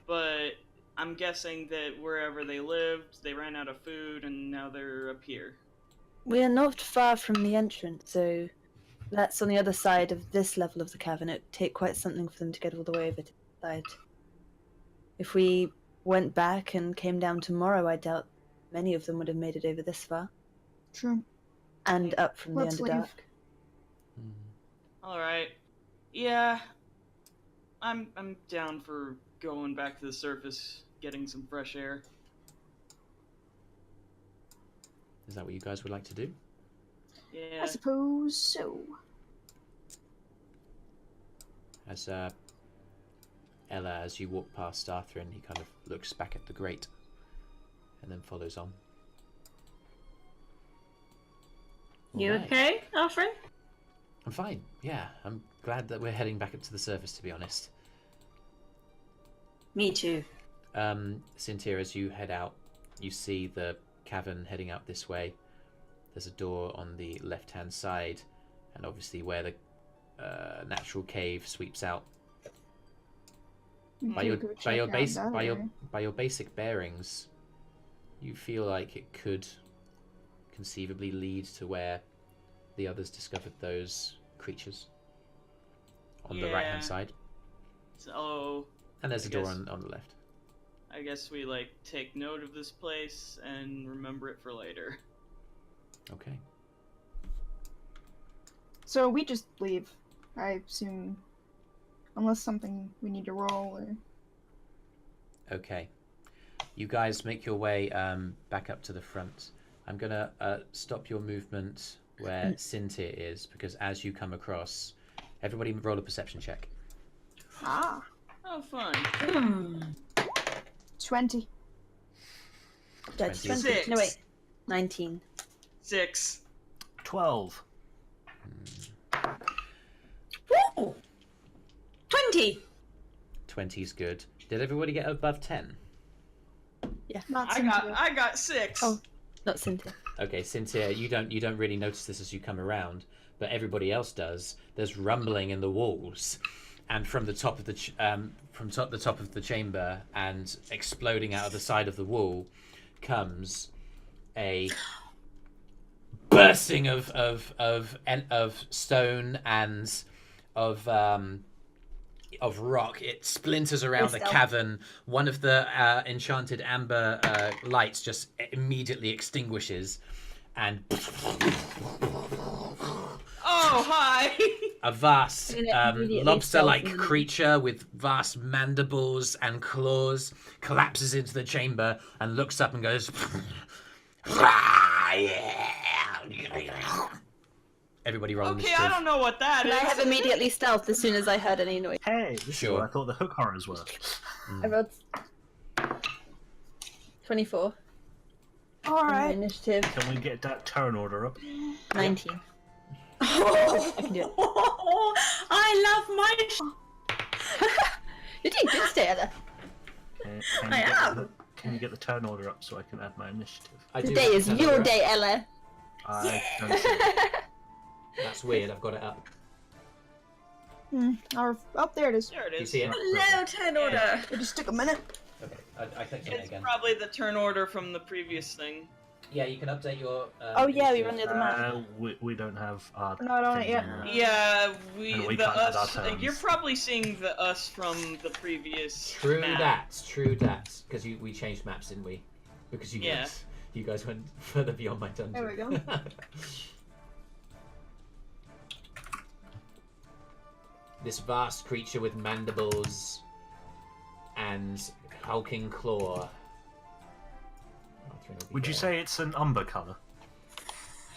But I'm guessing that wherever they lived, they ran out of food and now they're up here.
We are not far from the entrance, so that's on the other side of this level of the cavern. It'd take quite something for them to get all the way over to the side. If we went back and came down tomorrow, I doubt many of them would have made it over this far.
True.
And up from
Let's
the
leave.
Underdark.
All right. Yeah, I'm down for going back to the surface, getting some fresh air.
Is that what you guys would like to do?
Yeah.
I suppose so.
As Ella, as you walk past Arthrin, he kind of looks back at the grate and then follows on.
You
Alright.
okay, Arthrin?
I'm fine. Yeah, I'm glad that we're heading back up to the surface, to be honest.
Me too.
Sintyrr, as you head out, you see the cavern heading out this way. There's a door on the left-hand side, and obviously where the natural cave sweeps out. By your basic bearings, you feel like it could conceivably lead to where the others discovered those creatures on the right hand side.
So
And there's
I
a door
guess-
on the left.
I guess we take note of this place and remember it for later.
Okay.
So we just leave, I assume, unless something we need to roll or.
Okay. You guys make your way back up to the front. I'm gonna stop your movement where Sintyrr is, because as you come across, everybody roll a perception check.
Ah,
Oh, fun.
20.
That's
20.
20. No, wait. 19.
6.
12.
Woo! 20!
20's good. Did everybody get above 10?
Not
I got 6.
Oh. Not Cynthia.
Okay, Sintyrr, you don't really notice this as you come around, but everybody else does. There's rumbling in the walls, and from the top of the the top of the chamber, and exploding out of the side of the wall, comes a bursting of stone and of rock. It splinters around the
Stealth.
cavern. One of the enchanted amber lights just immediately extinguishes, and
Oh, hi.
a vast
Immediately
lobster-like
stealth.
creature with vast mandibles and claws collapses into the chamber and looks up and goes, everybody roll
Okay,
initiative.
I don't know what that
Can
is.
I have immediately stealth as soon as I heard any noise?
Hey, this is
Sure.
what I thought the hook horrors were.
I rolled 24. And my
Alright.
initiative,
Can we get that turn order up?
19.
I
can do it.
I love my.
You're doing good today, Ella.
Can
I
you get
am.
Can you get the turn order up so I can add my initiative?
I do
Today
have
is
to turn
your
over.
day, Ella.
I don't see it.
That's weird. I've got it up.
Or, oh, there it is.
There it
You
is.
see it?
Hello, turn order.
It just took a minute.
Okay, I clicked on it
It's
again.
probably the turn order from the previous thing.
Yeah, you can update your.
Oh, yeah, we
initiative.
run the other map.
We don't have our.
Not on it
things
yet.
in there.
Yeah,
And we
the
can't add our
us.
terms.
You're probably seeing the us from the previous
True
map.
that. True that. Because we changed maps, didn't we? Because
Yeah.
you guys went further beyond my dungeon.
There we go.
This vast creature with mandibles and hulking claw. Arthrin will be
Would you
there.
say it's an umber colour?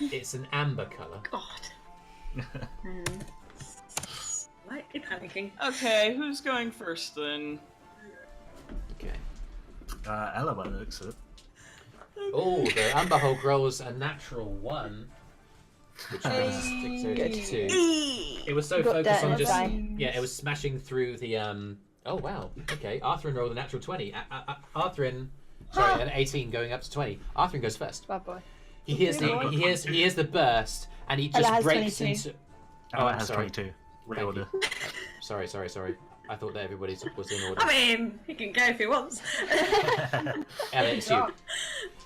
It's an amber colour?
God. Slightly panicking.
Okay, who's going first then?
Okay.
Ella, by the looks of it.
Oh, the amber hulk rolls a natural 1. Which brings us to 2. It was so
Got
focused
that
on
in
just...
its eye.
Yeah, it was smashing through the... Oh, wow. Okay, Arthrin rolled a natural 20. Arthrin... Sorry, an 18 going up to 20. Arthrin goes first.
Bad boy.
He hears the burst, and he just
Ella has
breaks
22.
into...
Ella
I'm
has
sorry.
22.
Thank
Reorder.
you. Sorry. I thought that everybody was in order.
I mean, he can go if he wants.
Ella, it's you.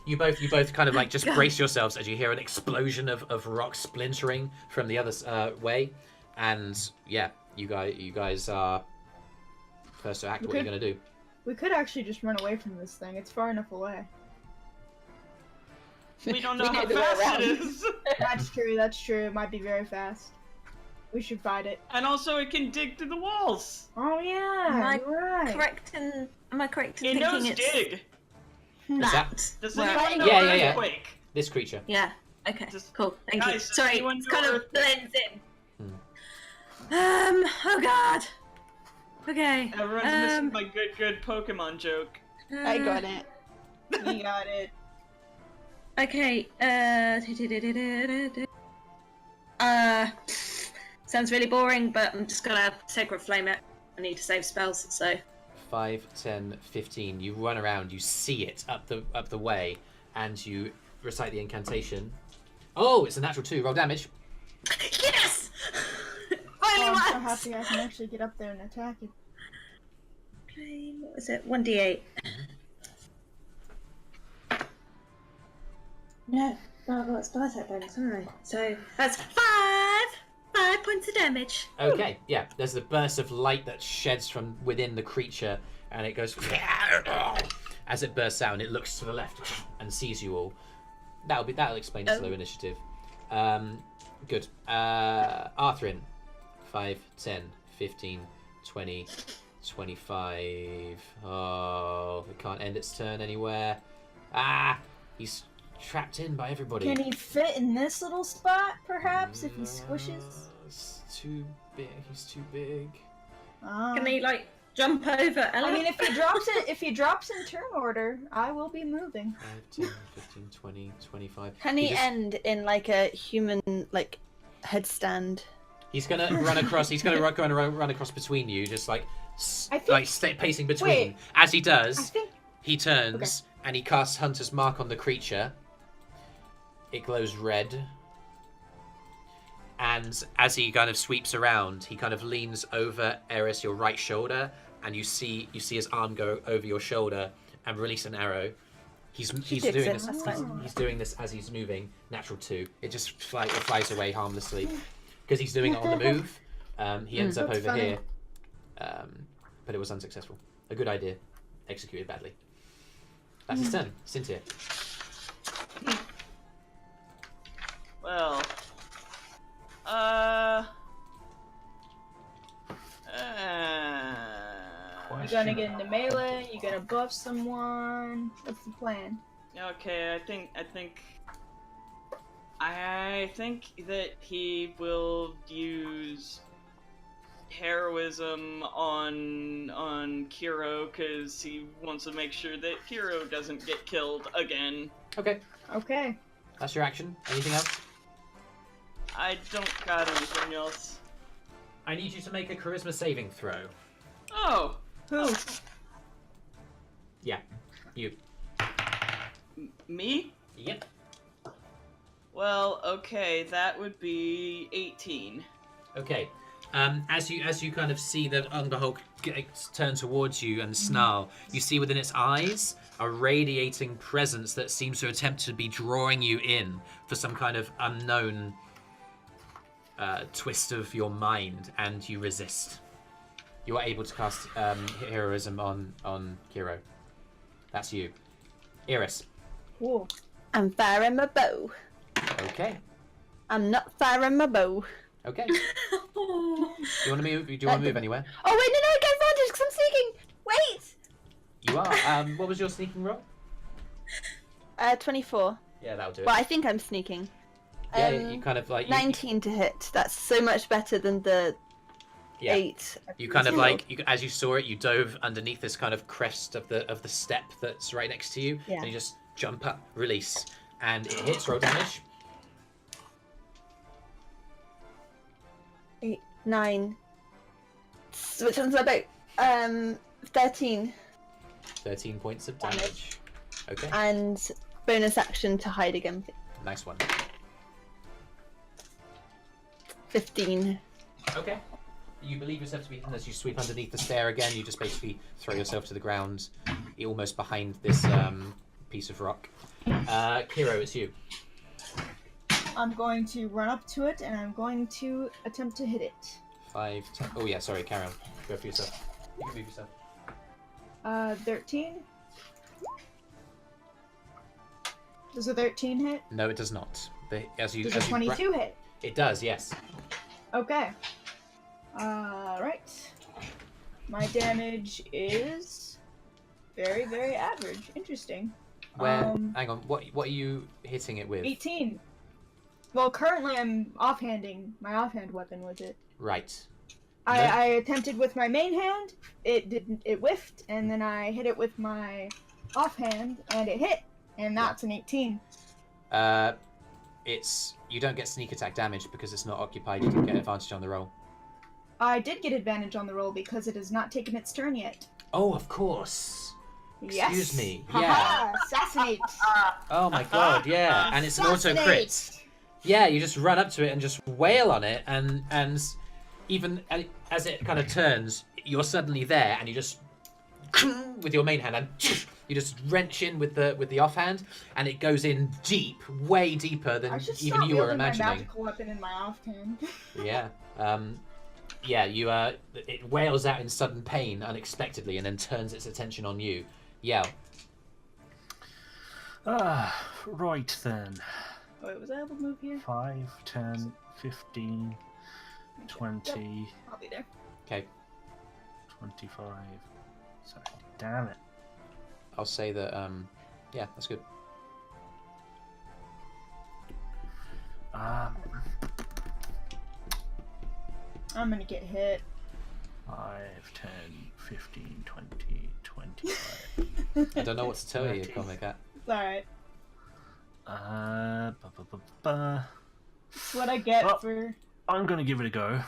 You both kind of like just brace yourselves as you hear an explosion of rock splintering from the other way, and yeah, you guys are first to act. What are you gonna do?
We could actually just run away from this thing. It's far enough away.
We don't know
We
how
need to go
fast
around.
it is.
That's true. That's true. It might be very fast. We should fight it.
And also, it can dig through the walls.
Oh yeah,
Am I
you're right.
Am I correct in
It knows
thinking it's
dig.
Is that
Does
Well,
anyone know
yeah.
earthquake?
this creature?
Yeah. Okay.
Just-
Cool. Thank you.
Guys, does
Sorry,
anyone
it's
know
kind of
earthquake?
blends in. Oh god. Okay.
Everyone's missing my good Pokemon joke.
I got it.
We got it.
Okay. Sounds really boring, but I'm just gonna Sacred Flame it. I need to save spells, so.
5, 10, 15. You run around. You see it up the way, and you recite the incantation. Oh, it's a natural 2. Roll damage.
Yes!
Oh,
Finally
I'm so
once!
happy I can actually get up there and attack it.
Okay, what was it? 1d8. No, I've got a spell attack bonus, haven't I? So that's 5 points of damage.
Okay, yeah. There's the burst of light that sheds from within the creature, and it goes as it bursts out, and it looks to the left and sees you all. That'll explain the slow initiative. Good. Arthrin. 5, 10, 15, 20, 25. Oh, it can't end its turn anywhere. Ah, he's trapped in by everybody.
Can he fit in this little spot, perhaps, if he squishes?
It's too big. He's too big.
Can he like jump over Ella?
I mean, if he drops in turn order, I will be moving.
5, 10, 15, 20, 25.
Can he end in like a human like headstand?
He's gonna run across. He's gonna run across between you, just like pacing between.
Wait.
As he
I
does,
think
he turns and he casts Hunter's Mark on the creature. It glows red. And as he kind of sweeps around, he kind of leans over Eirys, your right shoulder, and you see his arm go over your shoulder and release an arrow. He's doing
takes
this.
it, that's fine.
He's doing this as he's moving. Natural 2. It just it flies away harmlessly because he's doing it on the move. He ends up
That's
over
funny.
here, but it was unsuccessful. A good idea, executed badly. That's his turn. Sintyrr.
Well,
you're gonna get into melee. You're gonna buff someone. What's the plan?
okay, I think that he will use heroism on Kyro because he wants to make sure that Kyro doesn't get killed again.
Okay,
Okay.
that's your action. Anything else?
I don't got anything else.
I need you to make a charisma saving throw.
Oh,
Who?
Yeah, you.
me?
Yep.
Well, okay, that would be 18.
Okay. As you kind of see that Underhulk turn towards you and snarl, you see within its eyes a radiating presence that seems to attempt to be drawing you in for some kind of unknown twist of your mind, and you resist. You are able to cast heroism on Kyro. That's you. Eirys.
Cool.
I'm firing my bow.
Okay.
I'm not firing my bow.
Okay. Do you want to move? Do you want to move anywhere?
Oh wait, no, I get advantage because I'm sneaking. Wait.
You are. What was your sneaking roll?
24.
Yeah, that'll do it.
Well, I think I'm sneaking.
Yeah, you kind of like
19 to hit. That's so much better than the
yeah.
8.
You kind of like as you saw it, you dove underneath this kind of crest of the step that's right next to you,
Yeah.
and you just jump up, release, and it hits. Roll damage.
8, 9. Which one's my bow? 13.
13 points of damage. Okay,
And bonus action to hide again.
nice one.
15.
Okay. You believe yourself to be, and as you sweep underneath the stair again, you just basically throw yourself to the ground, almost behind this piece of rock. Kyro, it's you.
I'm going to run up to it and I'm going to attempt to hit it.
5, 10. Oh yeah, sorry, Karen. Go for yourself. You can move yourself.
13. Does a 13 hit?
No, it does not.
Does a 22 hit?
It does, yes.
Okay. Right. My damage is very, very average. Interesting.
Where? Hang on. What are you hitting it with?
18. Well, currently I'm offhanding my offhand weapon with it.
Right.
I attempted with my main hand. It whiffed, and then I hit it with my offhand, and it hit, and that's an 18.
You don't get sneak attack damage because it's not occupied. You didn't get advantage on the roll.
I did get advantage on the roll because it has not taken its turn yet.
Oh, of course.
Yes.
Excuse me.
Haha,
Yeah.
assassinate.
Oh my god, yeah. And it's an auto crit. Yeah, you just run up to it and just wail on it, and even as it kind of turns, you're suddenly there, and you just with your main hand, and you just wrench in with the offhand, and it goes in deep, way deeper than even you were imagining.
My magical weapon in my offhand.
Yeah. Yeah. You it wails out in sudden pain unexpectedly, and then turns its attention on you. Yell.
Right then.
Wait, was I able to move here?
5, 10, 15, 20.
Yep, I'll be there.
Okay.
25. Sorry. Damn it.
I'll say that. Yeah, that's good.
I'm gonna get hit.
5, 10, 15, 20, 25.
I don't know what to tell you, Comikat.
It's alright.
That's
what I get for...
I'm gonna give it a go.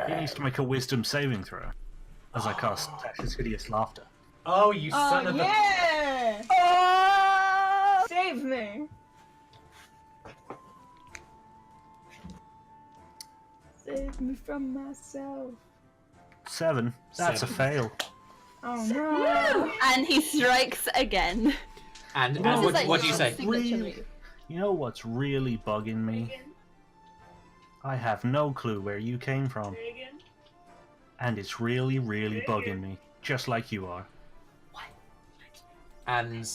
He needs to make a wisdom saving throw. As I cast Tash's Hideous Laughter.
Oh, you son of a...
Yeah! Oh! Save me! Save me from myself.
7. That's a fail.
Oh no!
And he strikes again.
And
This is like
what do you
his
say?
signature move.
You know what's really bugging me? I have no clue where you came from. And it's really, really bugging me. Just like you are.
And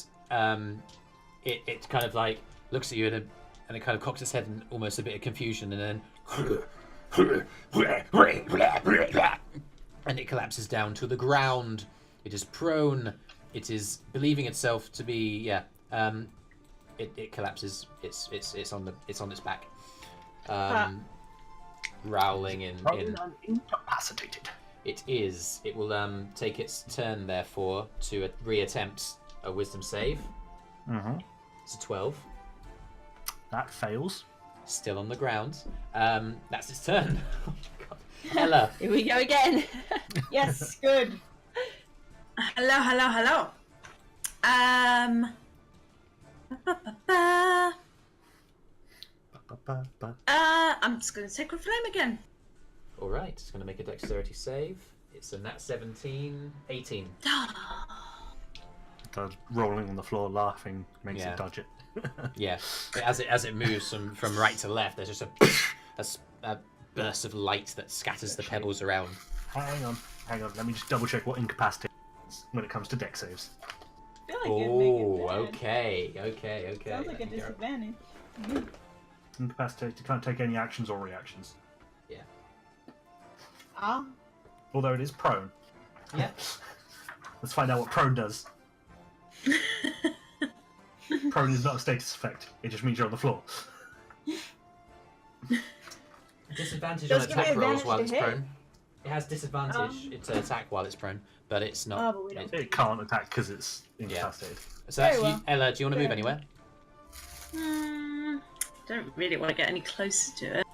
it kind of like looks at you and it kind of cocks its head in almost a bit of confusion, and then and it collapses down to the ground. It is prone. It is believing itself to be it collapses. It's on its back, rowling in.
Incapacitated.
It is. It will take its turn therefore to reattempt a wisdom save.
Mm-hmm.
It's a 12.
That fails.
Still on the ground. That's its turn. Oh my god. Ella.
Here we go again.
Yes, good.
Hello. I'm just going to take a flame again.
All right. It's going to make a dexterity save. It's a nat 17, 18.
Does rolling on the floor laughing makes it dodge it.
Yeah. As it moves from right to left, there's just a burst of light that scatters the pebbles around.
Hang on. Let me just double check what incapacitate is when it comes to dex saves.
I feel like it'd make it bad.
Okay.
Sounds like a disadvantage.
Incapacitated, can't take any actions or reactions.
Yeah.
Ah.
Although it is prone.
Yeah.
Let's find out what prone does. Prone is not a status effect. It just means you're on the floor.
Disadvantage
Does
on
give me
attack rolls
advantage
while
to
it's
hit.
prone. It has disadvantage to attack while it's prone, but it's not.
But we don't.
It can't attack because it's incapacitated.
So that's
Very well.
Ella, do you want to move
Good.
anywhere?
Don't really want to get any closer to it.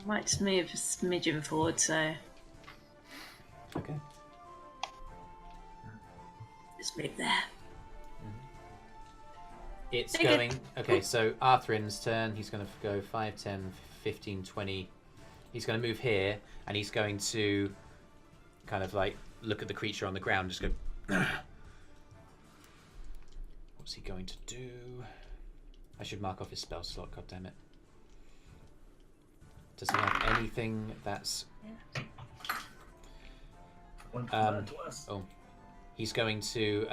Might just move a smidgen forward, so
Okay.
just move there.
It's
Okay.
going... Okay, so Arthrin's turn. He's going to go 5, 10, 15, 20. He's going to move here, and he's going to kind of like look at the creature on the ground, just go... What's he going to do? I should mark off his spell slot, god damn it. Does he have anything that's... Oh. He's going to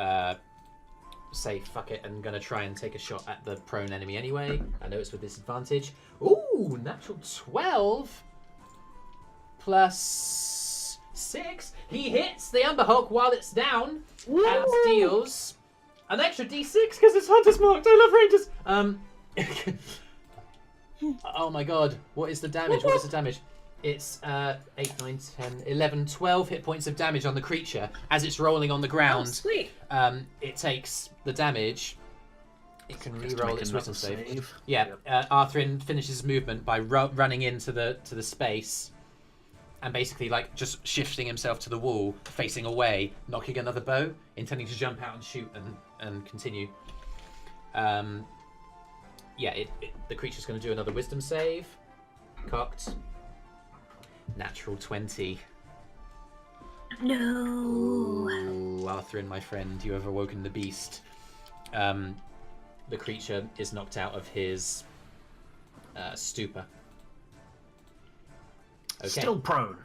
say fuck it and gonna try and take a shot at the prone enemy anyway. I know it's with disadvantage. Ooh, natural 12 plus 6. He hits the Umber Hulk while it's down and deals an extra d6 because it's Hunter's marked. I love Rangers. Oh my god, what is the damage? What is the damage? It's 8, 9, 10, 11, 12 hit points of damage on the creature as it's rolling on the ground.
Oh, sweet.
It takes the damage. It can re-roll its wisdom save.
Yep.
Arthrin finishes movement by running into the space and basically like just shifting himself to the wall, facing away, knocking another bow, intending to jump out and shoot and continue. The creature's going to do another wisdom save. Cocked. Natural 20.
No.
Ooh, Arthrin, my friend, you have awoken the beast. The creature is knocked out of his stupor. Okay.
Still prone.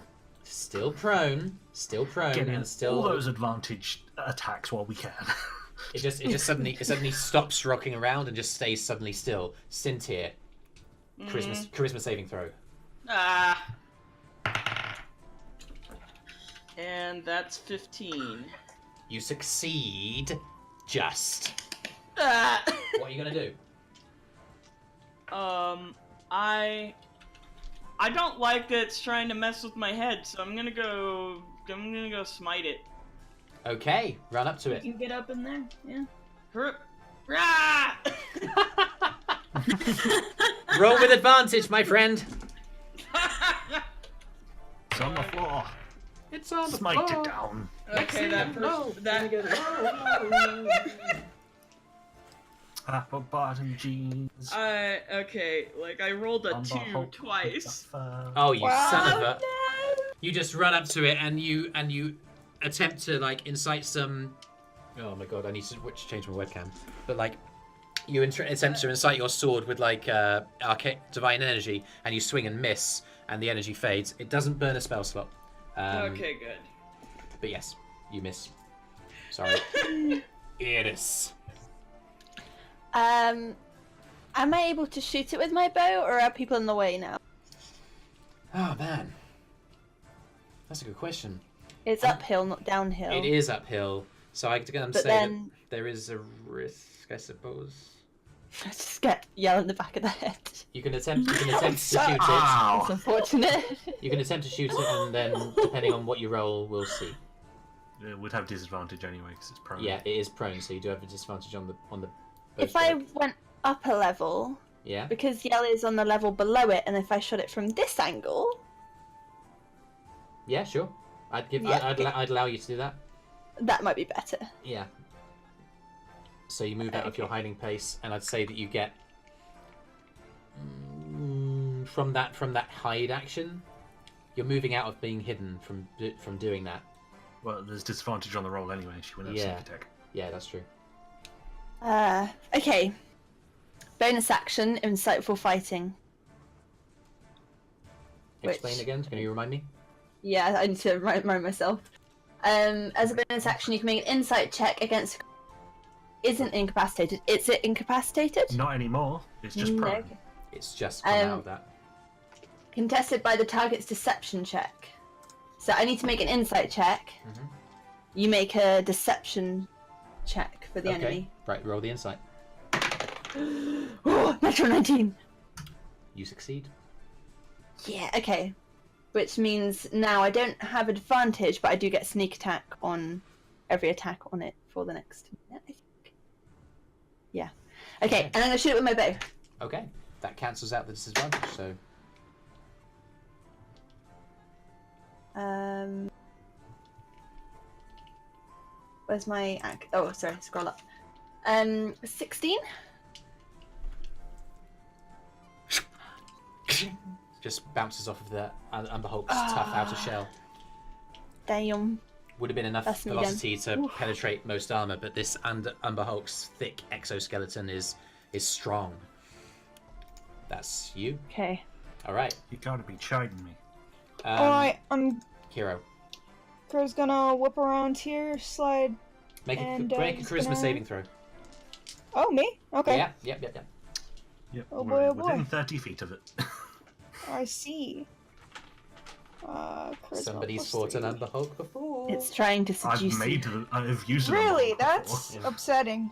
Still prone. Still prone.
Getting
And still
all those advantage attacks while we can.
It just suddenly stops rocking around and just stays suddenly still. Sintyrr. Charisma saving throw.
And that's 15.
You succeed. Just.
Ah.
What are you gonna do?
I don't like that it's trying to mess with my head, so I'm gonna go smite it.
Okay, run up to it.
You can get up in there, yeah.
Rah!
Roll with advantage, my friend.
It's on the floor.
It's on the
Smite
floor.
it down.
Okay,
Apple bottom jeans.
Okay, like I rolled a
On the
2
Hulk
twice.
Oh, you son of a! You just run up to it and you attempt to like incite some. Oh my god, I need to change my webcam. But like, you attempt to incite your sword with like arcane divine energy, and you swing and miss, and the energy fades. It doesn't burn a spell slot.
Okay, good.
But yes, you miss. Sorry. Eirys.
Am I able to shoot it with my bow, or are people in the way now?
Oh man, that's a good question.
It's uphill, not downhill.
It is uphill, so I'm say that there is a risk, I suppose.
Just yell in the back of the head.
You can attempt to shoot it.
It's unfortunate.
You can attempt to shoot it, and then depending on what you roll, we'll see.
It would have disadvantage anyway because it's prone.
Yeah, it is prone, so you do have a disadvantage on the.
If I went up a level,
yeah,
because yell is on the level below it, and if I shot it from this angle,
yeah, sure, I'd allow you to do that.
That might be better.
Yeah. So you move out of your hiding place, and I'd say that you get from that hide action, you're moving out of being hidden from doing that.
Well, there's disadvantage on the roll anyway. She wouldn't have sneak attack.
Yeah, that's true.
Okay. Bonus action, insightful fighting.
Explain again. Can you remind me?
Yeah, I need to remind myself. As a bonus action, you can make an insight check against. Isn't incapacitated. Is it incapacitated?
Not anymore. It's just prone.
No.
It's just come out of that.
Contested by the target's deception check. So I need to make an insight check.
Mm-hmm.
You make a deception check for the
Okay.
enemy.
Right, roll the insight.
Oh, natural 19.
You succeed.
Yeah, okay. Which means now I don't have advantage, but I do get sneak attack on every attack on it for the next minute, I think. Yeah. Okay, and I'm going to shoot it with my bow.
Okay, that cancels out the disadvantage, so...
Where's my... Oh, sorry, scroll up. 16?
Just bounces off of the Umber Hulk's tough outer shell.
Damn.
would have been enough
That's me then.
velocity to penetrate most armor, but this Umber Hulk's thick exoskeleton is strong. That's you.
Okay.
All right.
You gotta be chiding me.
Alright,
Kyro.
Crow's gonna whip around here, slide.
Make a
And,
charisma
he's gonna-
saving throw.
Oh, me? Okay.
Yeah, yep.
Yep,
Oh
we're
boy, oh
within
boy.
30 feet of it.
I see. Charisma
Somebody's
plus
fought an
3.
Umber Hulk before.
It's trying to seduce you.
I've used it.
Really?
before.
That's
Yeah.
upsetting.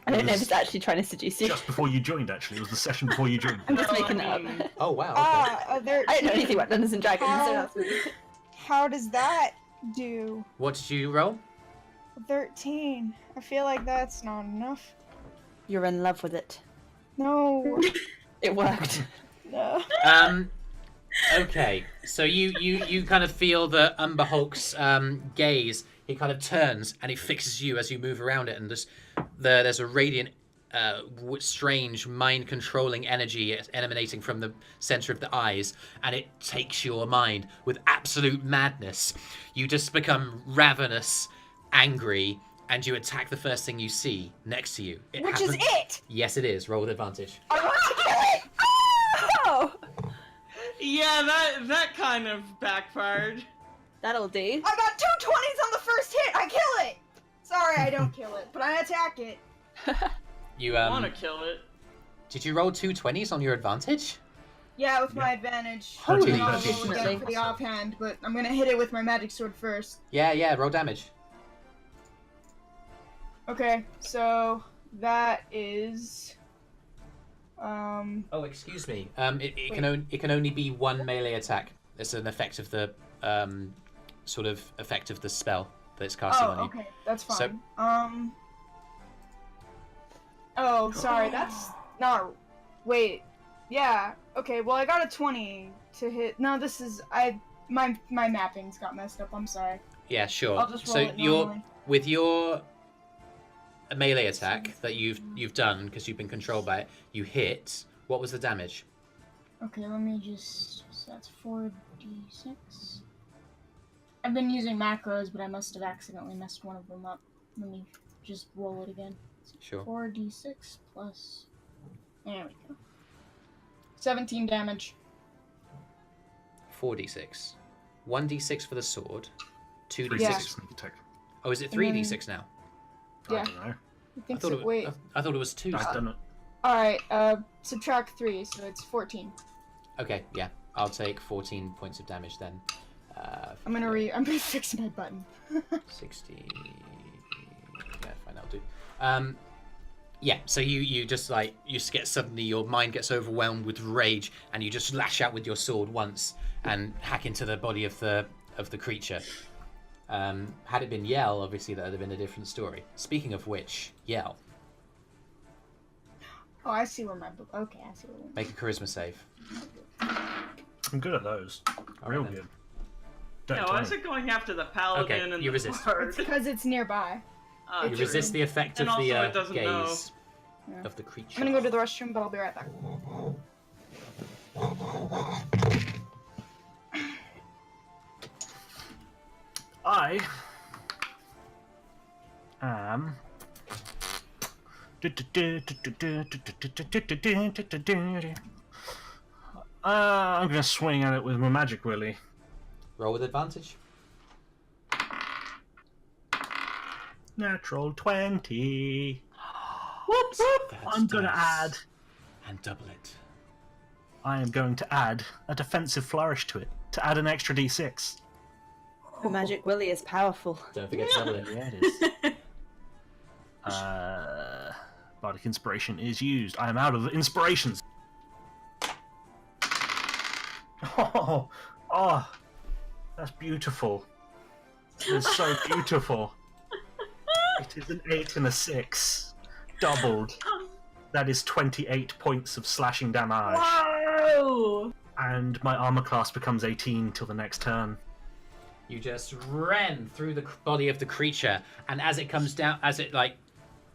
I don't know if
Yes.
it's actually trying to seduce you.
Just before you joined, actually. It was the session before you joined.
I'm just
Well,
making
I
it
mean,
up.
Oh wow. Okay.
There.
I don't know anything about Dungeons and Dragons, so
How-
that's really...
How does that do?
What did you roll?
13. I feel like that's not enough.
You're in love with it.
No.
It worked.
No.
Okay, so you kind of feel the Umber Hulk's gaze. He kind of turns and he fixes you as you move around it, and there's a radiant, strange, mind-controlling energy emanating from the center of the eyes, and it takes your mind with absolute madness. You just become ravenous, angry, and you attack the first thing you see next to you.
Which is it?
Yes, it is. Roll with advantage.
I want to kill it! Oh!
Yeah, that kind of backfired.
That'll do.
I got 2 20s on the first hit! I kill it! Sorry, I don't kill it, but I attack it.
You
I want to kill it.
Did you roll 2 20s on your advantage?
Yeah, with my advantage.
Holy
And I'll
shit.
roll again for the offhand, but I'm gonna hit it with my magic sword first.
Yeah, roll damage.
Okay, so that is
Oh, excuse me. It can only be one melee attack. It's an effect of the sort of effect of the spell that it's casting on you.
okay, that's fine.
So-
Oh, sorry, that's not. Wait, yeah. Okay, well I got a 20 to hit. No, this is my mappings got messed up. I'm sorry.
Yeah, sure.
I'll just roll
So
it normally.
with your melee attack that you've done because you've been controlled by it, you hit. What was the damage?
Okay, let me just. So that's 4d6. I've been using macros, but I must have accidentally messed one of them up. Let me just roll it again.
Sure.
4d6 plus. There we go. 17 damage.
4d6. 1d6 for the sword. 2d6.
Yeah.
Sneak attack.
Oh, is it 3d6 now?
Yeah.
I don't know.
I think so. Wait.
I thought it was 2.
I don't know.
Alright, subtract 3, so it's 14.
Okay, yeah. I'll take 14 points of damage then.
I'm gonna fix my button.
60. Yeah, fine, that'll do. Yeah, so you just get suddenly your mind gets overwhelmed with rage, and you just lash out with your sword once and hack into the body of the creature. Had it been Yell, obviously that would have been a different story. Speaking of which, Yell,
Oh, I see where my okay, I see where
make a charisma save.
I'm good at those.
All
Real
right, then.
good. Dirty
Yeah, why
20.
is it going after the paladin
Okay,
and
you
the
resist.
bard?
It's because it's nearby.
Ah,
You
It's
true.
resist the effect of
And
the
also it doesn't
gaze
know.
Yeah.
of the creature.
I'm gonna go to the restroom, but I'll be right back.
I am. I'm gonna swing at it with my magic willy.
Roll with advantage.
Natural 20.
Whoops!
I'm gonna add.
And double it.
I am going to add a defensive flourish to it to add an extra d6.
The magic willy is powerful.
Don't forget to double it.
Yeah, it is. Bardic inspiration is used. I am out of inspirations. Oh, that's beautiful. It's so beautiful. It is an 8 and a 6, doubled. That is 28 points of slashing damage.
Whoa!
And my armor class becomes 18 till the next turn.
You just ran through the body of the creature, and as it comes down, as it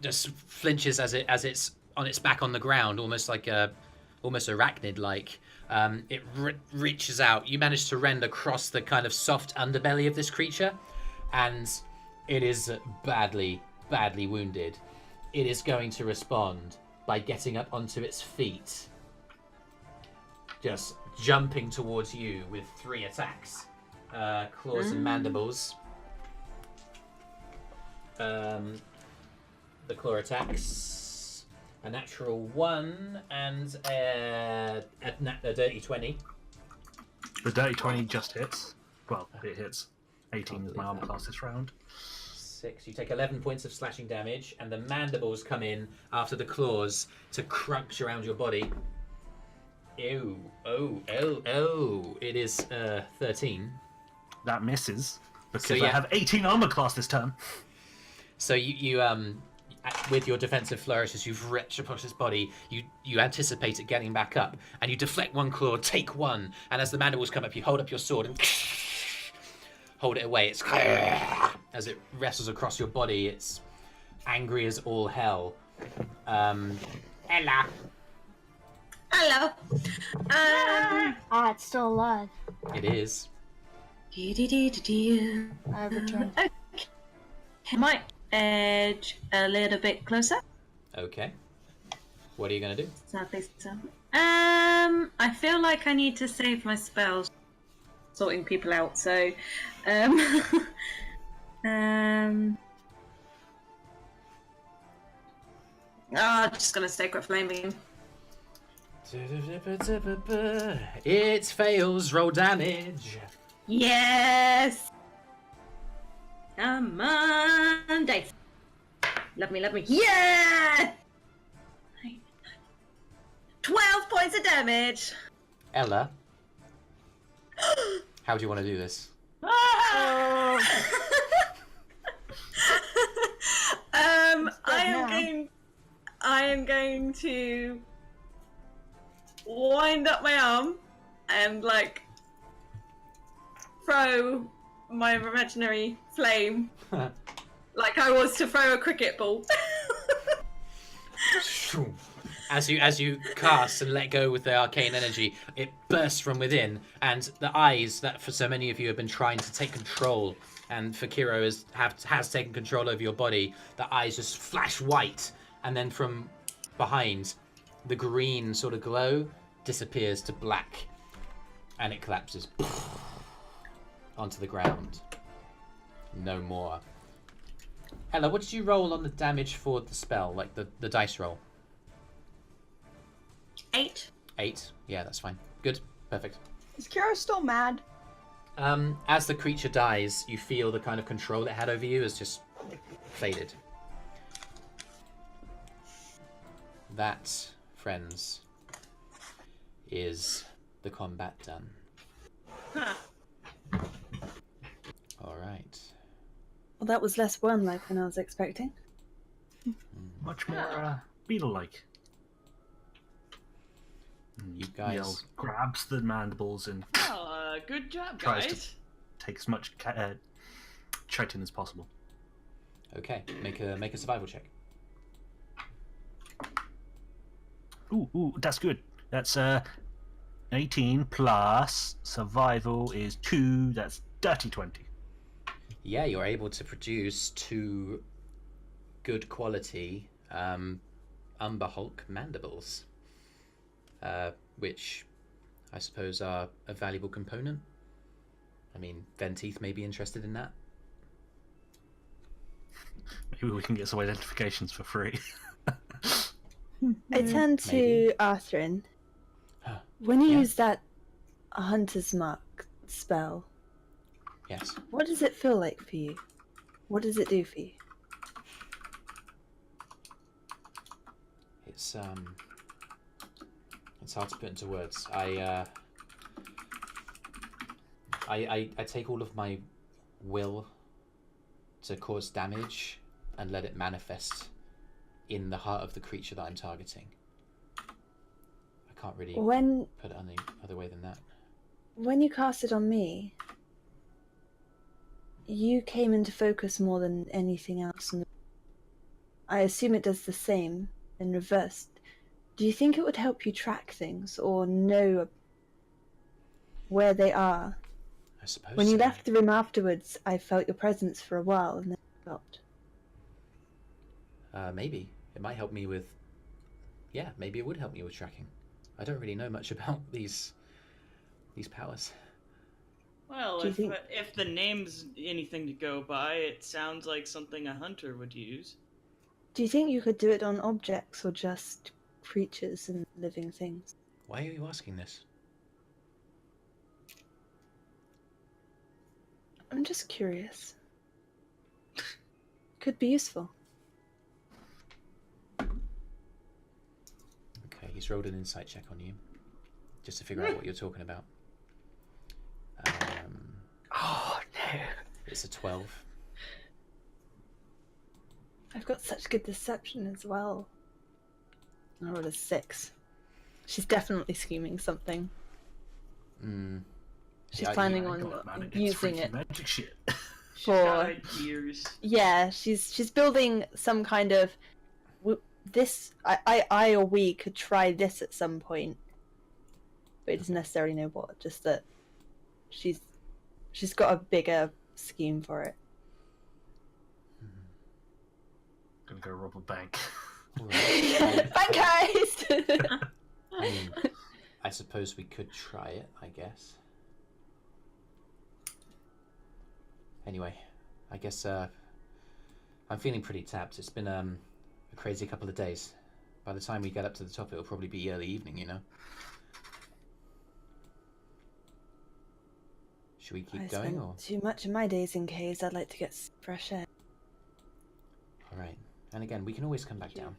just flinches as it's on its back on the ground, almost arachnid-like, it reaches out. You manage to rend across the kind of soft underbelly of this creature, and it is badly wounded. It is going to respond by getting up onto its feet, just jumping towards you with 3 attacks. Claws and mandibles. The claw attacks, a natural 1 and a dirty 20.
The dirty 20 just hits. Well, it hits. 18 is my armor class this round.
6. You take 11 points of slashing damage, and the mandibles come in after the claws to crunch around your body. Ew. Oh. It is 13.
That misses, because
So, yeah.
I have 18 armor class this turn.
So you with your defensive flourish, as you've ripped across his body, you anticipate it getting back up, and you deflect one claw, take one, and as the mandibles come up, you hold up your sword and hold it away. It's as it wrestles across your body. It's angry as all hell. Ella.
Hello.
It's still alive.
It is.
I returned.
Might edge a little bit closer.
Okay. What are you gonna do?
Sadly so. I feel like I need to save my spells, sorting people out. So, just gonna Sacred Flame again.
It fails. Roll damage.
Yes. Come on, dice. Love me. Yeah. 12 points of damage.
Ella. How do you want to do this?
I am going to wind up my arm and throw my imaginary flame like I was to throw a cricket ball.
As you cast and let go with the arcane energy, it bursts from within, and the eyes that for so many of you have been trying to take control, and for Kyro has taken control over your body, the eyes just flash white, and then from behind, the green sort of glow disappears to black, and it collapses onto the ground. No more. Ella, what did you roll on the damage for the spell, like the dice roll?
8.
8. Yeah, that's fine. Good. Perfect.
Is Kyro still mad?
As the creature dies, you feel the kind of control it had over you has just faded. That, friends, is the combat done.
Huh.
Alright.
Well, that was less worm-like than I was expecting.
Much more beetle-like.
You guys...
Yell, grabs the mandibles and
Well, good job,
Tries to-
guys.
takes as much chitin as possible.
Okay, make a survival check.
Ooh, that's good. That's 18 plus survival is 2. That's dirty 20.
Yeah, you're able to produce 2 good quality Umber Hulk mandibles, which I suppose are a valuable component. I mean, Venteeth may be interested in that.
Maybe we can get some identifications for free.
I turn to
Maybe.
Arthrin. When you
Yeah.
use that Hunter's Mark spell,
Yes.
what does it feel like for you? What does it do for you?
It's hard to put into words. I take all of my will to cause damage and let it manifest in the heart of the creature that I'm targeting. I can't really
When
put it any other way than that.
when you cast it on me, you came into focus more than anything else. I assume it does the same in reverse. Do you think it would help you track things or know where they are
suppose.
When you
so.
left the room afterwards, I felt your presence for a while and then it stopped.
Maybe it might help me with. Yeah, maybe it would help me with tracking. I don't really know much about these powers.
Well,
Do you think-
if the name's anything to go by, it sounds like something a hunter would use.
Do you think you could do it on objects or just creatures and living things?
Why are you asking this?
I'm just curious. Could be useful.
Okay, he's rolled an insight check on you, just to figure out what you're talking about.
Oh no.
It's a 12.
I've got such good deception as well. I rolled a 6. She's definitely scheming something. She's
Yeah,
planning
I
on
got mad against
using
freaky
it
magic shit.
She's
for.
got ideas.
Yeah, she's building some kind of. This I or we could try this at some point, but it doesn't necessarily know what. Just that she's got a bigger scheme for it.
Gonna go rob a bank.
Alright.
Bank heist!
I mean, I suppose we could try it, I guess. Anyway, I guess I'm feeling pretty tapped. It's been a crazy couple of days. By the time we get up to the top, it'll probably be early evening, you know? Should we keep
I
going,
spend
or...?
too much of my days in caves. I'd like to get fresh air.
Alright. And again, we can always come back down.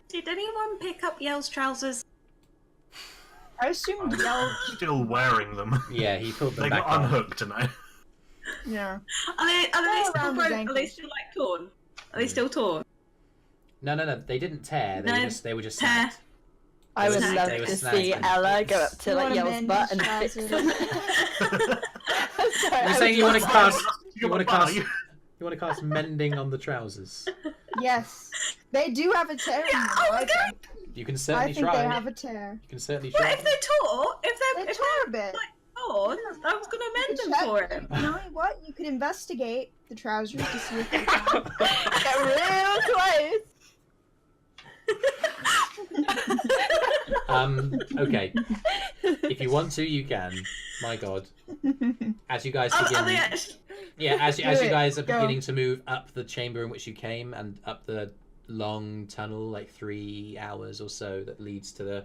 Did anyone pick up Yell's trousers?
I assumed
I'm
Yell.
still wearing them.
Yeah, he pulled them
They
back
got
on.
unhooked tonight.
Yeah.
Are they
They're
still
around his
broke? Are they
ankles.
still like torn? Are they still torn?
No, they didn't tear. They
No,
were just
tear.
snapped.
I
They
would
were-
love
they were
to
snapped
see
and-
Ella go up to
You
like
wanna
Yell's
mend
butt
his
and fix
trousers?
them. I'm sorry,
You're
I
saying
would
you want to
love
cast?
You
You want to
got
cast?
you.
You want to cast mending on the trousers?
Yes. They do have a tear in them, I think.
You can
I
certainly
think
try.
they have a tear.
You can certainly
But
try.
if they're torn,
They tore a bit.
torn, I was gonna mend them
check.
for him.
You know what? You could investigate the trousers to see if they're torn.
Get real close.
Okay. If you want to, you can. My God. As you guys
Are
begin,
they actually...
yeah, as
Do
you
it.
guys are
Go.
beginning to move up the chamber in which you came and up the long tunnel, like 3 hours or so, that leads to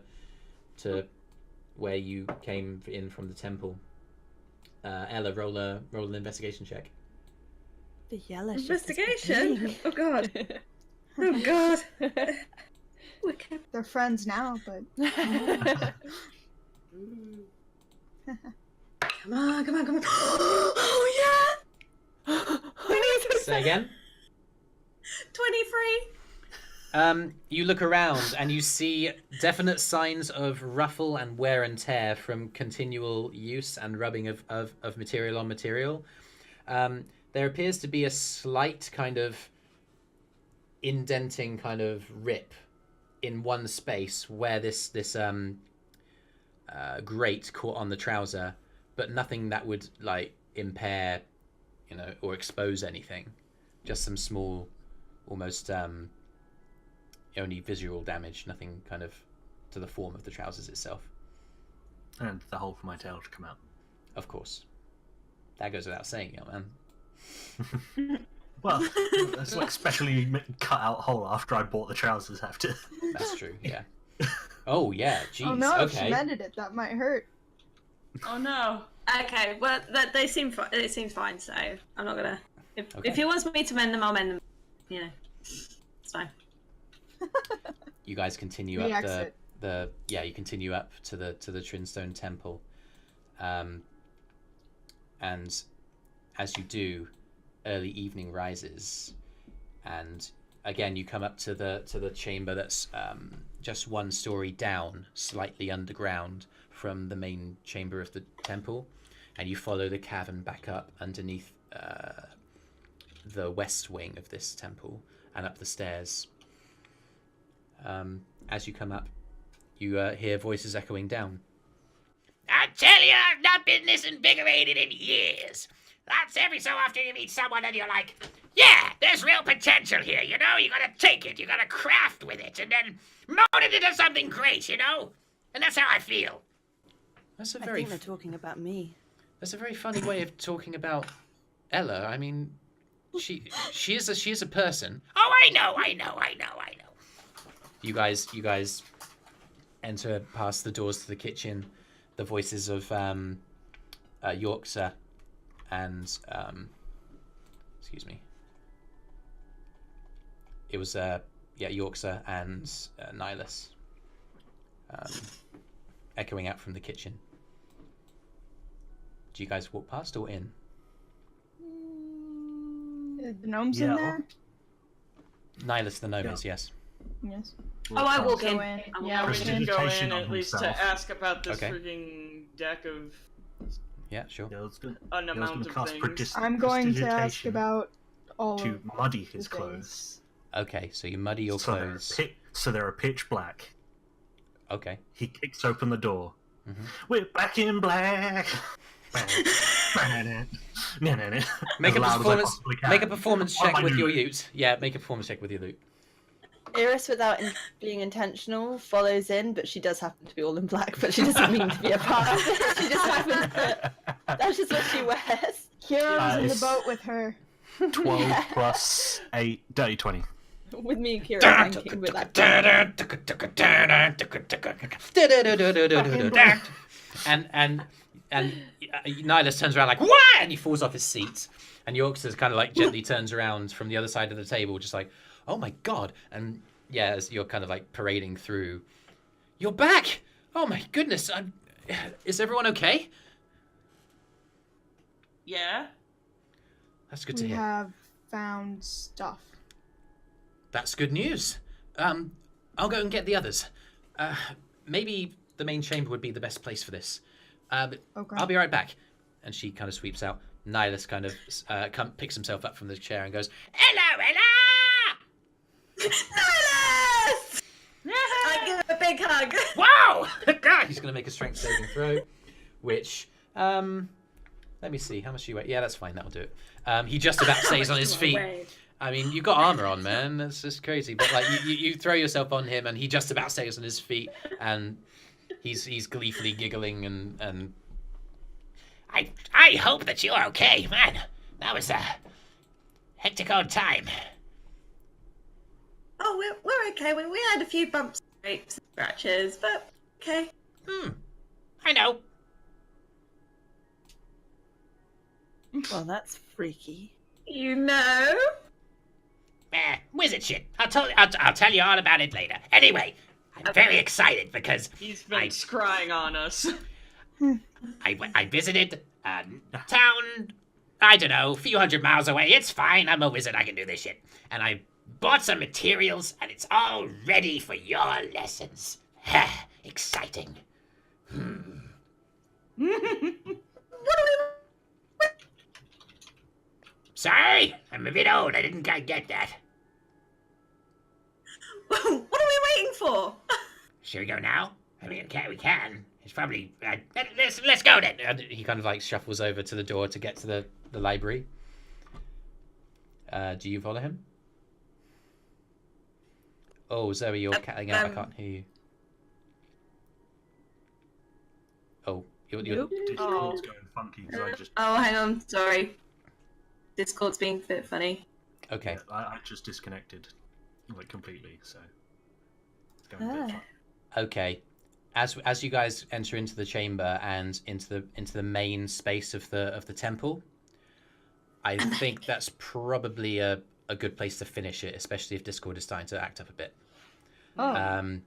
where you came in from the temple. Ella, roll an investigation check.
The yellow
Investigation? Oh god. Oh god. Wicked.
They're friends now, but
Come on. Oh yeah!
Say again.
23.
You look around and you see definite signs of ruffle and wear and tear from continual use and rubbing of material on material. There appears to be a slight kind of indenting kind of rip in one space where this grate caught on the trouser, but nothing that would like impair, or expose anything. Just some small, almost only visual damage, nothing kind of to the form of the trousers itself.
And the hole for my tail to come out.
Of course. That goes without saying, young man.
Well, it's like specially cut out hole after I bought the trousers after.
That's true, yeah. Oh, yeah, jeez,
oh no, if she
okay.
mended it, that might hurt.
Oh no.
Okay, well they seem it seems fine, so I'm not gonna. If
Okay.
he wants me to mend them, I'll mend them. It's fine.
You guys continue
We
up
exit.
you continue up to the Trinstone Temple. And as you do, early evening rises, and again you come up to the chamber that's just one story down, slightly underground from the main chamber of the temple, and you follow the cavern back up underneath the west wing of this temple and up the stairs. As you come up, you hear voices echoing down.
I tell you, I've not been this invigorated in years. That's every so often you meet someone and you're like, yeah, there's real potential here, you know? You gotta take it, you gotta craft with it, and then mold it into something great, you know? And that's how I feel.
That's a
I
very
think they're talking about me.
that's a very funny way of talking about Ella. I mean, she is a person.
Oh, I know.
You guys enter past the doors to the kitchen. The voices of Yorkshire and excuse me. It was Yorkshire and Nihilus echoing out from the kitchen. Do you guys walk past or in?
The gnome's in there?
Nihilus the gnome is, yes.
Yes.
Oh, I walk
Go
in.
in.
I walk
Yeah,
in.
we
We should go
Prestidigitation
in
on
at least to
himself.
ask about this
Okay.
frigging deck of
Yeah, sure.
Dale's gonna,
an
Dale's
amount
gonna
of
cast
things.
I'm going to ask
prestidigitation
about all
to
of
muddy
the
his
things.
clothes.
Okay, so you muddy your clothes.
So they're pitch black.
Okay.
He kicks open the door.
Mhm.
We're back in black.
Make
As
a
loud as I
performance.
possibly can.
Make a performance
On
check
my
with your
lute.
Ute. Yeah, make a performance check with your Lute.
Eirys, without being intentional, follows in, but she does happen to be all in black, but she doesn't mean to be a part of it. She just happens to... That's just what she wears.
Kira's in the
Nice.
boat with her.
12
Yeah.
plus 8, dirty 20.
With me and Kira ranking with that.
And Nihilus turns around like what? And he falls off his seat. And Yorkshire kind of like gently turns around from the other side of the table, just like, oh my god. And yeah, as you're kind of like parading through, you're back. Oh my goodness. Is everyone okay?
Yeah.
That's good to
We
hear.
have found stuff.
That's good news. I'll go and get the others. Maybe the main chamber would be the best place for this. But
Okay.
I'll be right back. And she kind of sweeps out. Nihilus kind of picks himself up from the chair and goes,
Hello, Ella!
Nihilus! I give him a big hug.
Whoa!
God, he's going to make a strength saving throw, which, let me see, how much do you weigh? Yeah, that's fine, that'll do it. He just about stays on his feet. I mean, you've got armor on, man. That's just crazy. But like, you throw yourself on him, and he just about stays on his feet, and he's gleefully giggling, and
I hope that you're okay, man. That was a hectic old time.
Oh, we're okay. We had a few bumps, scrapes, and scratches, but okay.
I know.
Well, that's freaky.
You know?
Wizard shit. I'll tell you all about it later. Anyway, I'm very excited because
He's been scrying on us.
I visited a town, I don't know, a few hundred miles away. It's fine. I'm a wizard. I can do this shit. And I bought some materials, and it's all ready for your lessons. Exciting.
What are
Sorry, I'm a bit old. I didn't quite get that.
we waiting for?
Should we go now? I mean, we can. It's probably... let's go then.
and he kind of like shuffles over to the door to get to the library. Do you follow him? Oh, Zoe, you're cutting out. I can't hear you. Oh, you're
Discord's going funky because I just
Oh, hang on. Sorry. Discord's being a bit funny.
okay.
I just disconnected like completely, so it's going a bit fun.
Okay. As you guys enter into the chamber and into the main space of the temple, I think that's probably a good place to finish it, especially if Discord is starting to act up a bit.
Oh.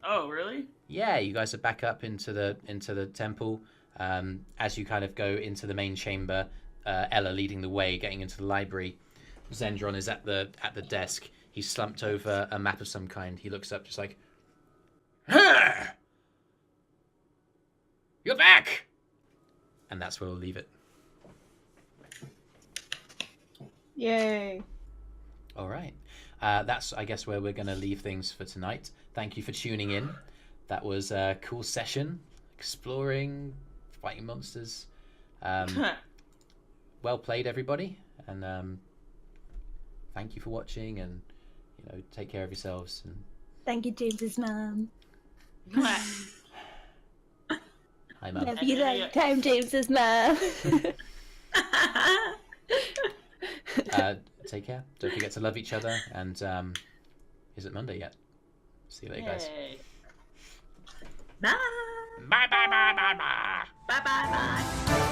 Oh, really?
Yeah, you guys are back up into the temple. As you kind of go into the main chamber, Ella leading the way, getting into the library. Zendron is at the desk. He's slumped over a map of some kind. He looks up, just like,
Huh! You're back!
and that's where we'll leave it.
Yay.
All right. That's, I guess, where we're going to leave things for tonight. Thank you for tuning in. That was a cool session. exploring, fighting monsters. Well played, everybody, and thank you for watching. And take care of yourselves. And
Thank you, James's mom.
hi, Mum.
Love you long time, James's mom.
Take care. Don't forget to love each other. And is it Monday yet? See you later, guys.
Yay.
Bye.
Bye bye bye bye bye.
Bye bye bye.